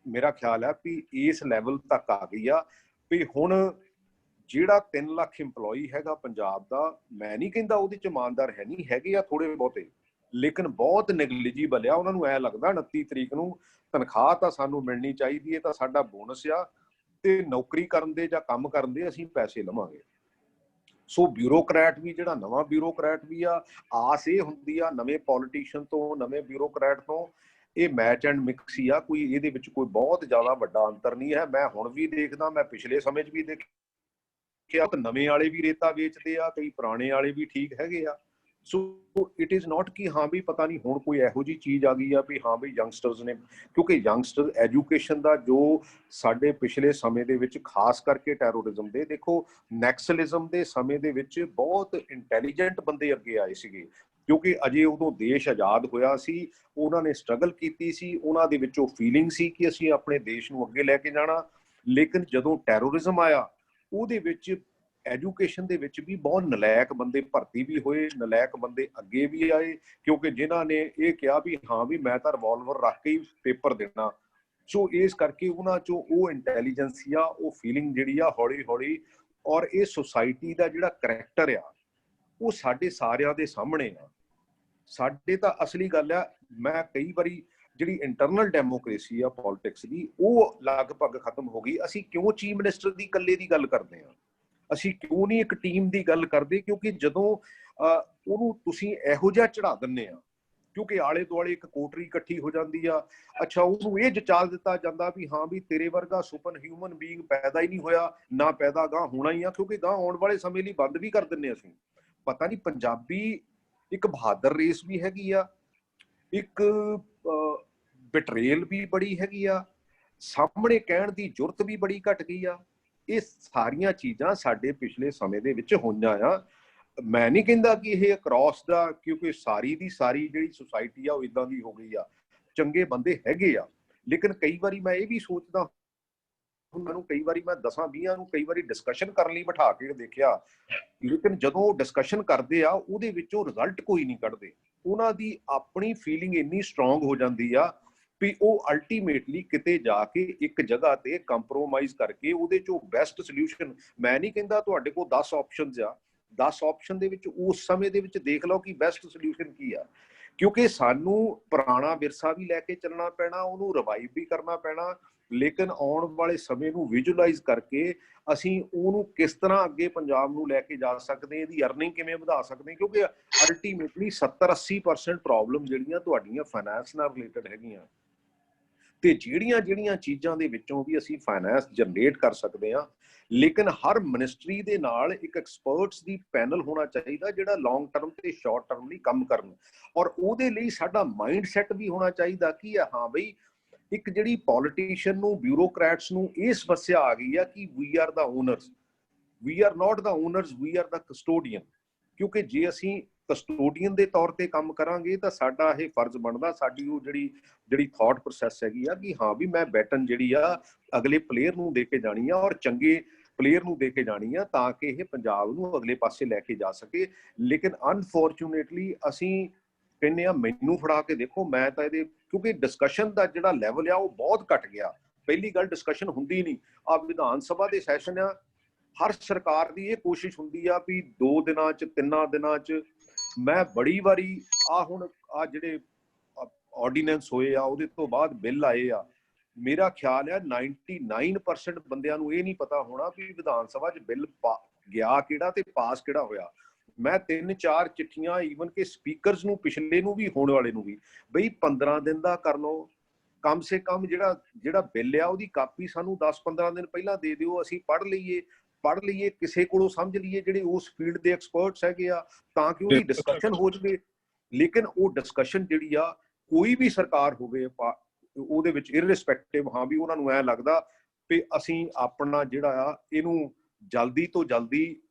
ਮੇਰਾ ਖਿਆਲ ਹੈ ਵੀ ਇਸ ਲੈਵਲ ਤੱਕ ਆ ਗਈ ਆ ਵੀ ਹੁਣ ਜਿਹੜਾ 3 ਲੱਖ ਇੰਪਲੋਈ ਹੈਗਾ ਪੰਜਾਬ ਦਾ, ਮੈਂ ਨਹੀਂ ਕਹਿੰਦਾ ਉਹਦੇ ਚ ਇਮਾਨਦਾਰ ਹੈ ਨਹੀਂ, ਹੈਗੇ ਆ ਥੋੜੇ ਬਹੁਤੇ, ਲੇਕਿਨ ਬਹੁਤ ਨੈਗਲੀਜੀਬਲ ਆ। ਉਹਨਾਂ ਨੂੰ ਐ ਲੱਗਦਾ 29 ਤਰੀਕ ਨੂੰ ਤਨਖਾਹ ਤਾਂ ਸਾਨੂੰ ਮਿਲਣੀ ਚਾਹੀਦੀ ਹੈ, ਤਾਂ ਸਾਡਾ ਬੋਨਸ ਆ, ਤੇ ਨੌਕਰੀ ਕਰਨ ਦੇ ਜਾਂ ਕੰਮ ਕਰਨ ਦੇ ਅਸੀਂ ਪੈਸੇ ਲਵਾਂਗੇ। ਸੋ ਬਿਊਰੋਕਰੈਟ ਵੀ, ਜਿਹੜਾ ਨਵਾਂ ਬਿਊਰੋਕਰੈਟ ਵੀ ਆ, ਆਸ ਇਹ ਹੁੰਦੀ ਆ ਨਵੇਂ ਪੋਲੀਟੀਸ਼ੀਅਨ ਤੋਂ, ਨਵੇਂ ਬਿਊਰੋਕਰੈਟ ਤੋਂ, ਇਹ ਮੈਚ ਐਂਡ ਮਿਕਸ ਹੀ ਆ, ਕੋਈ ਇਹਦੇ ਵਿੱਚ ਕੋਈ ਬਹੁਤ ਜ਼ਿਆਦਾ ਵੱਡਾ ਅੰਤਰ ਨਹੀਂ ਹੈ। ਮੈਂ ਹੁਣ ਵੀ ਦੇਖਦਾ, ਮੈਂ ਪਿਛਲੇ ਸਮੇਂ 'ਚ ਵੀ ਦੇਖਿਆ, ਨਵੇਂ ਵਾਲੇ ਵੀ ਰੇਤਾ ਵੇਚਦੇ ਆ, ਕਈ ਪੁਰਾਣੇ ਵਾਲੇ ਵੀ ਠੀਕ ਹੈਗੇ ਆ। ਸੋ ਇਟ ਇਜ਼ ਨਾਟ ਕਿ ਹਾਂ ਵੀ ਪਤਾ ਨਹੀਂ ਹੁਣ ਕੋਈ ਇਹੋ ਜਿਹੀ ਚੀਜ਼ ਆ ਗਈ ਆ ਵੀ ਹਾਂ ਵੀ ਯੰਗਸਟਰਸ ਨੇ, ਕਿਉਂਕਿ ਯੰਗਸਟਰ ਐਜੂਕੇਸ਼ਨ ਦਾ ਜੋ ਸਾਡੇ ਪਿਛਲੇ ਸਮੇਂ ਦੇ ਵਿੱਚ ਖਾਸ ਕਰਕੇ ਟੈਰੋਰਿਜ਼ਮ ਦੇ, ਦੇਖੋ ਨੈਕਸਲਿਜ਼ਮ ਦੇ ਸਮੇਂ ਦੇ ਵਿੱਚ ਬਹੁਤ ਇੰਟੈਲੀਜੈਂਟ ਬੰਦੇ ਅੱਗੇ ਆਏ ਸੀਗੇ, ਕਿਉਂਕਿ ਅਜੇ ਉਦੋਂ ਦੇਸ਼ ਆਜ਼ਾਦ ਹੋਇਆ ਸੀ, ਉਹਨਾਂ ਨੇ ਸਟਰਗਲ ਕੀਤੀ ਸੀ, ਉਹਨਾਂ ਦੇ ਵਿੱਚ ਉਹ ਫੀਲਿੰਗ ਸੀ ਕਿ ਅਸੀਂ ਆਪਣੇ ਦੇਸ਼ ਨੂੰ ਅੱਗੇ ਲੈ ਕੇ ਜਾਣਾ। ਲੇਕਿਨ ਜਦੋਂ ਟੈਰੋਰਿਜ਼ਮ ਆਇਆ, ਉਹਦੇ ਵਿੱਚ ਐਜੂਕੇਸ਼ਨ ਦੇ ਵਿੱਚ ਵੀ ਬਹੁਤ ਨਲਾਇਕ ਬੰਦੇ ਭਰਤੀ ਵੀ ਹੋਏ, ਨਲਾਇਕ ਬੰਦੇ ਅੱਗੇ ਵੀ ਆਏ, ਕਿਉਂਕਿ ਜਿਨ੍ਹਾਂ ਨੇ ਇਹ ਕਿਹਾ ਵੀ ਹਾਂ ਵੀ ਮੈਂ ਤਾਂ ਰਿਵਾਲਵਰ ਰੱਖ ਕੇ ਹੀ ਪੇਪਰ ਦੇਣਾ। ਸੋ ਇਸ ਕਰਕੇ ਉਹਨਾਂ ਚੋਂ ਉਹ ਇੰਟੈਲੀਜੈਂਸੀ ਆ, ਉਹ ਫੀਲਿੰਗ ਜਿਹੜੀ ਆ ਹੌਲੀ ਹੌਲੀ, ਔਰ ਇਹ ਸੁਸਾਇਟੀ ਦਾ ਜਿਹੜਾ ਕਰੈਕਟਰ ਆ ਉਹ ਸਾਡੇ ਸਾਰਿਆਂ ਦੇ ਸਾਹਮਣੇ ਆ। ਸਾਡੇ ਤਾਂ ਅਸਲੀ ਗੱਲ ਆ, ਮੈਂ ਕਈ ਵਾਰੀ ਜਿਹੜੀ ਇੰਟਰਨਲ ਡੈਮੋਕ੍ਰੇਸੀ ਆ ਪੋਲਿਟਿਕਸ ਦੀ, ਉਹ ਲਗਭਗ ਖਤਮ ਹੋ ਗਈ। ਅਸੀਂ ਕਿਉਂ ਚੀਫ ਮਿਨਿਸਟਰ ਦੀ ਇਕੱਲੇ ਦੀ ਗੱਲ ਕਰਦੇ ਹਾਂ, ਅਸੀਂ ਕਿਉਂ ਨਹੀਂ ਇੱਕ ਟੀਮ ਦੀ ਗੱਲ ਕਰਦੇ? ਕਿਉਂਕਿ ਜਦੋਂ ਉਹਨੂੰ ਤੁਸੀਂ ਇਹੋ ਜਿਹਾ ਚੜਾ ਦਿੰਦੇ ਆ, ਕਿਉਂਕਿ ਆਲੇ ਦੁਆਲੇ ਇੱਕ ਕੋਟਰੀ ਇਕੱਠੀ ਹੋ ਜਾਂਦੀ ਆ, ਅੱਛਾ ਉਹਨੂੰ ਇਹ ਜਚਾਲ ਦਿੱਤਾ ਜਾਂਦਾ ਵੀ ਹਾਂ ਵੀ ਤੇਰੇ ਵਰਗਾ ਸੁਪਰ ਹਿਊਮਨ ਬੀਇੰਗ ਪੈਦਾ ਹੀ ਨਹੀਂ ਹੋਇਆ, ਨਾ ਪੈਦਾ ਗਾਂ ਹੋਣਾ ਹੀ ਆ, ਕਿਉਂਕਿ ਗਾਂ ਆਉਣ ਵਾਲੇ ਸਮੇਂ ਲਈ ਬੰਦ ਵੀ ਕਰ ਦਿੰਦੇ ਅਸੀਂ। ਪਤਾ ਨਹੀਂ, ਪੰਜਾਬੀ ਇੱਕ ਬਹਾਦਰ ਰੇਸ ਵੀ ਹੈਗੀ ਆ, ਇੱਕ ਬਿਟਰੇਲ ਵੀ ਬੜੀ ਹੈਗੀ ਆ, ਸਾਹਮਣੇ ਕਹਿਣ ਦੀ ਜੁਰਤ ਵੀ ਬੜੀ ਘਟ ਗਈ ਆ। ਇਹ ਸਾਰੀਆਂ ਚੀਜ਼ਾਂ ਸਾਡੇ ਪਿਛਲੇ ਸਮੇਂ ਦੇ ਵਿੱਚ ਹੋਈਆਂ ਆ। ਮੈਂ ਨਹੀਂ ਕਹਿੰਦਾ ਕਿ ਇਹ ਅਕ੍ਰੋਸ ਦਾ, ਕਿਉਂਕਿ ਸਾਰੀ ਦੀ ਸਾਰੀ ਜਿਹੜੀ ਸੁਸਾਇਟੀ ਆ ਉਹ ਇਦਾਂ ਦੀ ਹੋ ਗਈ ਆ, ਚੰਗੇ ਬੰਦੇ ਹੈਗੇ ਆ, ਲੇਕਿਨ ਕਈ ਵਾਰੀ ਮੈਂ ਇਹ ਵੀ ਸੋਚਦਾ, ਉਹਨਾਂ ਨੂੰ ਕਈ ਵਾਰੀ ਮੈਂ 10-20 ਨੂੰ ਕਈ ਵਾਰੀ ਡਿਸਕਸ਼ਨ ਕਰਨ ਲਈ ਬਿਠਾ ਕੇ ਦੇਖਿਆ, ਲੇਕਿਨ ਜਦੋਂ ਉਹ ਡਿਸਕਸ਼ਨ ਕਰਦੇ ਆ ਉਹਦੇ ਵਿੱਚੋਂ ਰਿਜ਼ਲਟ ਕੋਈ ਨਹੀਂ ਕੱਢਦੇ। ਉਹਨਾਂ ਦੀ ਆਪਣੀ ਫੀਲਿੰਗ ਇੰਨੀ ਸਟਰੋਂਗ ਹੋ ਜਾਂਦੀ ਆ ਵੀ ਉਹ ਅਲਟੀਮੇਟਲੀ ਕਿਤੇ ਜਾ ਕੇ ਇੱਕ ਜਗ੍ਹਾ ਤੇ ਕੰਪਰੋਮਾਈਜ਼ ਕਰਕੇ ਉਹਦੇ ਚੋਂ ਬੈਸਟ ਸੋਲੂਸ਼ਨ, ਮੈਂ ਨਹੀਂ ਕਹਿੰਦਾ ਤੁਹਾਡੇ ਕੋਲ 10 ਆਪਸ਼ਨਸ ਆ, 10 ਆਪਸ਼ਨ ਦੇ ਵਿੱਚ ਉਸ ਸਮੇਂ ਦੇ ਵਿੱਚ ਦੇਖ ਲਓ ਕਿ ਬੈਸਟ ਸੋਲੂਸ਼ਨ ਕੀ ਆ, ਕਿਉਂਕਿ ਸਾਨੂੰ ਪੁਰਾਣਾ ਵਿਰਸਾ ਵੀ ਲੈ ਕੇ ਚੱਲਣਾ ਪੈਣਾ, ਉਹਨੂੰ ਰਿਵਾਈਵ ਵੀ ਕਰਨਾ ਪੈਣਾ, ਲੇਕਿਨ ਆਉਣ ਵਾਲੇ ਸਮੇਂ ਨੂੰ ਵਿਜ਼ੂਅਲਾਈਜ਼ ਕਰਕੇ ਅਸੀਂ ਉਹਨੂੰ ਕਿਸ ਤਰ੍ਹਾਂ ਅੱਗੇ ਪੰਜਾਬ ਨੂੰ ਲੈ ਕੇ ਜਾ ਸਕਦੇ, ਇਹਦੀ ਅਰਨਿੰਗ ਕਿਵੇਂ ਵਧਾ ਸਕਦੇ, ਕਿਉਂਕਿ ਅਲਟੀਮੇਟਲੀ 70-80% ਪ੍ਰੋਬਲਮ ਜਿਹੜੀਆਂ ਤੁਹਾਡੀਆਂ ਫਾਈਨੈਂਸ ਨਾਲ ਰਿਲੇਟਡ ਹੈਗੀਆਂ, ਤੇ ਜਿਹੜੀਆਂ ਚੀਜ਼ਾਂ ਦੇ ਵਿੱਚੋਂ ਵੀ ਅਸੀਂ ਫਾਈਨੈਂਸ ਜਨਰੇਟ ਕਰ ਸਕਦੇ ਹਾਂ, ਲੇਕਿਨ ਹਰ ਮਿਨਿਸਟਰੀ ਦੇ ਨਾਲ ਇੱਕ ਐਕਸਪਰਟਸ ਦੀ ਪੈਨਲ ਹੋਣਾ ਚਾਹੀਦਾ ਜਿਹੜਾ ਲੌਂਗ ਟਰਮ ਤੇ ਸ਼ਾਰਟ ਟਰਮ ਲਈ ਕੰਮ ਕਰਨ, ਔਰ ਉਹਦੇ ਲਈ ਸਾਡਾ ਮਾਈਂਡ ਸੈਟ ਵੀ ਹੋਣਾ ਚਾਹੀਦਾ ਕਿ ਹਾਂ ਬਈ ਇੱਕ ਜਿਹੜੀ ਪੋਲੀਟੀਸ਼ੀਅਨ ਨੂੰ, ਬਿਊਰੋਕਰੈਟਸ ਨੂੰ ਇਹ ਸਮੱਸਿਆ ਆ ਗਈ ਆ ਕਿ we are the owners, we are not the owners, we are the custodian. ਕਿਉਂਕਿ ਜੇ ਅਸੀਂ ਕਸਟੋਡੀਅਨ ਦੇ ਤੌਰ ਤੇ ਕੰਮ ਕਰਾਂਗੇ ਤਾਂ ਸਾਡਾ ਇਹ ਫਰਜ਼ ਬਣਦਾ, ਸਾਡੀ ਉਹ ਜਿਹੜੀ ਥਾਟ ਪ੍ਰੋਸੈਸ ਹੈਗੀ ਆ ਕਿ ਹਾਂ ਵੀ ਮੈਂ ਬੈਟਨ ਜਿਹੜੀ ਆ ਅਗਲੇ ਪਲੇਅਰ ਨੂੰ ਦੇ ਕੇ ਜਾਣੀ ਆ ਔਰ ਚੰਗੇ ਪਲੇਅਰ ਨੂੰ ਦੇ ਕੇ ਜਾਣੀ ਆ ਤਾਂ ਕਿ ਇਹ ਪੰਜਾਬ ਨੂੰ ਅਗਲੇ ਪਾਸੇ ਲੈ ਕੇ ਜਾ ਸਕੇ। ਲੇਕਿਨ ਅਨਫੋਰਚੂਨੇਟਲੀ ਅਸੀਂ ਕਹਿੰਦੇ ਆ ਮੈਨੂੰ ਫੜਾ ਕੇ ਦੇਖੋ, ਮੈਂ ਤਾਂ ਇਹਦੇ ਕਿਉਂਕਿ ਡਿਸਕਸ਼ਨ ਦਾ ਜਿਹੜਾ ਲੈਵਲ ਆ ਉਹ ਬਹੁਤ ਘਟ ਗਿਆ। ਪਹਿਲੀ ਗੱਲ ਡਿਸਕਸ਼ਨ ਹੁੰਦੀ ਨਹੀਂ। ਆ ਵਿਧਾਨ ਸਭਾ ਦੇ ਸੈਸ਼ਨ ਆ, ਹਰ ਸਰਕਾਰ ਦੀ ਇਹ ਕੋਸ਼ਿਸ਼ ਹੁੰਦੀ ਆ ਵੀ 2 ਦਿਨਾਂ 'ਚ 3 ਦਿਨਾਂ 'ਚ। ਮੈਂ ਬੜੀ ਵਾਰੀ ਹੁਣ ਜਿਹੜੇ ਆਰਡੀਨੈਂਸ ਹੋਏ ਆ ਉਹਦੇ ਤੋਂ ਬਾਅਦ ਬਿੱਲ ਆਏ ਆ, ਮੇਰਾ ਖਿਆਲ ਹੈ 99% ਬੰਦਿਆਂ ਨੂੰ ਇਹ ਨਹੀਂ ਪਤਾ ਹੋਣਾ ਵੀ ਵਿਧਾਨ ਸਭਾ 'ਚ ਬਿੱਲ ਗਿਆ ਕਿਹੜਾ ਤੇ ਪਾਸ ਕਿਹੜਾ ਹੋਇਆ। ਮੈਂ 3-4 ਚਿੱਠੀਆਂ ਈਵਨ ਕਿ ਸਪੀਕਰਸ ਨੂੰ, ਪਿਛਲੇ ਨੂੰ ਵੀ ਹੋਣ ਵਾਲੇ ਨੂੰ ਵੀ, ਬਈ 15 ਦਿਨ ਦਾ ਕਰ ਲਓ, ਕਮ ਸੇ ਕਮ ਜਿਹੜਾ ਬਿੱਲ ਆ ਉਹਦੀ ਕਾਪੀ ਸਾਨੂੰ 10-15 ਦਿਨ ਪਹਿਲਾਂ ਦੇ ਦਿਓ, ਅਸੀਂ ਪੜ੍ਹ ਲਈਏ, ਕਿਸੇ ਕੋਲੋਂ ਸਮਝ ਲਈਏ ਜਿਹੜੇ ਉਸ ਫੀਲਡ ਦੇ ਐਕਸਪਰਟਸ ਹੈਗੇ ਆ, ਤਾਂ ਕਿ ਉਹਦੀ ਡਿਸਕਸ਼ਨ ਹੋ ਜਾਵੇ। ਲੇਕਿਨ ਉਹ ਡਿਸਕਸ਼ਨ ਜਿਹੜੀ ਆ ਕੋਈ ਵੀ ਸਰਕਾਰ ਹੋਵੇ ਉਹਦੇ ਵਿੱਚ ਇਰਰਿਸਪੈਕਟਿਵ, ਹਾਂ ਵੀ ਉਹਨਾਂ ਨੂੰ ਐ ਲੱਗਦਾ ਵੀ ਅਸੀਂ ਆਪਣਾ ਜਿਹੜਾ ਆ ਇਹਨੂੰ ਜਲਦੀ ਤੋਂ ਜਲਦੀ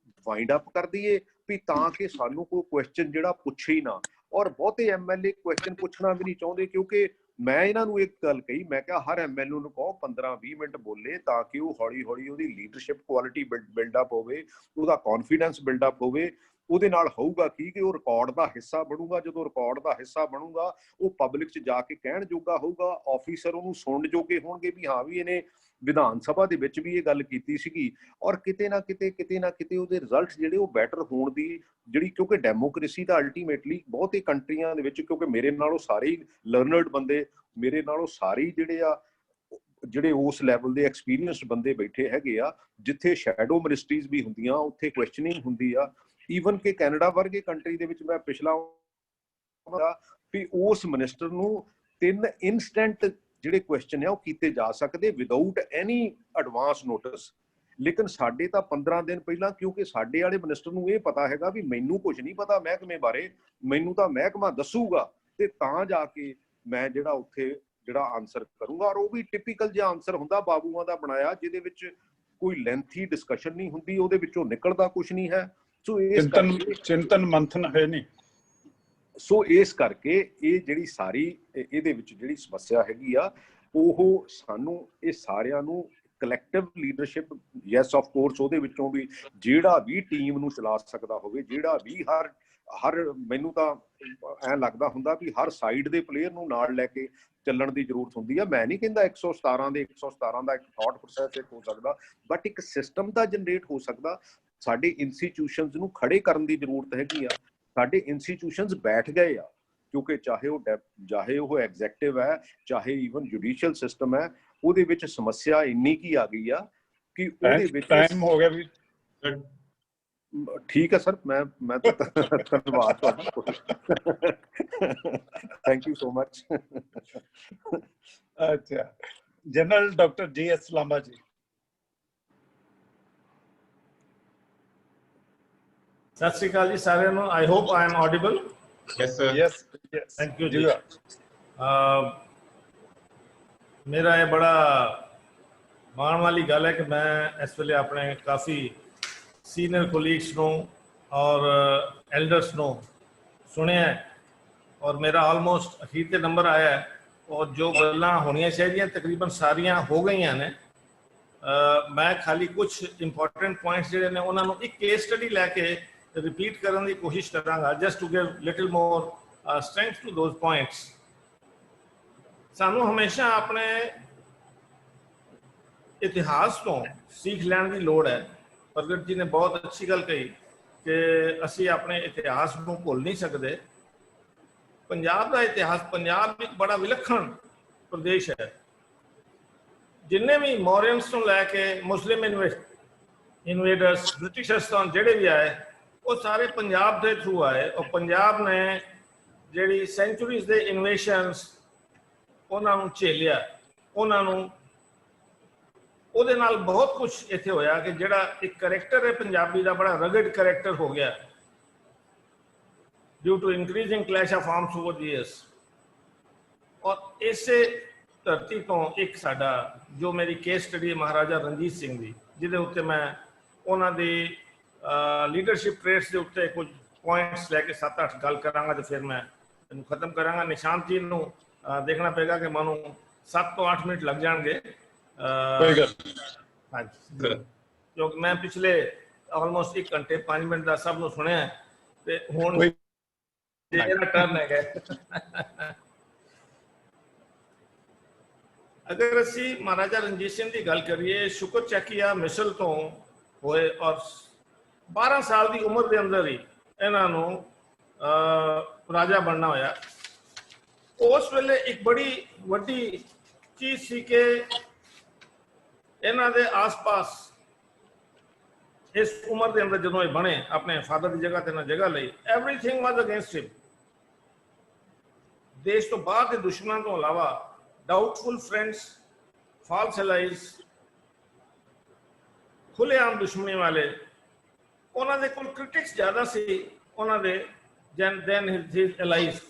ਵਾਈਂਡ ਅਪ ਕਰ ਦਈਏ ਵੀ ਤਾਂ ਕਿ ਸਾਨੂੰ ਕੋਈ ਕੁਐਸਚਨ ਜਿਹੜਾ ਪੁੱਛੇ ਹੀ ਨਾ। ਔਰ ਬਹੁਤੇ ਐਮਐਲਏ ਕੁਐਸਚਨ ਪੁੱਛਣਾ ਵੀ ਨਹੀਂ ਚਾਹੁੰਦੇ, ਕਿਉਂਕਿ ਮੈਂ ਇਹਨਾਂ ਨੂੰ ਇੱਕ ਗੱਲ ਕਹੀ, ਮੈਂ ਕਿਹਾ ਹਰ ਐਮਐਲਏ ਨੂੰ ਕਹੋ 15-20 ਮਿੰਟ ਬੋਲੇ ਤਾਂ ਕਿ ਉਹ ਹੌਲੀ ਹੌਲੀ ਉਹਦੀ ਲੀਡਰਸ਼ਿਪ ਕੁਆਲਿਟੀ ਬਿਲਡਅਪ ਹੋਵੇ, ਉਹਦਾ ਕੌਨਫੀਡੈਂਸ ਬਿਲਡਅਪ ਹੋਵੇ। ਉਹਦੇ ਨਾਲ ਹੋਊਗਾ ਕੀ ਕਿ ਉਹ ਰਿਕਾਰਡ ਦਾ ਹਿੱਸਾ ਬਣੂਗਾ। ਜਦੋਂ ਰਿਕਾਰਡ ਦਾ ਹਿੱਸਾ ਬਣੂਗਾ ਉਹ ਪਬਲਿਕ 'ਚ ਜਾ ਕੇ ਕਹਿਣ ਜੋਗਾ ਹੋਊਗਾ, ਆਫੀਸਰ ਉਹਨੂੰ ਸੁਣਨ ਜੋਗੇ ਹੋਣਗੇ ਵੀ ਹਾਂ ਵੀ ਇਹਨੇ ਵਿਧਾਨ ਸਭਾ ਦੇ ਵਿੱਚ ਵੀ ਇਹ ਗੱਲ ਕੀਤੀ ਸੀਗੀ। ਔਰ ਕਿਤੇ ਨਾ ਕਿਤੇ ਉਹਦੇ ਰਿਜ਼ਲਟ ਜਿਹੜੇ ਉਹ ਬੈਟਰ ਹੋਣ ਦੀ ਜਿਹੜੀ, ਕਿਉਂਕਿ ਡੈਮੋਕ੍ਰੇਸੀ ਦਾ ਅਲਟੀਮੇਟਲੀ ਬਹੁਤੇ ਕੰਟਰੀਆਂ ਦੇ ਵਿੱਚ, ਕਿਉਂਕਿ ਮੇਰੇ ਨਾਲੋਂ ਸਾਰੇ ਹੀ ਲਰਨਰਡ ਬੰਦੇ, ਮੇਰੇ ਨਾਲੋਂ ਸਾਰੇ ਜਿਹੜੇ ਉਸ ਲੈਵਲ ਦੇ ਐਕਸਪੀਰੀਅੰਸਡ ਬੰਦੇ ਬੈਠੇ ਹੈਗੇ ਆ, ਜਿੱਥੇ ਸ਼ੈਡੋ ਮਿਨਿਸਟਰੀਜ਼ ਵੀ ਹੁੰਦੀਆਂ ਉੱਥੇ ਕੁਐਸਚਨਿੰਗ ਹੁੰਦੀ ਆ। ਈਵਨ ਕਿ ਕੈਨੇਡਾ ਵਰਗੇ ਕੰਟਰੀ ਦੇ ਵਿੱਚ ਮੈਂ ਪਿਛਲਾ ਵੀ ਉਸ ਮਿਨਿਸਟਰ ਨੂੰ 3 ਇਨਸਟੈਂਟ ਜਿਹੜੇ ਕੁਐਸਚਨ ਆ ਉਹ ਕੀਤੇ ਜਾ ਸਕਦੇ ਵਿਦਆਊਟ ਐਨੀ ਐਡਵਾਂਸ ਨੋਟਿਸ। ਲੇਕਿਨ ਸਾਡੇ ਤਾਂ 15 ਦਿਨ ਪਹਿਲਾਂ, ਕਿਉਂਕਿ ਸਾਡੇ ਵਾਲੇ ਮਿਨਿਸਟਰ ਨੂੰ ਇਹ ਪਤਾ ਹੈਗਾ ਵੀ ਮੈਨੂੰ ਕੁਝ ਨਹੀਂ ਪਤਾ ਮਹਿਕਮੇ ਬਾਰੇ, ਮੈਨੂੰ ਤਾਂ ਮਹਿਕਮਾ ਦੱਸੂਗਾ ਤੇ ਤਾਂ ਜਾ ਕੇ ਮੈਂ ਜਿਹੜਾ ਉੱਥੇ ਜਿਹੜਾ ਆਨਸਰ ਕਰੂੰਗਾ। ਔਰ ਉਹ ਵੀ ਟਿਪੀਕਲ ਜਿਹਾ ਆਨਸਰ ਹੁੰਦਾ ਬਾਬੂਆਂ ਦਾ ਬਣਾਇਆ, ਜਿਹਦੇ ਵਿੱਚ ਕੋਈ ਲੈਂਥੀ ਡਿਸਕਸ਼ਨ ਨਹੀਂ ਹੁੰਦੀ, ਉਹਦੇ ਵਿੱਚੋਂ ਨਿਕਲਦਾ ਕੁਝ ਨਹੀਂ ਹੈ। ਸੋ ਚਿੰਤਨ ਮੰਥਨ ਹੈ ਨਹੀਂ। ਸੋ ਇਸ ਕਰਕੇ ਇਹ ਜਿਹੜੀ ਸਾਰੀ ਇਹਦੇ ਵਿੱਚ ਜਿਹੜੀ ਸਮੱਸਿਆ ਹੈਗੀ ਆ, ਉਹ ਸਾਨੂੰ ਇਹ ਸਾਰਿਆਂ ਨੂੰ collective leadership, yes of course, ਉਹਦੇ ਵਿੱਚੋਂ ਵੀ ਜਿਹੜਾ ਵੀ ਟੀਮ ਨੂੰ ਚਲਾ ਸਕਦਾ ਹੋਵੇ, ਜਿਹੜਾ ਵੀ ਹਰ ਮੈਨੂੰ ਤਾਂ ਐਂ ਲੱਗਦਾ ਹੁੰਦਾ ਵੀ ਹਰ ਸਾਈਡ ਦੇ ਪਲੇਅਰ ਨੂੰ ਨਾਲ ਲੈ ਕੇ ਚੱਲਣ ਦੀ ਜ਼ਰੂਰਤ ਹੁੰਦੀ ਆ। ਮੈਂ ਨਹੀਂ ਕਹਿੰਦਾ 117 ਦਾ ਇੱਕ ਥਾਟ ਪ੍ਰੋਸੈਸ ਹੋ ਸਕਦਾ, ਬਟ ਇੱਕ ਸਿਸਟਮ ਦਾ ਜਨਰੇਟ ਹੋ ਸਕਦਾ। ਸਾਡੇ ਇੰਸਟੀਟਿਊਸ਼ਨਸ ਨੂੰ ਖੜੇ ਕਰਨ ਦੀ ਜ਼ਰੂਰਤ ਹੈਗੀ ਆ। ਸਾਡੇ ਇੰਸਟੀਟਿਊਸ਼ਨਸ ਬੈਠ ਗਏ ਆ, ਕਿਉਂਕਿ ਚਾਹੇ ਉਹ ਐਗਜ਼ੈਕਟਿਵ ਹੈ, ਚਾਹੇ ਈਵਨ ਜੁਡੀਸ਼ੀਅਲ ਸਿਸਟਮ ਹੈ, ਉਹਦੇ ਵਿੱਚ ਸਮੱਸਿਆ ਇੰਨੀ ਕੀ ਆ ਗਈ ਆ ਕਿ ਉਹਦੇ ਵਿੱਚ ਟਾਈਮ ਹੋ ਗਿਆ ਵੀ। ਠੀਕ ਹੈ ਸਰ, ਮੈਂ ਧੰਨਵਾਦ ਤੁਹਾਡਾ, ਥੈਂਕ ਯੂ ਸੋ ਮਚ। ਅੱਛਾ, ਜਨਰਲ ਡਾਕਟਰ ਜੀ.ਐਸ. ਲਾਂਬਾ ਜੀ। ਸਤਿ ਸ਼੍ਰੀ ਅਕਾਲ ਜੀ ਸਾਰਿਆਂ ਨੂੰ। I hope I am audible. Yes sir. Yes, thank you ਜੀ। ਮੇਰਾ ਇਹ ਬੜਾ ਮਾਣ ਵਾਲੀ ਗੱਲ ਹੈ ਕਿ ਮੈਂ ਇਸ ਵੇਲੇ ਆਪਣੇ ਕਾਫੀ ਸੀਨੀਅਰ ਕੋਲੀਗਸ ਨੂੰ ਔਰ ਐਲਡਰਸ ਨੂੰ ਸੁਣਿਆ ਔਰ ਮੇਰਾ ਆਲਮੋਸਟ ਅਖੀਰ ਤੇ ਨੰਬਰ ਆਇਆ ਹੈ ਔਰ ਜੋ ਗੱਲਾਂ ਹੋਣੀਆਂ ਚਾਹੀਦੀਆਂ ਤਕਰੀਬਨ ਸਾਰੀਆਂ ਹੋ ਗਈਆਂ ਨੇ। ਮੈਂ ਖਾਲੀ ਕੁਝ ਇੰਪੋਰਟੈਂਟ ਪੁਆਇੰਟਸ ਜਿਹੜੇ ਨੇ ਉਹਨਾਂ ਨੂੰ ਇੱਕ ਕੇਸ ਸਟੱਡੀ ਲੈ ਕੇ ਰਿਪੀਟ ਕਰਨ ਦੀ ਕੋਸ਼ਿਸ਼ ਕਰਾਂਗਾ, just to give little more strength to those points. ਸਾਨੂੰ ਹਮੇਸ਼ਾ ਆਪਣੇ ਇਤਿਹਾਸ ਤੋਂ ਸਿੱਖ ਲੈਣ ਦੀ ਲੋੜ ਹੈ। ਪ੍ਰਗਟ ਜੀ ਨੇ ਬਹੁਤ ਅੱਛੀ ਗੱਲ ਕਹੀ ਕਿ ਅਸੀਂ ਆਪਣੇ ਇਤਿਹਾਸ ਨੂੰ ਭੁੱਲ ਨਹੀਂ ਸਕਦੇ। ਪੰਜਾਬ ਦਾ ਇਤਿਹਾਸ, ਪੰਜਾਬ ਇੱਕ ਬੜਾ ਵਿਲੱਖਣ ਪ੍ਰਦੇਸ਼ ਹੈ। ਜਿੰਨੇ ਵੀ ਮੌਰੀਅਨਸ ਤੋਂ ਲੈ ਕੇ ਮੁਸਲਿਮ ਇਨਵੇਡਰਸ, ਬ੍ਰਿਟਿਸ਼ਰਸ ਤੋਂ ਜਿਹੜੇ ਵੀ ਆਏ, ਉਹ ਸਾਰੇ ਪੰਜਾਬ ਦੇ ਥਰੂ ਆਏ। ਔਰ ਪੰਜਾਬ ਨੇ ਜਿਹੜੀ ਸੈਂਚੁਰੀਜ਼ ਦੇ ਇਨਵੇਸ਼ਨਸ ਉਹਨਾਂ ਨੂੰ ਝੇਲਿਆ, ਉਹਨਾਂ ਨੂੰ ਉਹਦੇ ਨਾਲ ਬਹੁਤ ਕੁਝ ਇੱਥੇ ਹੋਇਆ ਕਿ ਜਿਹੜਾ ਇੱਕ ਕਰੈਕਟਰ ਹੈ ਪੰਜਾਬੀ ਦਾ, ਬੜਾ ਰਗਡ ਕਰੈਕਟਰ ਹੋ ਗਿਆ due to increasing clash of arms over the years. ਔਰ ਇਸੇ ਧਰਤੀ ਤੋਂ ਇੱਕ ਸਾਡਾ ਜੋ ਮੇਰੀ ਕੇਸ ਸਟੱਡੀ ਹੈ ਮਹਾਰਾਜਾ ਰਣਜੀਤ ਸਿੰਘ ਦੀ, ਜਿਹਦੇ ਉੱਤੇ ਮੈਂ ਉਹਨਾਂ ਦੀ ਲੀਡਰਸ਼ਿਪ ਟ੍ਰੇਟਸ ਦੇ ਉੱਤੇ ਕੁਝ पॉइंट्स लैके 7-8 गल करांगा तो फिर मैं इन्हू खत्म करांगा। निशांत जी नू देखना पेगा कि मानू 7 तो 8 मिनट लग जाएंगे। हाँ जी, क्योंकि मैं पिछले ऑलमोस्ट 1 घंटे 5 मिनट का सब नू सुनिया ते हुण मेरा टर्न है। अगर असी महाराजा रणजीत सिंह की गल करिए, शुक्र चकिया मिसल तो होए और 12 साल की उम्र के अंदर ही इन्हों राजा बनना होया। उस वेले एक बड़ी वड्डी चीज सी कि इन्हों के आस पास इस उम्र के अंदर जो ये बने अपने फादर की जगह ते जगह ली, एवरीथिंग वाज अगेंस्ट हिम। देश तो बाहर के दुश्मनों तो अलावा डाउटफुल फ्रेंड्स, फॉल्स एलाइज, खुलेआम दुश्मनी वाले, उन्होंने कोल क्रिटिक्स ज्यादा सी उन्होंने then his allies,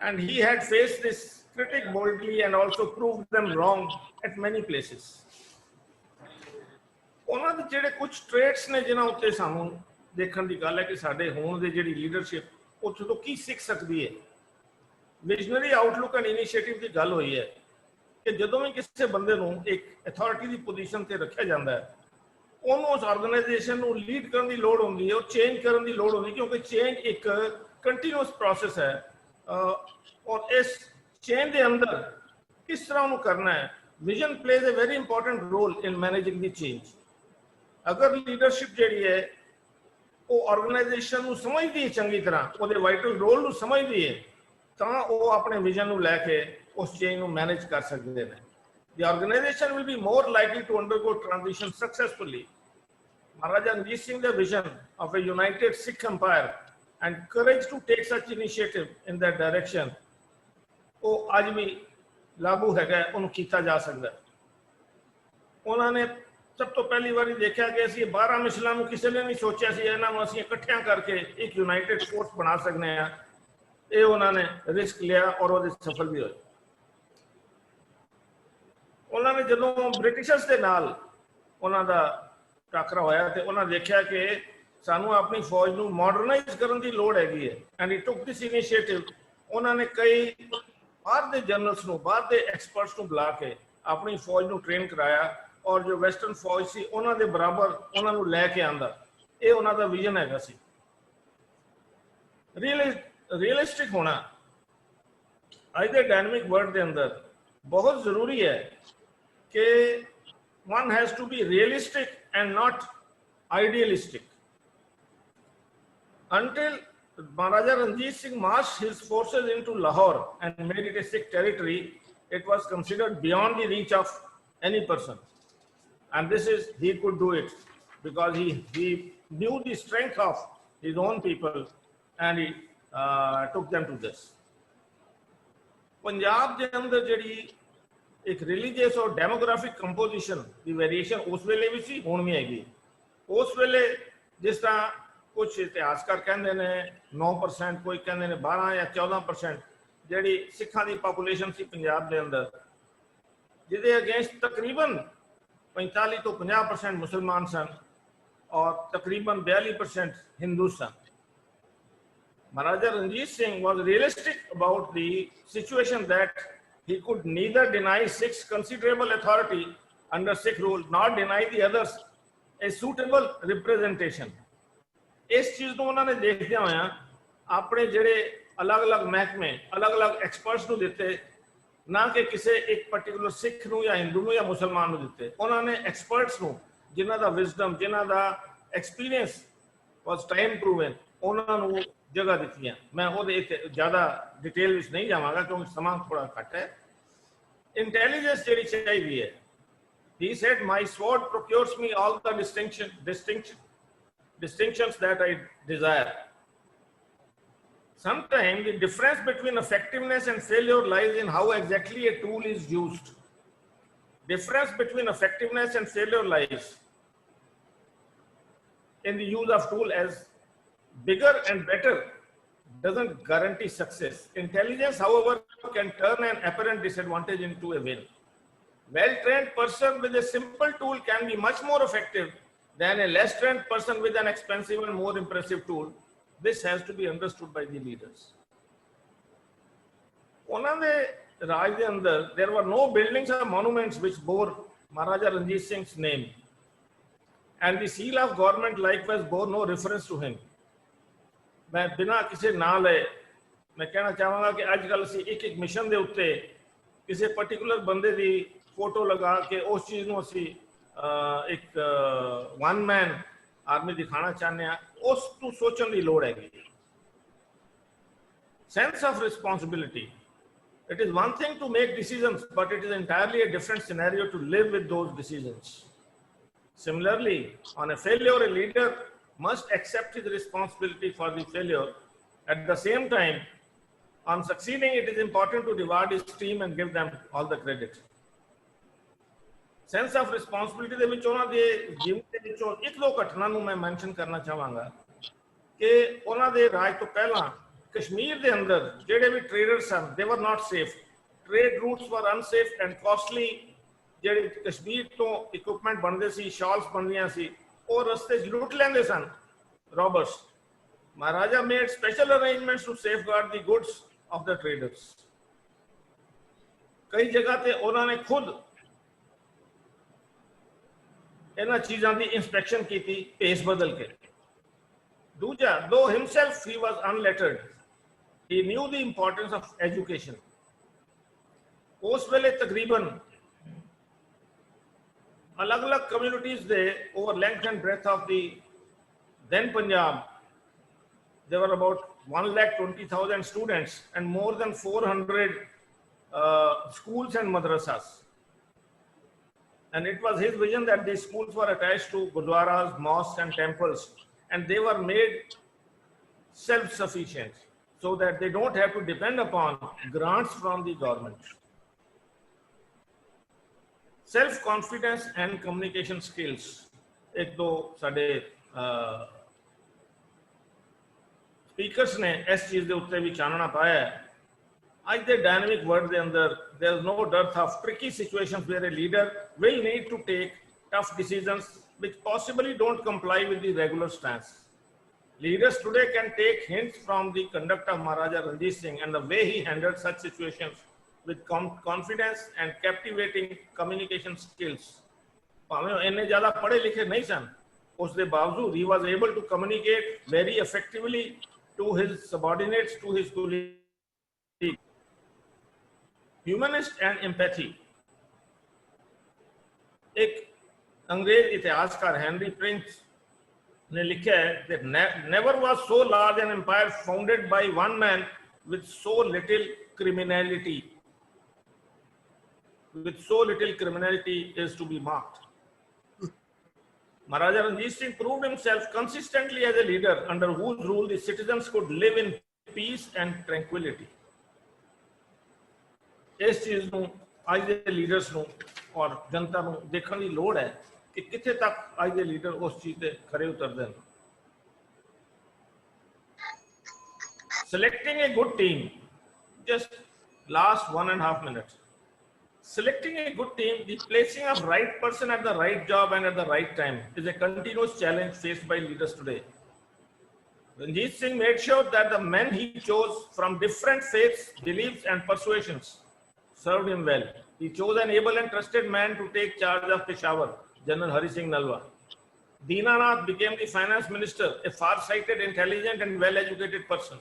and he had faced this critic boldly and also proved them wrong at many places. उन्होंने जेडे कुछ ट्रेड्स ने जिन्हां उत्ते सानू देखण दी गल है कि साडे होण दे जेडी लीडरशिप उत्थे तो की सीख सकदी है। विजनरी आउटलुक एंड इनिशिएटिव की गल हुई है कि जदों भी किसी बंदे नूं एक अथॉरिटी की पोजीशन ते रखा जाता है, उन्होंने उस ऑर्गेनाइजेशन नूं लीड करने की लोड़ होंदी है और चेंज करने की लोड़ होंदी है, क्योंकि चेंज एक कंटिन्यूअस प्रोसेस है। और इस चेंज के अंदर किस तरह उन्होंने करना है, vision plays a very important role in managing the change. अगर लीडरशिप जी है वो ऑर्गेनाइजेशन को समझती है चंगी तरह, वो वाइटल रोल को समझती है, तो वो अपने विजन को लैके उस चेंज को मैनेज कर सकते हैं। The organisation will be more likely to undergo transition successfully. Maharaja Ranjit Singh the vision of a united Sikh empire and courage to take such initiative in that direction, वो आज भी लागू है, उन्होंने किया जा सकता है। उन्होंने सब तो पहली बार देखा कि असी 12 मिसलों को किसी ने नहीं सोचा सी इन्होंने असी इकट्ठिया करके एक यूनाइटेड फोर्स बना सकते हैं। ये उन्होंने रिस्क लिया और वो सफल भी हुए। उन्होंने जो ब्रिटिशर्स के नाल उन्होंने टाकरा होया तो उन्होंने देखा कि सानू अपनी फौज को मॉडर्नाइज करने की लोड़ हैगी है, and he took this initiative. उन्होंने कई बाहर के जनरल्स को, बाहर के एक्सपर्ट्स को बुला के अपनी फौज को ट्रेन कराया और जो वैसटर्न फौज सी उन्होंने बराबर उन्होंने लैके आंदा। ये उन्होंने विजन हैगा सी। रियलिस्टिक होना अज के डायनामिक वर्ल्ड के अंदर बहुत जरूरी है कि one has to be realistic and not idealistic. Until Maharaja Ranjit Singh marched his forces into Lahore and made it a Sikh territory, it was considered beyond the reach of any person. And this is, he could do it because he knew the strength of his own people and he took them to this. Punjab के अंदर जड़ी एक religious और demographic composition की variation उस वेले भी सी, हुण भी हैगी। उस वेले जिस तरह कुछ इतिहासकार कहते ने 9%, कोई कहते ने 12 या 14% जी सिखा की पॉपूलेशन सी पंजाब के अंदर, जिदे अगेंस्ट तकरीबन 45 तो 50% मुसलमान सन और तकरीबन 42% हिंदू सन। Maharaja Ranjit Singh was realistic about the situation that he could neither deny Sikhs considerable authority under Sikh rule nor deny the others a suitable representation. इस चीज को उन्होंने देखते हुए अपने जेडे अलग अलग महकमे अलग अलग एक्सपर्ट्स को दिते, ना कि किसी एक पर्टिकुलर सिख नूं या हिंदू नूं या मुसलमान नूं दिते। उन्होंने एक्सपर्ट्स नूं जिन्हां दा विजडम, जिन्हां दा एक्सपीरियंस वाज टाइम प्रूवन, उन्होंने जगह दी। मैं वो ज्यादा डिटेल विच नहीं जावांगा क्योंकि समा थोड़ा घट है। इंटेलिजेंस जी चाहिए है। He said, "My sword procures me all the distinctions that I desire." Sometimes the difference between effectiveness and failure lies in how exactly a tool is used. Difference between effectiveness and failure lies in the use of tool, as bigger and better doesn't guarantee success. Intelligence, however, can turn an apparent disadvantage into a win. Well-trained person with a simple tool can be much more effective than a less trained person with an expensive and more impressive tool. This has to be understood by the leaders. ਉਹਨਾਂ ਦੇ ਰਾਜ ਦੇ ਅੰਦਰ there were no buildings or monuments which bore Maharaja Ranjit Singh's name, and the seal of government likewise bore no reference to him. मैं बिना किसी ना ले मैं कहना चाहूँगा कि आजकल ਅਸੀਂ एक मिशन ਦੇ ਉੱਤੇ ਕਿਸੇ पर्टिकुलर ਬੰਦੇ ਦੀ फोटो लगा के उस चीज ਨੂੰ ਅਸੀਂ एक वन मैन आर्मी दिखाना चाहते हैं, उस तो सोचने की लोड़ है। Sense of responsibility. It is one thing to make decisions, but it is entirely a different scenario to live with those decisions. Similarly, on a failure, a leader must accept his responsibility for the failure. At the same time, on succeeding, it is important to reward his team and give them all the credit. Sense of responsibility ਦੇ ਵਿੱਚ ਉਹਨਾਂ ਦੇ ਜੀਵਨ ਦੇ ਵਿੱਚੋਂ ਇੱਕ ਦੋ ਘਟਨਾ ਨੂੰ ਮੈਂ ਮੈਂਸ਼ਨ ਕਰਨਾ ਚਾਹਾਂਗਾ ਕਿ ਉਹਨਾਂ ਦੇ ਰਾਜ ਤੋਂ ਪਹਿਲਾਂ ਕਸ਼ਮੀਰ ਦੇ ਅੰਦਰ ਜਿਹੜੇ ਵੀ ਟ੍ਰੇਡਰਸ ਸਨ they were not safe. Trade routes were unsafe and costly. ਜਿਹੜੇ ਕਸ਼ਮੀਰ ਤੋਂ ਇਕਵਿਪਮੈਂਟ ਬਣਦੇ ਸੀ, ਸ਼ਾਲਸ ਬਣਦੀਆਂ ਸੀ, ਉਹ ਰਸਤੇ 'ਚ ਲੁੱਟ ਲੈਂਦੇ ਸਨ robbers. Maharaja made special arrangements to safeguard the goods of the traders. ਕਈ ਜਗ੍ਹਾ ਤੇ ਉਹਨਾਂ ਨੇ ਖੁਦ ਇਹਨਾਂ ਚੀਜ਼ਾਂ ਦੀ ਇੰਸਪੈਕਸ਼ਨ ਕੀਤੀ ਭੇਸ ਬਦਲ ਕੇ। ਦੂਜਾ, though himself he was unlettered, he knew the importance of education. ਉਸ ਵੇਲੇ ਤਕਰੀਬਨ ਅਲੱਗ-ਅਲੱਗ ਕਮਿਊਨਿਟੀਜ਼ ਦੇ over length and breadth of the then Punjab, there were about 1,20,000 students and more than 400 schools and madrasas. And it was his vision that these schools were attached to gurdwaras, mosques and temples, and they were made self-sufficient so that they don't have to depend upon grants from the government. Self-confidence and communication skills. एक दो साडे speakers ने इस चीज दे उत्ते भी चानना पाया है। आज the dynamic world ਦੇ ਅੰਦਰ there is no dearth of tricky situations where a leader will need to take tough decisions which possibly don't comply with the regular stance. Leaders today can take hints from the conduct of Maharaja Ranjit Singh and the way he handled such situations with confidence and captivating communication skills. ਭਾਵੇਂ ਇੰਨੇ ਜ਼ਿਆਦਾ ਪੜ੍ਹੇ ਲਿਖੇ ਨਹੀਂ ਸਨ, ਉਸ ਦੇ ਬਾਵਜੂਦ he was able to communicate very effectively to his subordinates, to his colleagues. Humanist and empathy. एक अंग्रेज इतिहासकार हेनरी प्रिंस ने लिखा है that never was so large an empire founded by one man with so little criminality. With so little criminality is to be marked. Maharaja Ranjit Singh proved himself consistently as a leader under whose rule the citizens could live in peace and tranquility. इस चीज ਨੂੰ ਅੱਜ ਦੇ leaders ਨੂੰ ਔਰ ਜਨਤਾ ਨੂੰ ਦੇਖਣ ਦੀ ਲੋੜ ਹੈ ਕਿ ਕਿੱਥੇ ਤੱਕ ਅੱਜ ਦੇ ਲੀਡਰ ਉਸ ਚੀਜ਼ ਤੇ ਖਰੇ ਉਤਰਦੇ ਹਨ। Selecting a good team, just last 1.5 minutes. Selecting a good team, the placing of right person at the right job and at the right time is a continuous challenge faced by leaders today. Ranjit Singh made sure that the men he chose from different faiths, beliefs and persuasions served him well. He chose an able and trusted man to take charge of Peshawar, General Hari Singh Nalwa. Dinanath became the finance minister, a far-sighted, intelligent and well-educated person.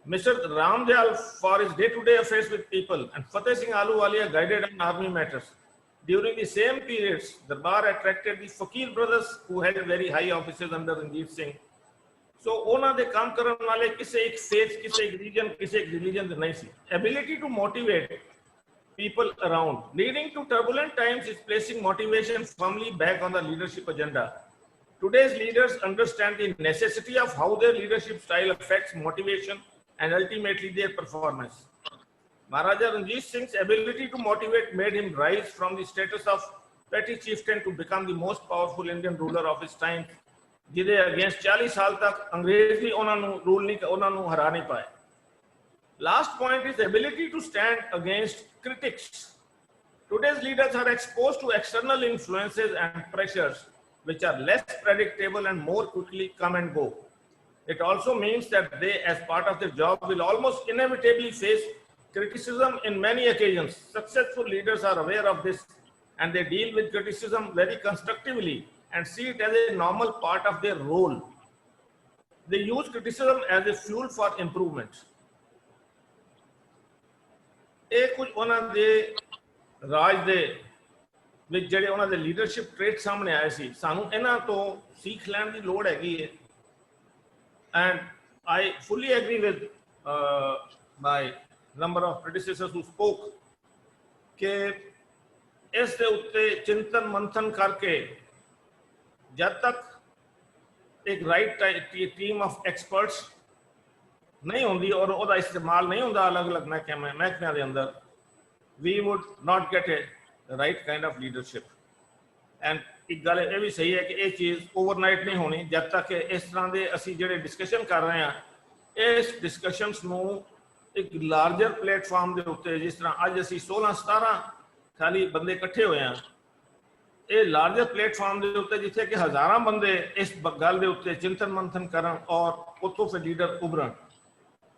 Mr. Ramdayal for his day-to-day affairs with people, and Fateh Singh Ahluwalia guided on army matters. During the same periods, Darbar attracted the Fakir brothers who held very high offices under Ranjit Singh. So ਉਹਨਾਂ ਦੇ ਕੰਮ ਕਰਨ ਵਾਲੇ ਕਿਸੇ ਇੱਕ faith, ਕਿਸੇ ਇੱਕ region, ਕਿਸੇ ਇੱਕ religion ਦੇ ਨਹੀਂ ਸੀ. Ability to motivate people around, leading to turbulent times is placing motivation firmly back on the leadership agenda. Today's leaders understand the necessity of how their leadership style affects motivation and ultimately their performance. Maharaja Ranjit Singh's ability to motivate made him rise from the status of petty chieftain to become the most powerful Indian ruler of his time, ਜਿਹਦੇ against 40 ਸਾਲ ਤੱਕ ਅੰਗਰੇਜ਼ ਵੀ ਉਹਨਾਂ ਨੂੰ rule ਨਹੀਂ, ਉਹਨਾਂ ਨੂੰ ਹਰਾ ਨਹੀਂ ਪਾਏ। Last point is the ability to stand against critics. Today's leaders are exposed to external influences and pressures which are less predictable and more quickly come and go. It also means that they, as part of their job, will almost inevitably face criticism in many occasions. Successful leaders are aware of this, and they deal with criticism very constructively and see it as a normal part of their role. They use criticism as a fuel for improvement. ਇਹ ਕੁਝ ਉਹਨਾਂ ਦੇ ਰਾਜ ਦੇ ਵਿੱਚ ਜਿਹੜੇ ਉਹਨਾਂ ਦੇ leadership trait ਸਾਹਮਣੇ ਆਏ ਸੀ, ਸਾਨੂੰ ਇਹਨਾਂ ਤੋਂ ਸਿੱਖ ਲੈਣ ਦੀ ਲੋੜ ਹੈਗੀ ਹੈ। And I fully agree with my number of predecessors who spoke ਕਿ ਇਸ ਦੇ ਉੱਤੇ ਚਿੰਤਨ ਮੰਥਨ ਕਰਕੇ ਜਦ ਤੱਕ ਇੱਕ ਰਾਈਟ ਟੀਮ ਆਫ ਐਕਸਪਰਟਸ नहीं होंगी और ਉਹਦਾ इस्तेमाल नहीं होता अलग अलग महकमियां ਦੇ ਅੰਦਰ, we would not get a right kind of leadership. And ਇੱਕ ਗੱਲ ਇਹ ਵੀ ਸਹੀ ਹੈ ਕਿ ਇਹ ਚੀਜ਼ ਓਵਰਨਾਈਟ ਨਹੀਂ ਹੋਣੀ। ਜਦ ਤੱਕ ਇਸ ਤਰ੍ਹਾਂ ਦੇ ਅਸੀਂ ਜਿਹੜੇ ਡਿਸਕਸ਼ਨ ਕਰ ਰਹੇ ਹਾਂ, ਇਸ ਡਿਸਕਸ਼ਨਸ ਨੂੰ ਇੱਕ ਲਾਰਜਰ ਪਲੇਟਫਾਰਮ ਦੇ ਉੱਤੇ, ਜਿਸ ਤਰ੍ਹਾਂ ਅੱਜ ਅਸੀਂ 16-17 ਖਾਲੀ ਬੰਦੇ ਇਕੱਠੇ ਹੋਏ ਹਾਂ, ਇਹ ਲਾਰਜਰ ਪਲੇਟਫਾਰਮ ਦੇ ਉੱਤੇ ਜਿੱਥੇ ਕਿ ਹਜ਼ਾਰਾਂ ਬੰਦੇ ਇਸ ਗੱਲ ਦੇ ਉੱਤੇ ਚਿੰਤਨ ਮੰਥਨ ਕਰਨ ਔਰ ਉੱਥੋਂ ਫਿਰ ਲੀਡਰ ਉਭਰਨ,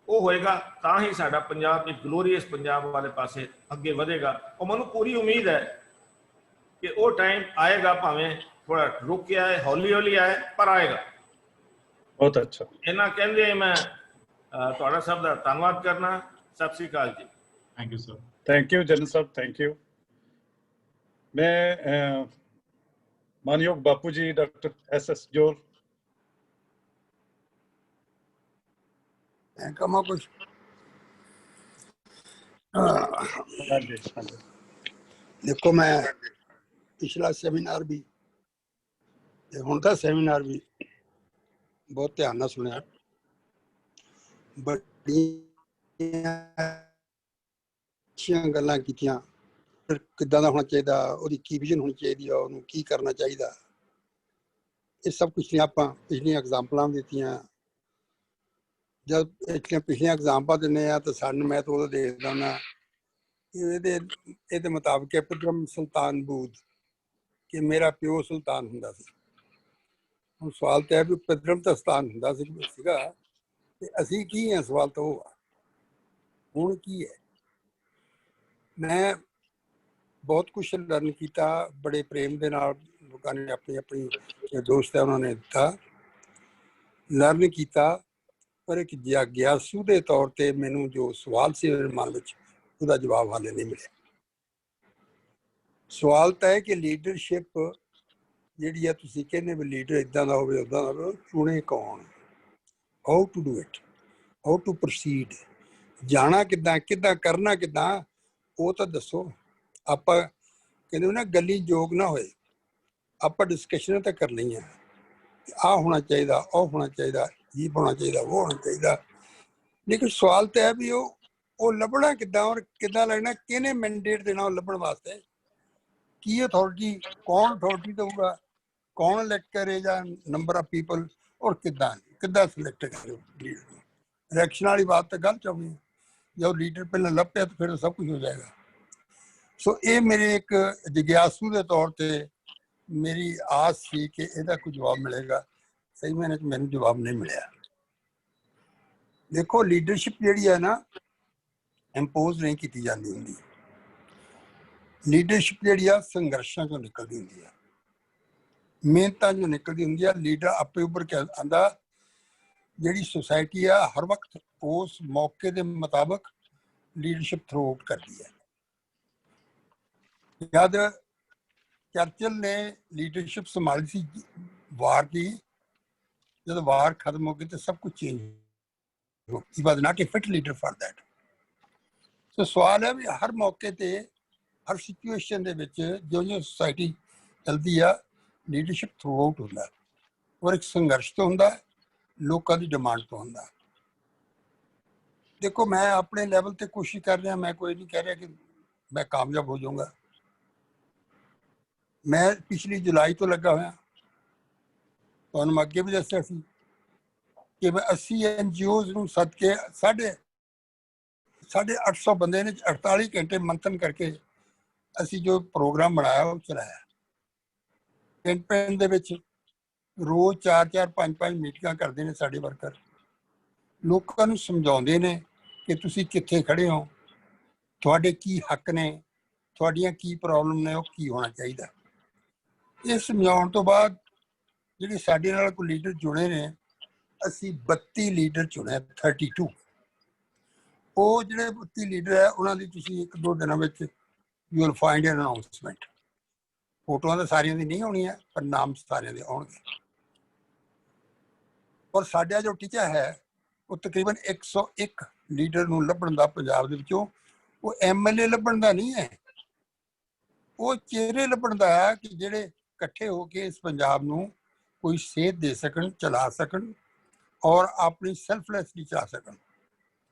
ਉਹ ਹੋਏਗਾ ਤਾਂ ਹੀ ਸਾਡਾ ਪੰਜਾਬ ਇੱਕ ਗਲੋਰੀਅਸ ਪੰਜਾਬ ਵਾਲੇ ਪਾਸੇ ਅੱਗੇ ਵਧੇਗਾ। ਉਹ ਮੈਨੂੰ ਪੂਰੀ ਉਮੀਦ ਹੈ ਕਿ ਉਹ ਟਾਈਮ ਆਏਗਾ, ਭਾਵੇਂ ਥੋੜਾ ਰੁਕ ਕੇ ਆਏ, ਹੌਲੀ ਹੌਲੀ ਆਏ, ਪਰ ਆਏਗਾ। ਬਹੁਤ ਅੱਛਾ। ਇਹਨਾਂ ਕਹਿੰਦੇ ਮੈਂ ਤੁਹਾਡਾ ਸਭ ਦਾ ਧੰਨਵਾਦ ਕਰਨਾ। ਸਤਿ ਸ੍ਰੀ ਅਕਾਲ ਜੀ। Thank you sir. Thank you general Sahib, thank you. ਮੈਂ ਮਾਨਯੋਗ ਬਾਪੂ ਜੀ ਡਾਕਟਰ SS ਜੋਲ ਕਮਾ ਕੁਛ ਦੇਖੋ, ਮੈਂ ਪਿਛਲਾ ਸੈਮੀਨਾਰ ਵੀ ਤੇ ਹੁਣ ਦਾ ਸੈਮੀਨਾਰ ਵੀ ਬਹੁਤ ਧਿਆਨ ਨਾਲ ਸੁਣਿਆ। ਬੜੀਆਂ ਅੱਛੀਆਂ ਗੱਲਾਂ ਕੀਤੀਆਂ। ਕਿੱਦਾਂ ਦਾ ਹੋਣਾ ਚਾਹੀਦਾ, ਉਹਦੀ ਕੀ ਵਿਜ਼ਨ ਹੋਣੀ ਚਾਹੀਦੀ ਆ, ਉਹਨੂੰ ਕੀ ਕਰਨਾ ਚਾਹੀਦਾ, ਇਹ ਸਭ ਕੁਛ ਆਪਾਂ ਪਿਛਲੀਆਂ ਐਗਜ਼ਾਮਪਲਾਂ ਦਿੱਤੀਆਂ। ਜਦ ਪਿਛਲੀਆਂ ਐਗਜ਼ਾਮਪਲਾਂ ਦਿੰਦੇ ਆ ਤਾਂ ਸਾਨੂੰ, ਮੈਂ ਤਾਂ ਉਦੋਂ ਦੇਖਦਾ ਹੁੰਦਾ ਇਹਦੇ ਮੁਤਾਬਕ ਹੈ ਪਿਦਰਮ ਸੁਲਤਾਨ ਬੂਦ, ਕਿ ਮੇਰਾ ਪਿਓ ਸੁਲਤਾਨ ਹੁੰਦਾ ਸੀ। ਹੁਣ ਸਵਾਲ ਤਾਂ ਹੈ ਵੀ ਪਿਦਰਮ ਤਾਂ ਸੁਲਤਾਨ ਹੁੰਦਾ ਸੀਗਾ ਤੇ ਅਸੀਂ ਕੀ ਹਾਂ? ਸਵਾਲ ਤਾਂ ਉਹ ਆ, ਹੁਣ ਕੀ ਹੈ? ਮੈਂ ਬਹੁਤ ਕੁਛ ਲਰਨ ਕੀਤਾ, ਬੜੇ ਪ੍ਰੇਮ ਦੇ ਨਾਲ ਲੋਕਾਂ ਨੇ ਆਪਣੀ ਦੋਸਤ ਹੈ ਉਹਨਾਂ ਨੇ ਦਿੱਤਾ, ਲਰਨ ਕੀਤਾ। ਪਰ ਇੱਕ ਗਿਆਸੂ ਦੇ ਤੌਰ ਤੇ ਮੈਨੂੰ ਜੋ ਸਵਾਲ ਸੀ ਮੇਰੇ ਮਨ ਵਿੱਚ, ਉਹਦਾ ਜਵਾਬ ਹਾਲੇ ਨਹੀਂ ਮਿਲਿਆ। ਸਵਾਲ ਤਾਂ ਹੈ ਕਿ ਲੀਡਰਸ਼ਿਪ ਜਿਹੜੀ ਆ, ਤੁਸੀਂ ਕਹਿੰਦੇ ਵੀ ਲੀਡਰ ਇੱਦਾਂ ਦਾ ਹੋਵੇ, ਉੱਦਾਂ ਦਾ ਹੋਵੇ, ਚੁਣੇ ਕੌਣ? How to do it, how to proceed, ਜਾਣਾ ਕਿੱਦਾਂ, ਕਿੱਦਾਂ ਕਰਨਾ ਕਿੱਦਾਂ, ਉਹ ਤਾਂ ਦੱਸੋ। ਆਪਾਂ ਕਹਿੰਦੇ ਨਾ ਗੱਲੀ ਜੋਗ ਨਾ ਹੋਏ, ਆਪਾਂ ਡਿਸਕਸ਼ਨਾਂ ਤਾਂ ਕਰ ਲਈਆਂ, ਆਹ ਹੋਣਾ ਚਾਹੀਦਾ, ਉਹ ਹੋਣਾ ਚਾਹੀਦਾ, ਇਹ ਹੋਣਾ ਚਾਹੀਦਾ, ਉਹ ਹੋਣਾ ਚਾਹੀਦਾ, ਲੇਕਿਨ ਸਵਾਲ ਤਾਂ ਹੈ ਵੀ ਉਹ ਲੱਭਣਾ ਕਿੱਦਾਂ ਔਰ ਕਿੱਦਾਂ ਲੱਗਣਾ, ਕਿਹਨੇ ਮੈਂਡੇਟ ਦੇਣਾ ਉਹ ਲੱਭਣ ਵਾਸਤੇ, ਕੀ ਅਥਾਰਟੀ, ਕੌਣ ਅਥਾਰਟੀ ਦੇਊਗਾ, ਕੌਣ ਇਲੈਕਟ ਕਰੇਗਾ ਨੰਬਰ ਆਫ ਪੀਪਲ, ਔਰ ਕਿੱਦਾਂ ਸਿਲੈਕਟ ਕਰੇ ਲੀਡਰ ਨੂੰ। ਇਲੈਕਸ਼ਨ ਵਾਲੀ ਬਾਤ ਤਾਂ ਗਲਤ ਹੋ ਗਈ, ਜਦ ਲੀਡਰ ਪਹਿਲਾਂ ਲੱਭਿਆ ਤਾਂ ਫਿਰ ਸਭ ਕੁਝ ਹੋ ਜਾਏਗਾ। ਸੋ ਇਹ ਮੇਰੇ ਇੱਕ ਜਿਗਿਆਸੂ ਦੇ ਤੌਰ ਤੇ ਮੇਰੀ ਆਸ ਸੀ ਕਿ ਇਹਦਾ ਕੋਈ ਜਵਾਬ ਮਿਲੇਗਾ। ਸਹੀ ਮਾਇਨੇ 'ਚ ਮੈਨੂੰ ਜਵਾਬ ਨਹੀਂ ਮਿਲਿਆ। ਦੇਖੋ, ਲੀਡਰਸ਼ਿਪ ਜਿਹੜੀ ਹੈ ਨਾ, ਇੰਪੋਜ਼ ਨਹੀਂ ਕੀਤੀ ਜਾਂਦੀ ਹੁੰਦੀ। ਲੀਡਰਸ਼ਿਪ ਜਿਹੜੀ ਆ ਸੰਘਰਸ਼ਾਂ ਚੋਂ ਨਿਕਲਦੀ ਹੁੰਦੀ ਆ, ਮਿਹਨਤਾਂ ਚੋਂ ਨਿਕਲਦੀ ਹੁੰਦੀ ਆ। ਲੀਡਰ ਆਪੇ ਉੱਪਰ ਕੇ ਆਂਦਾ, ਜਿਹੜੀ ਸੁਸਾਇਟੀ ਆ ਹਰ ਵਕਤ ਉਸ ਮੌਕੇ ਦੇ ਮੁਤਾਬਕ ਲੀਡਰਸ਼ਿਪ ਥਰੂ ਆਊਟ ਕਰਦੀ ਹੈ। ਜਦ ਚਰਚਿਲ ਨੇ ਲੀਡਰਸ਼ਿਪ ਸੰਭਾਲੀ ਸੀ ਵਾਰ ਦੀ, ਜਦੋਂ ਵਾਰ ਖਤਮ ਹੋ ਗਈ ਤਾਂ ਸਭ ਕੁਝ ਚੇਂਜ ਹੋ ਗਿਆ। ਹੀ ਵਾਜ਼ ਨਾਟ ਅ ਫਿਟ ਲੀਡਰ ਫॉर दैट। ਸੋ ਸਵਾਲ ਹੈ ਵੀ ਹਰ ਮੌਕੇ ਤੇ, ਹਰ ਸਿਚੁਏਸ਼ਨ ਦੇ ਵਿੱਚ ਜੋ ਸੋਸਾਇਟੀ ਚਲਦੀ ਆ, ਲੀਡਰਸ਼ਿਪ ਥਰੂ ਆਊਟ ਹੁੰਦਾ, ਔਰ ਇੱਕ ਸੰਘਰਸ਼ ਤੋਂ ਹੁੰਦਾ, ਲੋਕਾਂ ਦੀ ਡਿਮਾਂਡ ਤੋਂ ਹੁੰਦਾ। ਦੇਖੋ, ਮੈਂ ਆਪਣੇ ਲੈਵਲ ਤੇ ਕੋਸ਼ਿਸ਼ ਕਰ ਰਿਹਾ, ਮੈਂ ਕੋਈ ਨਹੀਂ ਕਹਿ ਰਿਹਾ ਕਿ ਮੈਂ ਕਾਮਯਾਬ ਹੋ ਜਾਊਂਗਾ। ਮੈਂ ਪਿਛਲੀ ਜੁਲਾਈ ਤੋਂ ਲੱਗਾ ਹੋਇਆ, ਤੁਹਾਨੂੰ ਮੈਂ ਅੱਗੇ ਵੀ ਦੱਸਿਆ ਸੀ ਕਿ ਮੈਂ 80 NGOs ਨੂੰ ਸੱਦ ਕੇ 850 ਬੰਦੇ ਨੇ 48 ਘੰਟੇ ਮੰਥਨ ਕਰਕੇ ਅਸੀਂ ਜੋ ਪ੍ਰੋਗਰਾਮ ਬਣਾਇਆ ਉਹ ਚਲਾਇਆ। ਪਿੰਡ ਦੇ ਵਿੱਚ ਰੋਜ਼ 4-4 5-5 ਮੀਟਿੰਗਾਂ ਕਰਦੇ ਨੇ ਸਾਡੇ ਵਰਕਰ, ਲੋਕਾਂ ਨੂੰ ਸਮਝਾਉਂਦੇ ਨੇ ਕਿ ਤੁਸੀਂ ਕਿੱਥੇ ਖੜੇ ਹੋ, ਤੁਹਾਡੇ ਕੀ ਹੱਕ ਨੇ, ਤੁਹਾਡੀਆਂ ਕੀ ਪ੍ਰੋਬਲਮ ਨੇ, ਉਹ ਕੀ ਹੋਣਾ ਚਾਹੀਦਾ। ਇਹ ਸਮਝਾਉਣ ਤੋਂ ਬਾਅਦ ਜਿਹੜੇ ਸਾਡੇ ਨਾਲ ਕੋਈ ਲੀਡਰ ਜੁੜੇ ਨੇ, ਅਸੀਂ 32 ਲੀਡਰ ਚੁਣੇ 32। ਉਹ ਜਿਹੜੇ 32 ਲੀਡਰ ਹੈ ਉਹਨਾਂ ਦੀ ਤੁਸੀਂ 1-2 ਦਿਨਾਂ ਵਿੱਚ you will find N announcement. ਫੋਟੋਆਂ ਤਾਂ ਸਾਰਿਆਂ ਦੀ ਨਹੀਂ ਹੋਣੀਆਂ, ਪਰ ਨਾਮ ਸਾਰਿਆਂ ਦੇ ਆਉਣਗੇ। ਔਰ ਸਾਡਾ ਜੋ ਟੀਚਾ ਹੈ ਉਹ ਤਕਰੀਬਨ 101 ਲੀਡਰ ਨੂੰ ਲੱਭਣ ਦਾ ਪੰਜਾਬ ਦੇ ਵਿੱਚੋਂ। ਉਹ MLA ਲੱਭਣ ਦਾ ਨਹੀਂ ਹੈ, ਉਹ ਚਿਹਰੇ ਲੱਭਣ ਦਾ ਹੈ ਕਿ ਜਿਹੜੇ ਇਕੱਠੇ ਹੋ ਕੇ ਇਸ ਪੰਜਾਬ ਨੂੰ ਕੋਈ ਸੇਧ ਦੇ ਸਕਣ, ਚਲਾ ਸਕਣ ਔਰ ਆਪਣੀ ਸੈਲਫਲੈਸਲੀ ਚਲਾ ਸਕਣ।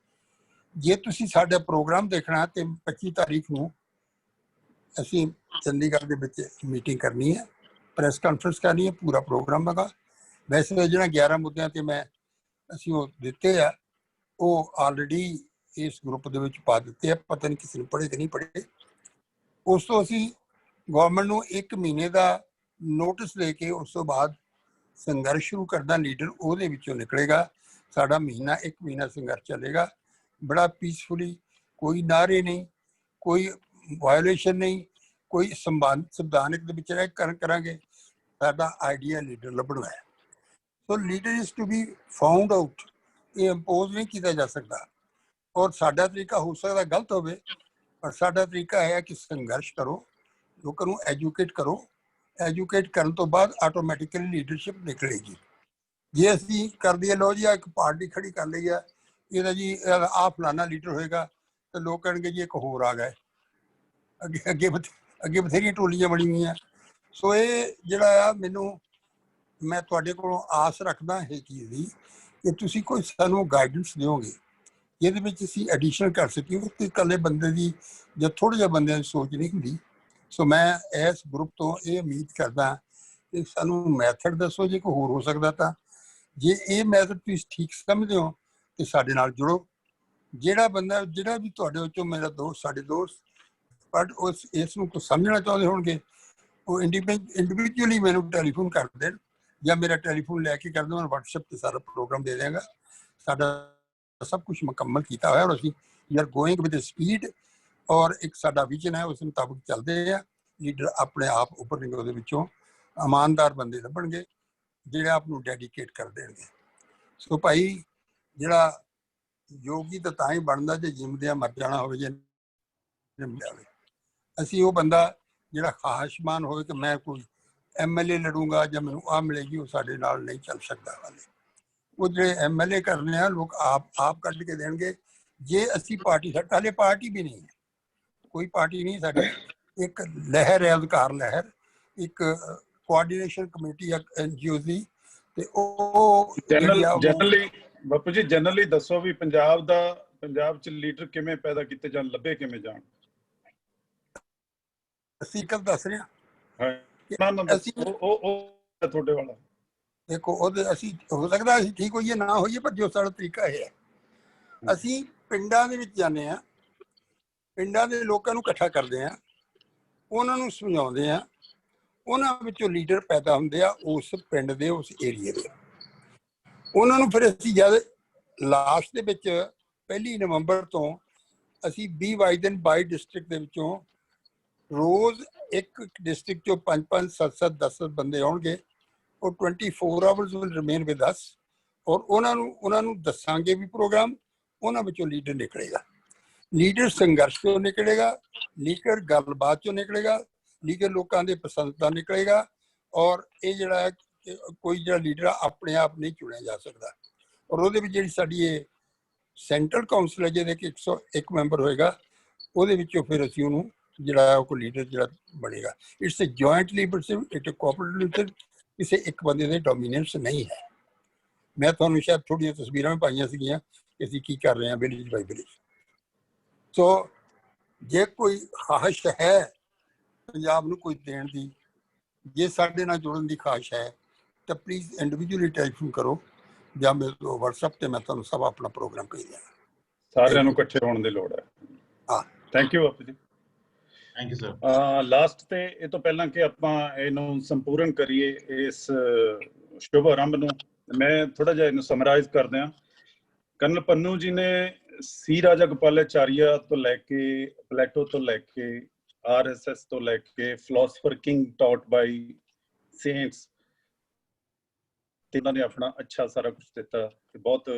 ਜੇ ਤੁਸੀਂ ਸਾਡਾ ਪ੍ਰੋਗਰਾਮ ਦੇਖਣਾ ਤੇ 25 ਤਾਰੀਖ ਨੂੰ ਅਸੀਂ ਚੰਡੀਗੜ੍ਹ ਦੇ ਵਿੱਚ ਮੀਟਿੰਗ ਕਰਨੀ ਹੈ, ਪ੍ਰੈਸ ਕਾਨਫਰੰਸ ਕਰਨੀ ਹੈ, ਪੂਰਾ ਪ੍ਰੋਗਰਾਮ ਹੈਗਾ। ਵੈਸੇ ਜਿਹੜਾ 11 ਮੁੱਦਿਆਂ ਤੇ ਅਸੀਂ ਉਹ ਦਿੱਤੇ ਆ, ਉਹ ਆਲਰੇਡੀ ਇਸ ਗਰੁੱਪ ਦੇ ਵਿੱਚ ਪਾ ਦਿੱਤੇ ਆ, ਪਤਾ ਨਹੀਂ ਕਿਸੇ ਨੇ ਪੜ੍ਹੇ ਕਿ ਨਹੀਂ ਪੜ੍ਹੇ। ਉਸ ਤੋਂ ਅਸੀਂ ਗਵਰਨਮੈਂਟ ਨੂੰ 1 ਮਹੀਨੇ ਦਾ ਨੋਟਿਸ ਦੇ ਕੇ ਉਸ ਤੋਂ ਬਾਅਦ ਸੰਘਰਸ਼ ਸ਼ੁਰੂ ਕਰਦਾ। ਲੀਡਰ ਉਹਦੇ ਵਿੱਚੋਂ ਨਿਕਲੇਗਾ। ਸਾਡਾ ਮਹੀਨਾ 1 ਮਹੀਨਾ ਸੰਘਰਸ਼ ਚੱਲੇਗਾ ਬੜਾ ਪੀਸਫੁਲੀ, ਕੋਈ ਨਾਅਰੇ ਨਹੀਂ, ਕੋਈ ਵਾਇਓਲੇਸ਼ਨ ਨਹੀਂ, ਕੋਈ ਸੰਵਿਧਾਨਕ ਦੇ ਵਿੱਚ ਰਹਿ ਕਰਾਂਗੇ। ਸਾਡਾ ਆਈਡੀਆ ਲੀਡਰ ਲੱਭਣਾ ਹੈ। So leader is to be found out. ਇਹ ਇੰਪੋਜ਼ ਨਹੀਂ ਕੀਤਾ ਜਾ ਸਕਦਾ। ਔਰ ਸਾਡਾ ਤਰੀਕਾ ਹੋ ਸਕਦਾ ਗਲਤ ਹੋਵੇ, ਪਰ ਸਾਡਾ ਤਰੀਕਾ ਹੈ ਕਿ ਸੰਘਰਸ਼ ਕਰੋ, ਲੋਕਾਂ ਨੂੰ ਐਜੂਕੇਟ ਕਰੋ। ਐਜੂਕੇਟ ਕਰਨ ਤੋਂ ਬਾਅਦ ਆਟੋਮੈਟਿਕਲੀ ਲੀਡਰਸ਼ਿਪ ਨਿਕਲੇਗੀ। ਜੇ ਅਸੀਂ ਕਰ ਦਈਏ ਲਓ ਜੀ ਇੱਕ ਪਾਰਟੀ ਖੜੀ ਕਰ ਲਈ ਆ, ਇਹਦਾ ਜੀ ਆਹ ਫਲਾਣਾ ਲੀਡਰ ਹੋਏਗਾ, ਤਾਂ ਲੋਕ ਕਹਿਣਗੇ ਜੀ ਇੱਕ ਹੋਰ ਆ ਗਏ। ਅੱਗੇ ਬਥੇਰੀਆਂ ਟੋਲੀਆਂ ਬਣੀ ਹੋਈਆਂ। ਸੋ ਇਹ ਜਿਹੜਾ ਆ ਮੈਂ ਤੁਹਾਡੇ ਕੋਲੋਂ ਆਸ ਰੱਖਦਾ ਹੈ ਕਿ ਤੁਸੀਂ ਕੋਈ ਸਾਨੂੰ ਗਾਈਡੈਂਸ ਦਿਓਗੇ ਜਿਹਦੇ ਵਿੱਚ ਅਸੀਂ ਐਡੀਸ਼ਨ ਕਰ ਸਕੀਏ। ਕਿ ਇਕੱਲੇ ਬੰਦੇ ਦੀ ਜਾਂ ਥੋੜ੍ਹੇ ਜਿਹੇ ਬੰਦਿਆਂ ਦੀ ਸੋਚ ਨਹੀਂ ਹੁੰਦੀ। ਸੋ ਮੈਂ ਇਸ ਗਰੁੱਪ ਤੋਂ ਇਹ ਉਮੀਦ ਕਰਦਾ ਕਿ ਸਾਨੂੰ ਮੈਥਡ ਦੱਸੋ, ਜੇ ਕੋਈ ਹੋਰ ਹੋ ਸਕਦਾ ਤਾਂ। ਜੇ ਇਹ ਮੈਥਡ ਤੁਸੀਂ ਠੀਕ ਸਮਝਦੇ ਹੋ ਤੇ ਸਾਡੇ ਨਾਲ ਜੁੜੋ। ਜਿਹੜਾ ਵੀ ਤੁਹਾਡੇ ਵਿੱਚੋਂ ਮੇਰਾ ਦੋਸਤ, ਸਾਡੇ ਦੋਸਤ, ਬਟ ਇਸ ਨੂੰ ਕੁਝ ਸਮਝਣਾ ਚਾਹੁੰਦੇ ਹੋਣਗੇ, ਉਹ ਇੰਡੀਵਿਜੂਅਲੀ ਮੈਨੂੰ ਟੈਲੀਫੋਨ ਕਰ ਦੇਣ ਜਾਂ ਮੇਰਾ ਟੈਲੀਫੋਨ ਲੈ ਕੇ ਕਰ ਦੇਣ। WhatsApp ਤੇ ਸਾਰਾ ਪ੍ਰੋਗਰਾਮ ਦੇ ਦਿਆਂਗਾ। ਸਾਡਾ ਸਭ ਕੁਝ ਮੁਕੰਮਲ ਕੀਤਾ ਹੋਇਆ ਔਰ ਅਸੀਂ we are going with speed. ਔਰ ਇੱਕ ਸਾਡਾ ਵਿਜ਼ਨ ਹੈ, ਉਸ ਮੁਤਾਬਕ ਚੱਲਦੇ ਆ। ਲੀਡਰ ਆਪਣੇ ਆਪ ਉੱਪਰਨਗੇ, ਉਹਦੇ ਵਿੱਚੋਂ ਇਮਾਨਦਾਰ ਬੰਦੇ ਲੱਭਣਗੇ ਜਿਹੜੇ ਆਪ ਨੂੰ ਡੈਡੀਕੇਟ ਕਰ ਦੇਣਗੇ। ਸੋ ਭਾਈ, ਜਿਹੜਾ ਯੋਗੀ ਤਾਂ ਹੀ ਬਣਦਾ ਜੇ ਜਿੰਮਦਿਆਂ ਮਰ ਜਾਣਾ ਹੋਵੇ, ਜੇ ਜਾਵੇ। ਅਸੀਂ ਉਹ ਬੰਦਾ ਜਿਹੜਾ ਖਾਹਿਸ਼ਮਾਨ ਹੋਵੇ ਕਿ ਮੈਂ ਕੋਈ MLA ਲੜੂੰਗਾ ਜਾਂ ਮੈਨੂੰ ਆਹ ਮਿਲੇਗੀ, ਉਹ ਸਾਡੇ ਨਾਲ ਨਹੀਂ ਚੱਲ ਸਕਦਾ। ਉਹ ਜਿਹੜੇ MLA ਕਰਨੇ ਆ ਲੋਕ ਆਪ ਕੱਢ ਕੇ ਦੇਣਗੇ। ਜੇ ਅਸੀਂ ਪਾਰਟੀ, ਹਾਲੇ ਪਾਰਟੀ ਵੀ ਨਹੀਂ ਹੈ, ਕੋਈ ਪਾਰਟੀ ਨਹੀਂ ਸਾਡੀ। ਇੱਕ ਲਹਿਰ ਹੈ, ਅਧਿਕਾਰ ਲਹਿਰ, ਇੱਕ ਕੋਆਰਡੀਨੇਸ਼ਨ ਕਮੇਟੀ ਹੈ NGO ਦੀ। ਤੇ ਉਹ ਜਨਰਲੀ ਬਾਪੂ ਜੀ ਜਨਰਲੀ ਦੱਸੋ ਵੀ ਪੰਜਾਬ ਚ ਲੀਡਰ ਕਿਵੇਂ ਪੈਦਾ ਕੀਤੇ ਜਾਣ, ਲੱਭੇ ਕਿਵੇਂ ਜਾਣ? ਅਸੀਂ ਕੱਲ ਦੱਸ ਰਹੇ ਹਾਂ। ਅਸੀਂ ਉਹ ਤੁਹਾਡੇ ਵਾਲਾ ਦੇਖੋ, ਉਹਦੇ ਅਸੀਂ ਹੋ ਸਕਦਾ ਅਸੀਂ ਠੀਕ ਹੋਈਏ ਨਾ ਹੋਈਏ, ਪਰ ਜੋ ਸਾਡਾ ਤਰੀਕਾ ਇਹ ਹੈ, ਅਸੀਂ ਪਿੰਡਾਂ ਦੇ ਵਿੱਚ ਜਾਂਦੇ ਹਾਂ, ਪਿੰਡਾਂ ਦੇ ਲੋਕਾਂ ਨੂੰ ਇਕੱਠਾ ਕਰਦੇ ਹਾਂ, ਉਹਨਾਂ ਨੂੰ ਸਮਝਾਉਂਦੇ ਹਾਂ। ਉਹਨਾਂ ਵਿੱਚੋਂ ਲੀਡਰ ਪੈਦਾ ਹੁੰਦੇ ਆ ਉਸ ਪਿੰਡ ਦੇ, ਉਸ ਏਰੀਏ ਦੇ। ਉਹਨਾਂ ਨੂੰ ਫਿਰ ਅਸੀਂ ਜਦ ਲਾਸਟ ਦੇ ਵਿੱਚ 1 ਨਵੰਬਰ ਤੋਂ ਅਸੀਂ 22 ਡਿਸਟ੍ਰਿਕਟ ਦੇ ਵਿੱਚੋਂ ਰੋਜ਼ ਇੱਕ ਡਿਸਟ੍ਰਿਕਟ ਚੋਂ 5-5, 7-7, 10 ਬੰਦੇ ਆਉਣਗੇ। ਉਹ 24 hours will remain with us. ਔਰ ਉਹਨਾਂ ਨੂੰ ਦੱਸਾਂਗੇ ਵੀ ਪ੍ਰੋਗਰਾਮ। ਉਹਨਾਂ ਵਿੱਚੋਂ ਲੀਡਰ ਨਿਕਲੇਗਾ। ਲੀਡਰ ਸੰਘਰਸ਼ ਤੋਂ ਨਿਕਲੇਗਾ, ਲੀਡਰ ਗੱਲਬਾਤ ਚੋਂ ਨਿਕਲੇਗਾ, ਲੀਡਰ ਲੋਕਾਂ ਦੇ ਪਸੰਦ ਦਾ ਨਿਕਲੇਗਾ। ਔਰ ਇਹ ਜਿਹੜਾ ਕੋਈ ਜਿਹੜਾ ਲੀਡਰ ਆਪਣੇ ਆਪ ਨਹੀਂ ਚੁਣਿਆ ਜਾ ਸਕਦਾ। ਔਰ ਉਹਦੇ ਵਿੱਚ ਜਿਹੜੀ ਸਾਡੀ ਇਹ ਸੈਂਟਰਲ ਕਾਉਂਸਲ ਹੈ, ਜਿਹਦੇ ਕਿ 101 ਮੈਂਬਰ ਹੋਏਗਾ, ਉਹਦੇ ਵਿੱਚੋਂ ਫਿਰ ਅਸੀਂ ਉਹਨੂੰ ਜਿਹੜਾ ਕੋਈ ਲੀਡਰ ਜਿਹੜਾ ਬਣੇਗਾ। It's a joint leadership, it a cooperative leadership. ਕਿਸੇ ਇੱਕ ਬੰਦੇ ਦੇ ਡੋਮੀਨੈਂਸ ਨਹੀਂ ਹੈ। ਮੈਂ ਤੁਹਾਨੂੰ ਸ਼ਾਇਦ ਥੋੜ੍ਹੀਆਂ ਤਸਵੀਰਾਂ ਵੀ ਪਾਈਆਂ ਸੀਗੀਆਂ ਕਿ ਅਸੀਂ ਕੀ ਕਰ ਰਹੇ ਹਾਂ ਵਿਲੇਜ ਬਾਈ ਵਿਲੇਜ। ਸੋ ਜੇ ਕੋਈ ਖਾਹਿਸ਼ ਹੈ ਪੰਜਾਬ ਨੂੰ ਕੋਈ ਦੇਣ ਦੀ, ਜੇ ਸਾਡੇ ਨਾਲ ਜੁੜਨ ਦੀ ਖਾਹਿਸ਼ ਹੈ, ਤਾਂ ਪਲੀਜ਼ ਇੰਡੀਵਿਜੂਅਲੀ ਟੈਲੀਫੋਨ ਕਰੋ ਜਾਂ ਮੇਰੇ ਤੋਂ WhatsApp ਤੇ ਮੈਂ ਤੁਹਾਨੂੰ ਸਭ ਆਪਣਾ ਪ੍ਰੋਗਰਾਮ ਭੇਜ ਦਿਆਂਗਾ। ਸਾਰਿਆਂ ਨੂੰ ਇਕੱਠੇ ਹੋਣ ਦੀ ਲੋੜ ਹੈ। ਹਾਂ, ਥੈਂਕ ਯੂ ਬਾਪੂ ਜੀ। Thank you sir. ਲਾਸਟ ਤੇ ਇਹ ਤੋਂ ਪਹਿਲਾਂ ਕਿ ਆਪਾਂ ਇਹਨੂੰ ਸੰਪੂਰਨ ਕਰੀਏ ਇਸ ਸ਼ੁਭ ਆਰੰਭ ਨੂੰ, ਮੈਂ ਥੋੜਾ ਜਿਹਾ ਇਹਨੂੰ ਸਮਰਾਈਜ਼ ਕਰ ਦਿਆਂ। ਕਰਨਲ ਪੰਨੂ ਜੀ ਨੇ ਸੀ ਰਾਜਾ ਗੋਪਾਲਾਚਾਰੀਆ ਤੋਂ ਲੈ ਕੇ, ਪਲੇਟੋ ਤੋਂ ਲੈ ਕੇ, RSS ਤੋਂ ਲੈ ਕੇ, ਫਿਲਾਸਫਰ ਕਿੰਗ ਟਾਟ ਬਾਈ ਸੇਂਟਸ, ਤੇ ਉਹਨਾਂ ਨੇ ਆਪਣਾ ਅੱਛਾ ਸਾਰਾ ਕੁਝ ਦਿੱਤਾ ਤੇ ਬਹੁਤ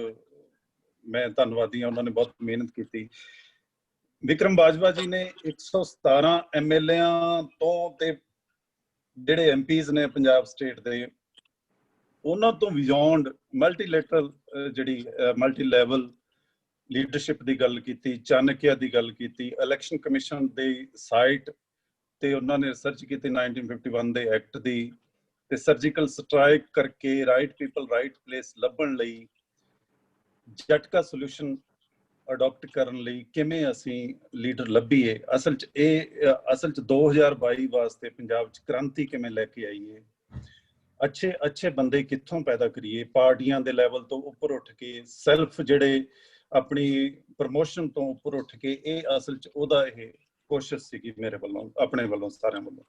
ਮੈਂ ਧੰਨਵਾਦੀ ਹਾਂ, ਉਹਨਾਂ ਨੇ ਬਹੁਤ ਮਿਹਨਤ ਕੀਤੀ। ਵਿਕਰਮ ਬਾਜਵਾ ਜੀ ਨੇ 117 MLAs ਤੋਂ ਤੇ ਜਿਹੜੇ MPs ਨੇ ਪੰਜਾਬ ਸਟੇਟ ਦੇ, ਉਹਨਾਂ ਤੋਂ ਬਿਯੋਂਡ ਮਲਟੀਲੈਟਰਲ ਜਿਹੜੀ ਮਲਟੀ ਲੈਵਲ ਲੀਡਰਸ਼ਿਪ ਦੀ ਗੱਲ ਕੀਤੀ, ਚਾਣਕਿਆ ਦੀ ਗੱਲ ਕੀਤੀ, ਇਲੈਕਸ਼ਨ ਕਮਿਸ਼ਨ ਦੀ ਸਾਈਟ ਤੇ ਉਹਨਾਂ ਨੇ ਰਿਸਰਚ ਕੀਤੀ 1951 ਦੇ ਐਕਟ ਦੀ, ਤੇ ਸਰਜੀਕਲ ਸਟ੍ਰਾਈਕ ਕਰਕੇ ਰਾਈਟ ਪੀਪਲ ਰਾਈਟ ਪਲੇਸ ਲੱਭਣ ਲਈ ਝਟਕਾ ਸੋਲੂਸ਼ਨ ਅਡਾਪਟ ਕਰਨ ਲਈ ਕਿਵੇਂ ਅਸੀਂ ਲੀਡਰ ਲੱਭੀਏ। ਅਸਲ 'ਚ 2022 ਵਾਸਤੇ ਪੰਜਾਬ 'ਚ ਕ੍ਰਾਂਤੀ ਕਿਵੇਂ ਲੈ ਕੇ ਆਈਏ, ਅੱਛੇ ਬੰਦੇ ਕਿੱਥੋਂ ਪੈਦਾ ਕਰੀਏ, ਪਾਰਟੀਆਂ ਦੇ ਲੈਵਲ ਤੋਂ ਉੱਪਰ ਉੱਠ ਕੇ, ਸੈਲਫ ਜਿਹੜੇ ਆਪਣੀ ਪ੍ਰਮੋਸ਼ਨ ਤੋਂ ਉੱਪਰ ਉੱਠ ਕੇ, ਇਹ ਅਸਲ 'ਚ ਉਹਦਾ ਇਹ ਕੋਸ਼ਿਸ਼ ਸੀਗੀ ਮੇਰੇ ਵੱਲੋਂ, ਆਪਣੇ ਵੱਲੋਂ, ਸਾਰਿਆਂ ਵੱਲੋਂ।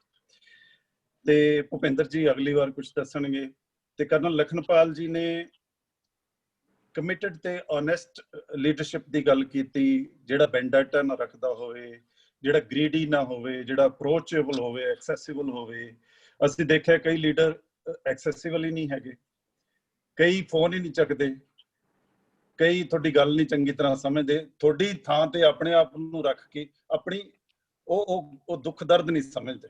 ਤੇ ਭੁਪਿੰਦਰ ਜੀ ਅਗਲੀ ਵਾਰ ਕੁਝ ਦੱਸਣਗੇ। ਤੇ ਕਰਨਲ ਲਖਨਪਾਲ ਜੀ ਨੇ ਕਮਿਟਡ ਤੇ ਓਨੈਸਟ ਲੀਡਰਸ਼ਿਪ ਦੀ ਗੱਲ ਕੀਤੀ, ਜਿਹੜਾ ਵੈਂਡਾਟਾ ਨਾ ਰੱਖਦਾ ਹੋਵੇ, ਜਿਹੜਾ ਗ੍ਰੀਡੀ ਨਾ ਹੋਵੇ, ਜਿਹੜਾ ਅਪਰੋਚੇਬਲ ਹੋਵੇ, ਐਕਸੈਸਿਬਲ ਹੋਵੇ। ਅਸੀਂ ਦੇਖਿਆ ਕਈ ਲੀਡਰ ਐਕਸੈਸਿਬਲ ਹੀ ਨਹੀਂ ਹੈਗੇ, ਕਈ ਫੋਨ ਹੀ ਨਹੀਂ ਚੱਕਦੇ, ਕਈ ਤੁਹਾਡੀ ਗੱਲ ਨਹੀਂ ਚੰਗੀ ਤਰ੍ਹਾਂ ਸਮਝਦੇ, ਤੁਹਾਡੀ ਥਾਂ ਤੇ ਆਪਣੇ ਆਪ ਨੂੰ ਰੱਖ ਕੇ ਆਪਣੀ ਉਹ ਦੁੱਖ ਦਰਦ ਨਹੀਂ ਸਮਝਦੇ,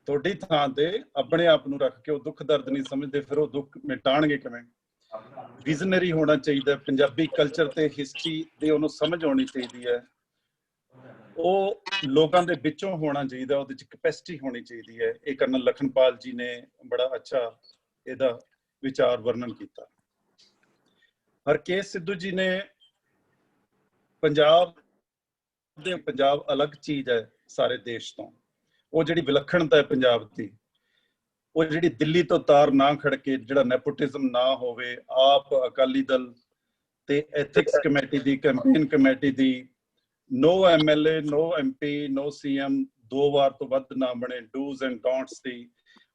ਤੁਹਾਡੀ ਥਾਂ ਤੇ ਆਪਣੇ ਆਪ ਨੂੰ ਰੱਖ ਕੇ ਉਹ ਦੁੱਖ ਦਰਦ ਨਹੀਂ ਸਮਝਦੇ, ਫਿਰ ਉਹ ਦੁੱਖ ਮਿਟਾਣਗੇ ਕਿਵੇਂ? ਵਿਜ਼ਨਰੀ ਹੋਣਾ ਚਾਹੀਦਾ, ਪੰਜਾਬੀ ਕਲਚਰ ਤੇ ਹਿਸਟਰੀ ਦੀ ਉਹਨੂੰ ਸਮਝ ਆਉਣੀ ਚਾਹੀਦੀ ਹੈ, ਉਹ ਲੋਕਾਂ ਦੇ ਵਿੱਚੋਂ ਹੋਣਾ ਚਾਹੀਦਾ, ਉਹਦੇ ਚ ਕੈਪੈਸਿਟੀ ਹੋਣੀ ਚਾਹੀਦੀ ਹੈ। ਇਹ ਕਰਨਲ ਲਖਨਪਾਲ ਜੀ ਨੇ ਬੜਾ ਅੱਛਾ ਇਹਦਾ ਵਿਚਾਰ ਵਰਣਨ ਕੀਤਾ। ਹਰਕੇਸ਼ ਸਿੱਧੂ ਜੀ ਨੇ ਪੰਜਾਬ ਅਲੱਗ ਚੀਜ਼ ਹੈ ਸਾਰੇ ਦੇਸ਼ ਤੋਂ, ਉਹ ਜਿਹੜੀ ਵਿਲੱਖਣਤਾ ਹੈ ਪੰਜਾਬ ਦੀ, ਉਹ ਜਿਹੜੀ ਦਿੱਲੀ ਤੋਂ ਤਾਰ ਨਾ ਖੜਕੇ, ਜਿਹੜਾ ਨੈਪੋਟਿਜ਼ਮ ਨਾ ਹੋਵੇ, ਆਪ ਅਕਾਲੀ ਦਲ ਤੇ ਐਥਿਕਸ ਕਮੇਟੀ ਦੀ, ਕੈਂਪੇਨ ਕਮੇਟੀ ਦੀ, ਨੋ MLA, ਨੋ MP, ਨੋ CM, 2 ਵਾਰ ਤੋਂ ਵੱਧ ਨਾ ਬਣੇ, ਡੂਜ਼ ਐਂਡ ਡੋਂਟਸ ਦੀ,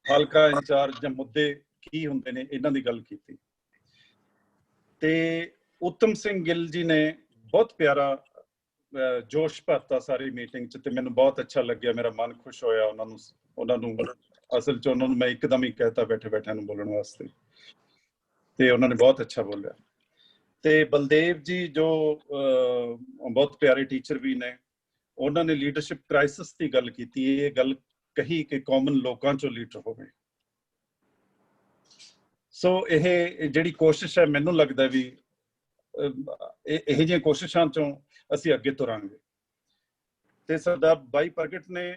ਹਲਕਾ ਇੰਚਾਰਜ ਜਾਂ ਮੁੱਦੇ ਕੀ ਹੁੰਦੇ ਨੇ, ਇਹਨਾਂ ਦੀ ਗੱਲ ਕੀਤੀ। ਤੇ ਉੱਤਮ ਸਿੰਘ ਗਿੱਲ ਜੀ ਨੇ ਬਹੁਤ ਪਿਆਰਾ ਜੋਸ਼ ਭਰਤਾ ਸਾਰੀ ਮੀਟਿੰਗ 'ਚ, ਤੇ ਮੈਨੂੰ ਬਹੁਤ ਅੱਛਾ ਲੱਗਿਆ, ਮੇਰਾ ਮਨ ਖੁਸ਼ ਹੋਇਆ ਉਹਨਾਂ ਨੂੰ ਅਸਲ 'ਚ ਉਹਨਾਂ ਨੂੰ ਮੈਂ ਇੱਕਦਮ ਹੀ ਕਹਿਤਾ ਬੈਠੇ ਨੂੰ ਬੋਲਣ ਵਾਸਤੇ, ਤੇ ਉਹਨਾਂ ਨੇ ਬਹੁਤ ਅੱਛਾ ਬੋਲਿਆ। ਤੇ ਬਲਦੇਵ ਜੀ ਜੋ ਬਹੁਤ ਪਿਆਰੇ ਟੀਚਰ ਵੀ ਨੇ, ਉਹਨਾਂ ਨੇ ਲੀਡਰਸ਼ਿਪ ਕ੍ਰਾਈਸਿਸ ਦੀ ਗੱਲ ਕੀਤੀ, ਇਹ ਗੱਲ ਕਹੀ ਕਿ ਕਾਮਨ ਲੋਕਾਂ 'ਚੋਂ ਲੀਡਰ ਹੋਵੇ। ਸੋ ਇਹ ਜਿਹੜੀ ਕੋਸ਼ਿਸ਼ ਹੈ, ਮੈਨੂੰ ਲੱਗਦਾ ਵੀ ਇਹ ਜਿਹੀਆਂ ਕੋਸ਼ਿਸ਼ਾਂ 'ਚੋਂ ਅਸੀਂ ਅੱਗੇ ਤੁਰਾਂਗੇ। ਤੇ ਸਰਦਾਰ ਬਾਈ ਪ੍ਰਗਟ ਨੇ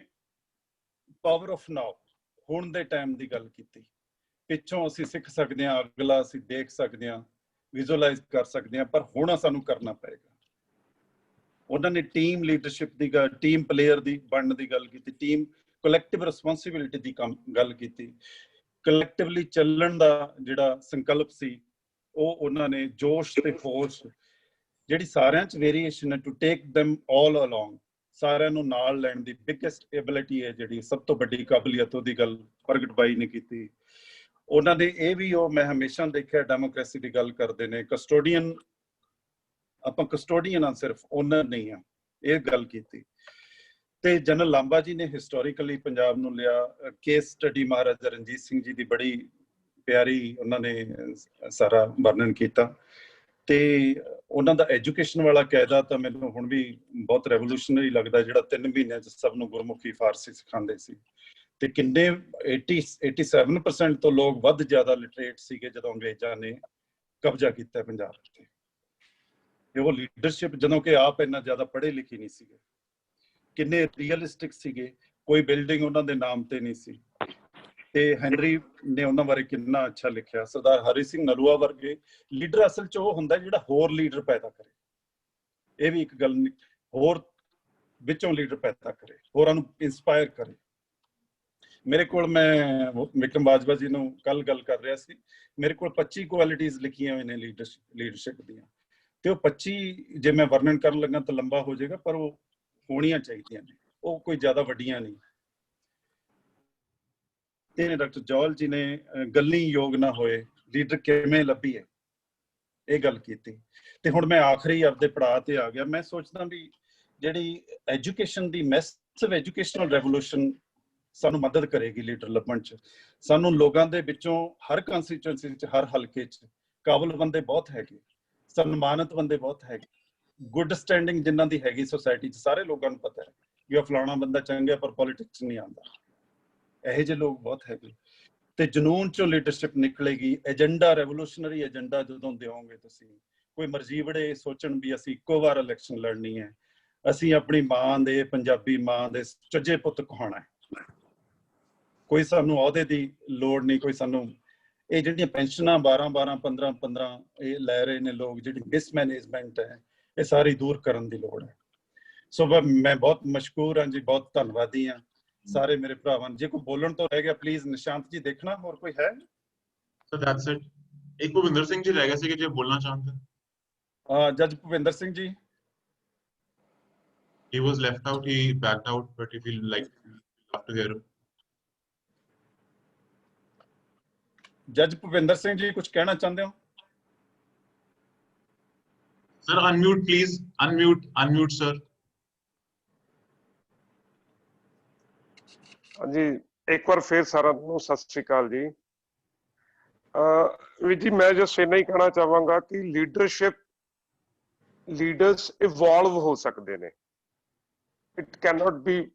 ਪਾਵਰ ਆਫ ਨਾਓ, ਹੁਣ ਦੇ ਟਾਈਮ ਦੀ ਗੱਲ ਕੀਤੀ, ਪਿੱਛੋਂ ਅਸੀਂ ਸਿੱਖ ਸਕਦੇ ਹਾਂ, ਅਗਲਾ ਅਸੀਂ ਦੇਖ ਸਕਦੇ ਹਾਂ, ਵਿਜ਼ੂਅਲਾਈਜ਼ ਕਰ ਸਕਦੇ ਹਾਂ, ਪਰ ਹੁਣ ਸਾਨੂੰ ਕਰਨਾ ਪਏਗਾ। ਉਹਨਾਂ ਨੇ ਟੀਮ ਲੀਡਰਸ਼ਿਪ ਦੀ ਗੱਲ, ਟੀਮ ਪਲੇਅਰ ਦੀ ਬਣਨ ਦੀ ਗੱਲ ਕੀਤੀ, ਟੀਮ ਕਲੈਕਟਿਵ ਰਿਸਪੌਂਸਿਬਿਲਿਟੀ ਦੀ ਗੱਲ ਕੀਤੀ, ਕਲੈਕਟਿਵਲੀ ਚੱਲਣ ਦਾ ਜਿਹੜਾ ਸੰਕਲਪ ਸੀ, ਉਹ ਉਹਨਾਂ ਨੇ ਜੋਸ਼ ਤੇ ਫੋਰਸ, ਜਿਹੜੀ ਸਾਰਿਆਂ 'ਚ ਵੇਰੀਏਸ਼ਨ ਹੈ, to take them all along, ਸਾਰਿਆਂ ਨੂੰ ਨਾਲ ਲੈਣ ਦੀ ਬਿਗੇਸਟ ਐਬਿਲਿਟੀ ਹੈ, ਜਿਹੜੀ ਸਭ ਤੋਂ ਵੱਡੀ ਕਾਬਲੀਅਤ, ਉਹਦੀ ਗੱਲ ਪ੍ਰਗਟ ਬਾਈ ਨੇ ਕੀਤੀ। ਉਹਨਾਂ ਨੇ ਇਹ ਵੀ, ਉਹ ਮੈਂ ਹਮੇਸ਼ਾ ਦੇਖਿਆ ਡੈਮੋਕ੍ਰੇਸੀ ਦੀ ਗੱਲ ਕਰਦੇ ਨੇ, ਕਸਟੋਡੀਅਨ, ਆਪਾਂ ਕਸਟੋਡੀਅਨ ਆ, ਸਿਰਫ ਓਨਰ ਨਹੀਂ ਆ, ਇਹ ਗੱਲ ਕੀਤੀ। ਤੇ ਜਨਰਲ ਲਾਂਬਾ ਜੀ ਨੇ ਹਿਸਟੋਰੀਕਲੀ ਪੰਜਾਬ ਨੂੰ ਲਿਆ, ਕੇਸ ਸਟੱਡੀ ਮਹਾਰਾਜਾ ਰਣਜੀਤ ਸਿੰਘ ਜੀ ਦੀ ਬੜੀ ਪਿਆਰੀ ਉਹਨਾਂ ਨੇ ਸਾਰਾ ਵਰਣਨ ਕੀਤਾ। ਤੇ ਉਹਨਾਂ ਦਾ ਐਜੂਕੇਸ਼ਨ ਵਾਲਾ ਕਾਇਦਾ ਤਾਂ ਮੈਨੂੰ ਹੁਣ ਵੀ ਬਹੁਤ ਰੈਵੋਲੂਸ਼ਨਰੀ ਲੱਗਦਾ, ਜਿਹੜਾ 3 ਮਹੀਨਿਆਂ 'ਚ ਸਭ ਨੂੰ ਗੁਰਮੁਖੀ ਫਾਰਸੀ ਸਿਖਾਉਂਦੇ ਸੀ, ਤੇ ਕਿੰਨੇ 87% ਤੋਂ ਲੋਕ ਵੱਧ ਜ਼ਿਆਦਾ ਲਿਟਰੇਟ ਸੀਗੇ ਜਦੋਂ ਅੰਗਰੇਜ਼ਾਂ ਨੇ ਕਬਜ਼ਾ ਕੀਤਾ ਪੰਜਾਬ ਤੇ। ਉਹ ਲੀਡਰਸ਼ਿਪ, ਜਦੋਂ ਕਿ ਆਪ ਇੰਨਾ ਜ਼ਿਆਦਾ ਪੜ੍ਹੇ ਲਿਖੇ ਨਹੀਂ ਸੀਗੇ, ਕਿੰਨੇ ਰੀਅਲਿਸਟਿਕ ਸੀਗੇ, ਕੋਈ ਬਿਲਡਿੰਗ ਉਹਨਾਂ ਦੇ ਨਾਮ ਤੇ ਨਹੀਂ ਸੀ। ਤੇ ਹੈਨਰੀ ਨੇ ਉਹਨਾਂ ਬਾਰੇ ਕਿੰਨਾ ਅੱਛਾ ਲਿਖਿਆ। ਸਰਦਾਰ ਹਰੀ ਸਿੰਘ ਨਲੂਆ ਵਰਗੇ ਲੀਡਰ ਅਸਲ 'ਚ ਉਹ ਹੁੰਦਾ ਜਿਹੜਾ ਹੋਰ ਲੀਡਰ ਪੈਦਾ ਕਰੇ, ਇਹ ਵੀ ਇੱਕ ਗੱਲ, ਹੋਰ ਵਿੱਚੋਂ ਲੀਡਰ ਪੈਦਾ ਕਰੇ, ਹੋਰਾਂ ਨੂੰ ਇੰਸਪਾਇਰ ਕਰੇ। ਮੇਰੇ ਕੋਲ, ਮੈਂ ਵਿਕਰਮ ਬਾਜਵਾ ਜੀ ਨੂੰ ਕੱਲ ਗੱਲ ਕਰ ਰਿਹਾ ਸੀ, ਮੇਰੇ ਕੋਲ 25 ਕੁਆਲਿਟੀਜ਼ ਲਿਖੀਆਂ ਹੋਈਆਂ ਨੇ ਲੀਡਰਸ਼ਿਪ ਦੀਆਂ, ਤੇ ਉਹ 25 ਜੇ ਮੈਂ ਵਰਣਨ ਕਰਨ ਲੱਗਾ ਤਾਂ ਲੰਬਾ ਹੋ ਜਾਏਗਾ, ਪਰ ਉਹ ਹੋਣੀਆਂ ਚਾਹੀਦੀਆਂ ਨੇ। ਉਹ ਕੋਈ ਜ਼ਿਆਦਾ ਵੱਡੀਆਂ ਨਹੀਂ। ਤੇ ਡਾਕਟਰ ਜੌਲ ਜੀ ਨੇ ਗੱਲੀ ਯੋਗ ਨਾ ਹੋਏ ਲੀਡਰ ਕਿਵੇਂ ਲੱਭੀਏ ਇਹ ਗੱਲ ਕੀਤੀ। ਤੇ ਹੁਣ ਮੈਂ ਆਖਰੀ ਆਪਦੇ ਪੜਾਅ ਤੇ ਆ ਗਿਆ। ਮੈਂ ਸੋਚਦਾ ਵੀ ਜਿਹੜੀ ਐਜੂਕੇਸ਼ਨ ਦੀ ਮੈਸਿਵ ਐਜੂਕੇਸ਼ਨਲ ਰੈਵੋਲੂਸ਼ਨ ਸਾਨੂੰ ਮਦਦ ਕਰੇਗੀ ਲੀਡਰ ਲੱਭਣ 'ਚ। ਸਾਨੂੰ ਲੋਕਾਂ ਦੇ ਵਿੱਚੋਂ ਹਰ ਕੰਸਟੀਚੁਐਂਸੀ 'ਚ, ਹਰ ਹਲਕੇ 'ਚ ਕਾਬਲ ਬੰਦੇ ਬਹੁਤ ਹੈਗੇ, ਸਨਮਾਨਿਤ ਬੰਦੇ ਬਹੁਤ ਹੈਗੇ, ਗੁੱਡ ਸਟੈਂਡਿੰਗ ਜਿਨ੍ਹਾਂ ਦੀ ਹੈਗੀ ਸੋਸਾਇਟੀ 'ਚ, ਸਾਰੇ ਲੋਕਾਂ ਨੂੰ ਪਤਾ ਹੈ ਕਿ ਉਹ ਫਲਾਣਾ ਬੰਦਾ ਚੰਗਾ ਪਰ ਪੋਲਿਟਿਕਸ ਨਹੀਂ ਆਉਂਦਾ। ਇਹੋ ਜਿਹੇ ਲੋਕ ਬਹੁਤ ਹੈਗੇ ਤੇ ਜਨੂਨ 'ਚੋਂ ਲੀਡਰਸ਼ਿਪ ਨਿਕਲੇਗੀ। ਏਜੰਡਾ, ਰੈਵੋਲੂਸ਼ਨਰੀ ਏਜੰਡਾ ਜਦੋਂ ਦਿਓਗੇ ਤੁਸੀਂ, ਕੋਈ ਮਰਜ਼ੀਵੜੇ ਸੋਚਣ ਵੀ ਅਸੀਂ ਇੱਕੋ ਵਾਰ ਇਲੈਕਸ਼ਨ ਲੜਨੀ ਹੈ, ਅਸੀਂ ਆਪਣੀ ਮਾਂ ਦੇ, ਪੰਜਾਬੀ ਮਾਂ ਦੇ ਚੱਜੇ ਪੁੱਤ ਕਹਾਉਣਾ ਹੈ, ਕੋਈ ਸਾਨੂੰ ਅਹੁਦੇ ਦੀ ਲੋੜ ਨਹੀਂ, ਕੋਈ ਸਾਨੂੰ ਇਹ ਜਿਹੜੀਆਂ ਪੈਨਸ਼ਨਾਂ 12-12, 15-15 ਇਹ ਲੈ ਰਹੇ ਨੇ ਲੋਕ, ਜਿਹੜੀ ਮਿਸਮੈਨੇਜਮੈਂਟ ਹੈ, ਇਹ ਸਾਰੀ ਦੂਰ ਕਰਨ ਦੀ ਲੋੜ ਹੈ। ਸੋ ਮੈਂ ਬਹੁਤ ਮਸ਼ਕੂਰ ਹਾਂ ਜੀ, ਬਹੁਤ ਧੰਨਵਾਦੀ ਹਾਂ ਸਾਰੇ ਮੇਰੇ ਭਰਾਵਾਂ। ਜੇ ਕੋਈ ਬੋਲਣ ਤੋਂ ਰਹਿ ਗਿਆ ਪਲੀਜ਼ ਨਿਸ਼ਾਂਤ ਜੀ ਦੇਖਣਾ, ਹੋਰ ਕੋਈ ਹੈ? So that's it. ਇੱਕ ਭੁਪਿੰਦਰ ਸਿੰਘ ਜੀ ਰਹਿ ਗਏ ਸੀ ਜੇ ਬੋਲਣਾ ਚਾਹੁੰਦੇ। ਜੱਜ Bhupinder Singh ji. He was left out, he backed out, but if you like, love to hear him. ਜੱਜ ਭੁਪਿੰਦਰ ਸਿੰਘ ਜੀ ਕੁਝ ਕਹਿਣਾ ਚਾਹੁੰਦੇ ਹੋ? Sir, unmute please. Unmute sir. ਹਾਂਜੀ, ਇੱਕ ਵਾਰ ਫੇਰ ਸਾਰਿਆਂ ਨੂੰ ਸਤਿ ਸ੍ਰੀ ਅਕਾਲ ਜੀ। ਵੀਰ ਜੀ, ਮੈਂ ਜਸਟ ਇੰਨਾ ਹੀ ਕਹਿਣਾ ਚਾਹਾਂਗਾ ਕਿ ਲੀਡਰਸ ਇਵੋਲਵ ਹੋ ਸਕਦੇ ਨੇ, it cannot B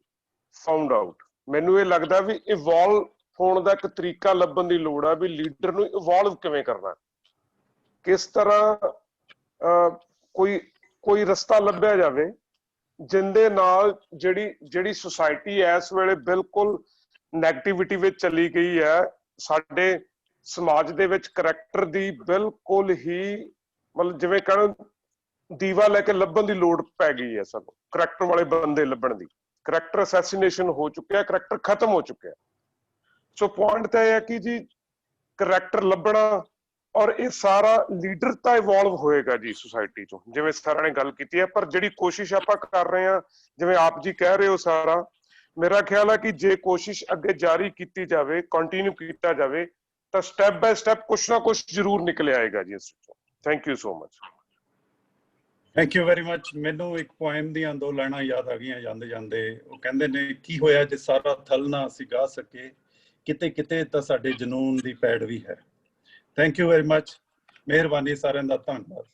found out. ਮੈਨੂੰ ਇਹ ਲੱਗਦਾ ਵੀ ਇਵੋਲਵ ਹੋਣ ਦਾ ਇੱਕ ਤਰੀਕਾ ਲੱਭਣ ਦੀ ਲੋੜ ਆ ਵੀ ਲੀਡਰ ਨੂੰ ਇਵੋਲਵ ਕਿਵੇਂ ਕਰਨਾ, ਕਿਸ ਤਰ੍ਹਾਂ ਕੋਈ ਰਸਤਾ ਲੱਭਿਆ ਜਾਵੇ ਜਿੰਦੇ ਨਾਲ ਜਿਹੜੀ ਸੁਸਾਇਟੀ ਇਸ ਵੇਲੇ ਬਿਲਕੁਲ ਨੈਗੇਟਿਵਿਟੀ ਵਿੱਚ ਚਲੀ ਗਈ ਹੈ, ਸਾਡੇ ਸਮਾਜ ਦੇ ਵਿੱਚ ਕਰੈਕਟਰ ਦੀ ਬਿਲਕੁਲ ਹੀ ਮਤਲਬ ਜਿਵੇਂ ਕਹਿਣ ਦੀਵਾ ਲੈ ਕੇ ਲੱਭਣ ਦੀ ਲੋੜ ਪੈ ਗਈ ਹੈ ਸਾਨੂੰ, ਕਰੈਕਟਰ ਵਾਲੇ ਬੰਦੇ ਲੱਭਣ ਦੀ। ਕਰੈਕਟਰ ਅਸੈਸੀਨੇਸ਼ਨ ਹੋ ਚੁੱਕਿਆ, ਕਰੈਕਟਰ ਖਤਮ ਹੋ ਚੁੱਕਿਆ। ਸੋ ਪੁਆਇੰਟ ਤਾਂ ਇਹ ਹੈ ਕਿ ਜੀ ਕਰੈਕਟਰ ਲੱਭਣਾ, ਔਰ ਇਹ ਸਾਰਾ ਲੀਡਰ ਤਾਂ ਇਵੋਲਵ ਹੋਏਗਾ ਜੀ ਸੁਸਾਇਟੀ ਚੋਂ, ਜਿਵੇਂ ਸਾਰਿਆਂ ਨੇ ਗੱਲ ਕੀਤੀ ਹੈ। ਪਰ ਜਿਹੜੀ ਕੋਸ਼ਿਸ਼ ਆਪਾਂ ਕਰ ਰਹੇ ਹਾਂ, ਜਿਵੇਂ ਆਪ ਜੀ ਕਹਿ ਰਹੇ ਹੋ, ਸਾਰਾ ਮੇਰਾ ਖਿਆਲ ਹੈ ਕਿ ਜੇ ਕੋਸ਼ਿਸ਼ ਅੱਗੇ ਜਾਰੀ ਕੀਤੀ ਜਾਵੇ, ਕੰਟੀਨਿਊ ਕੀਤਾ ਜਾਵੇ, ਤਾਂ ਸਟੈਪ ਬਾय ਸਟੈਪ ਕੁਛ ਨਾ ਕੁਛ ਜ਼ਰੂਰ ਨਿਕਲ ਆਏਗਾ ਜੀ ਇਸ ਵਿੱਚੋਂ। Thank you so much. Thank you very much. ਮੈਨੂੰ ਇੱਕ ਪੋਇਮ ਦੀਆਂ ਦੋ ਲਾਈਨਾਂ ਯਾਦ ਆ ਗਈਆਂ ਜਾਂਦੇ ਜਾਂਦੇ। ਉਹ ਕਹਿੰਦੇ ਨੇ, ਕੀ ਹੋਇਆ ਜੇ ਸਾਰਾ ਥਲ ਨਾ ਅਸੀਂ ਗਾ ਸਕੇ, ਕਿਤੇ ਕਿਤੇ ਤਾਂ ਸਾਡੇ ਜਨੂਨ ਦੀ ਪੈੜ ਵੀ ਹੈ। Thank you very much. ਮਿਹਰਬਾਨੀ ਸਾਰਿਆਂ ਦਾ, ਧੰਨਵਾਦ।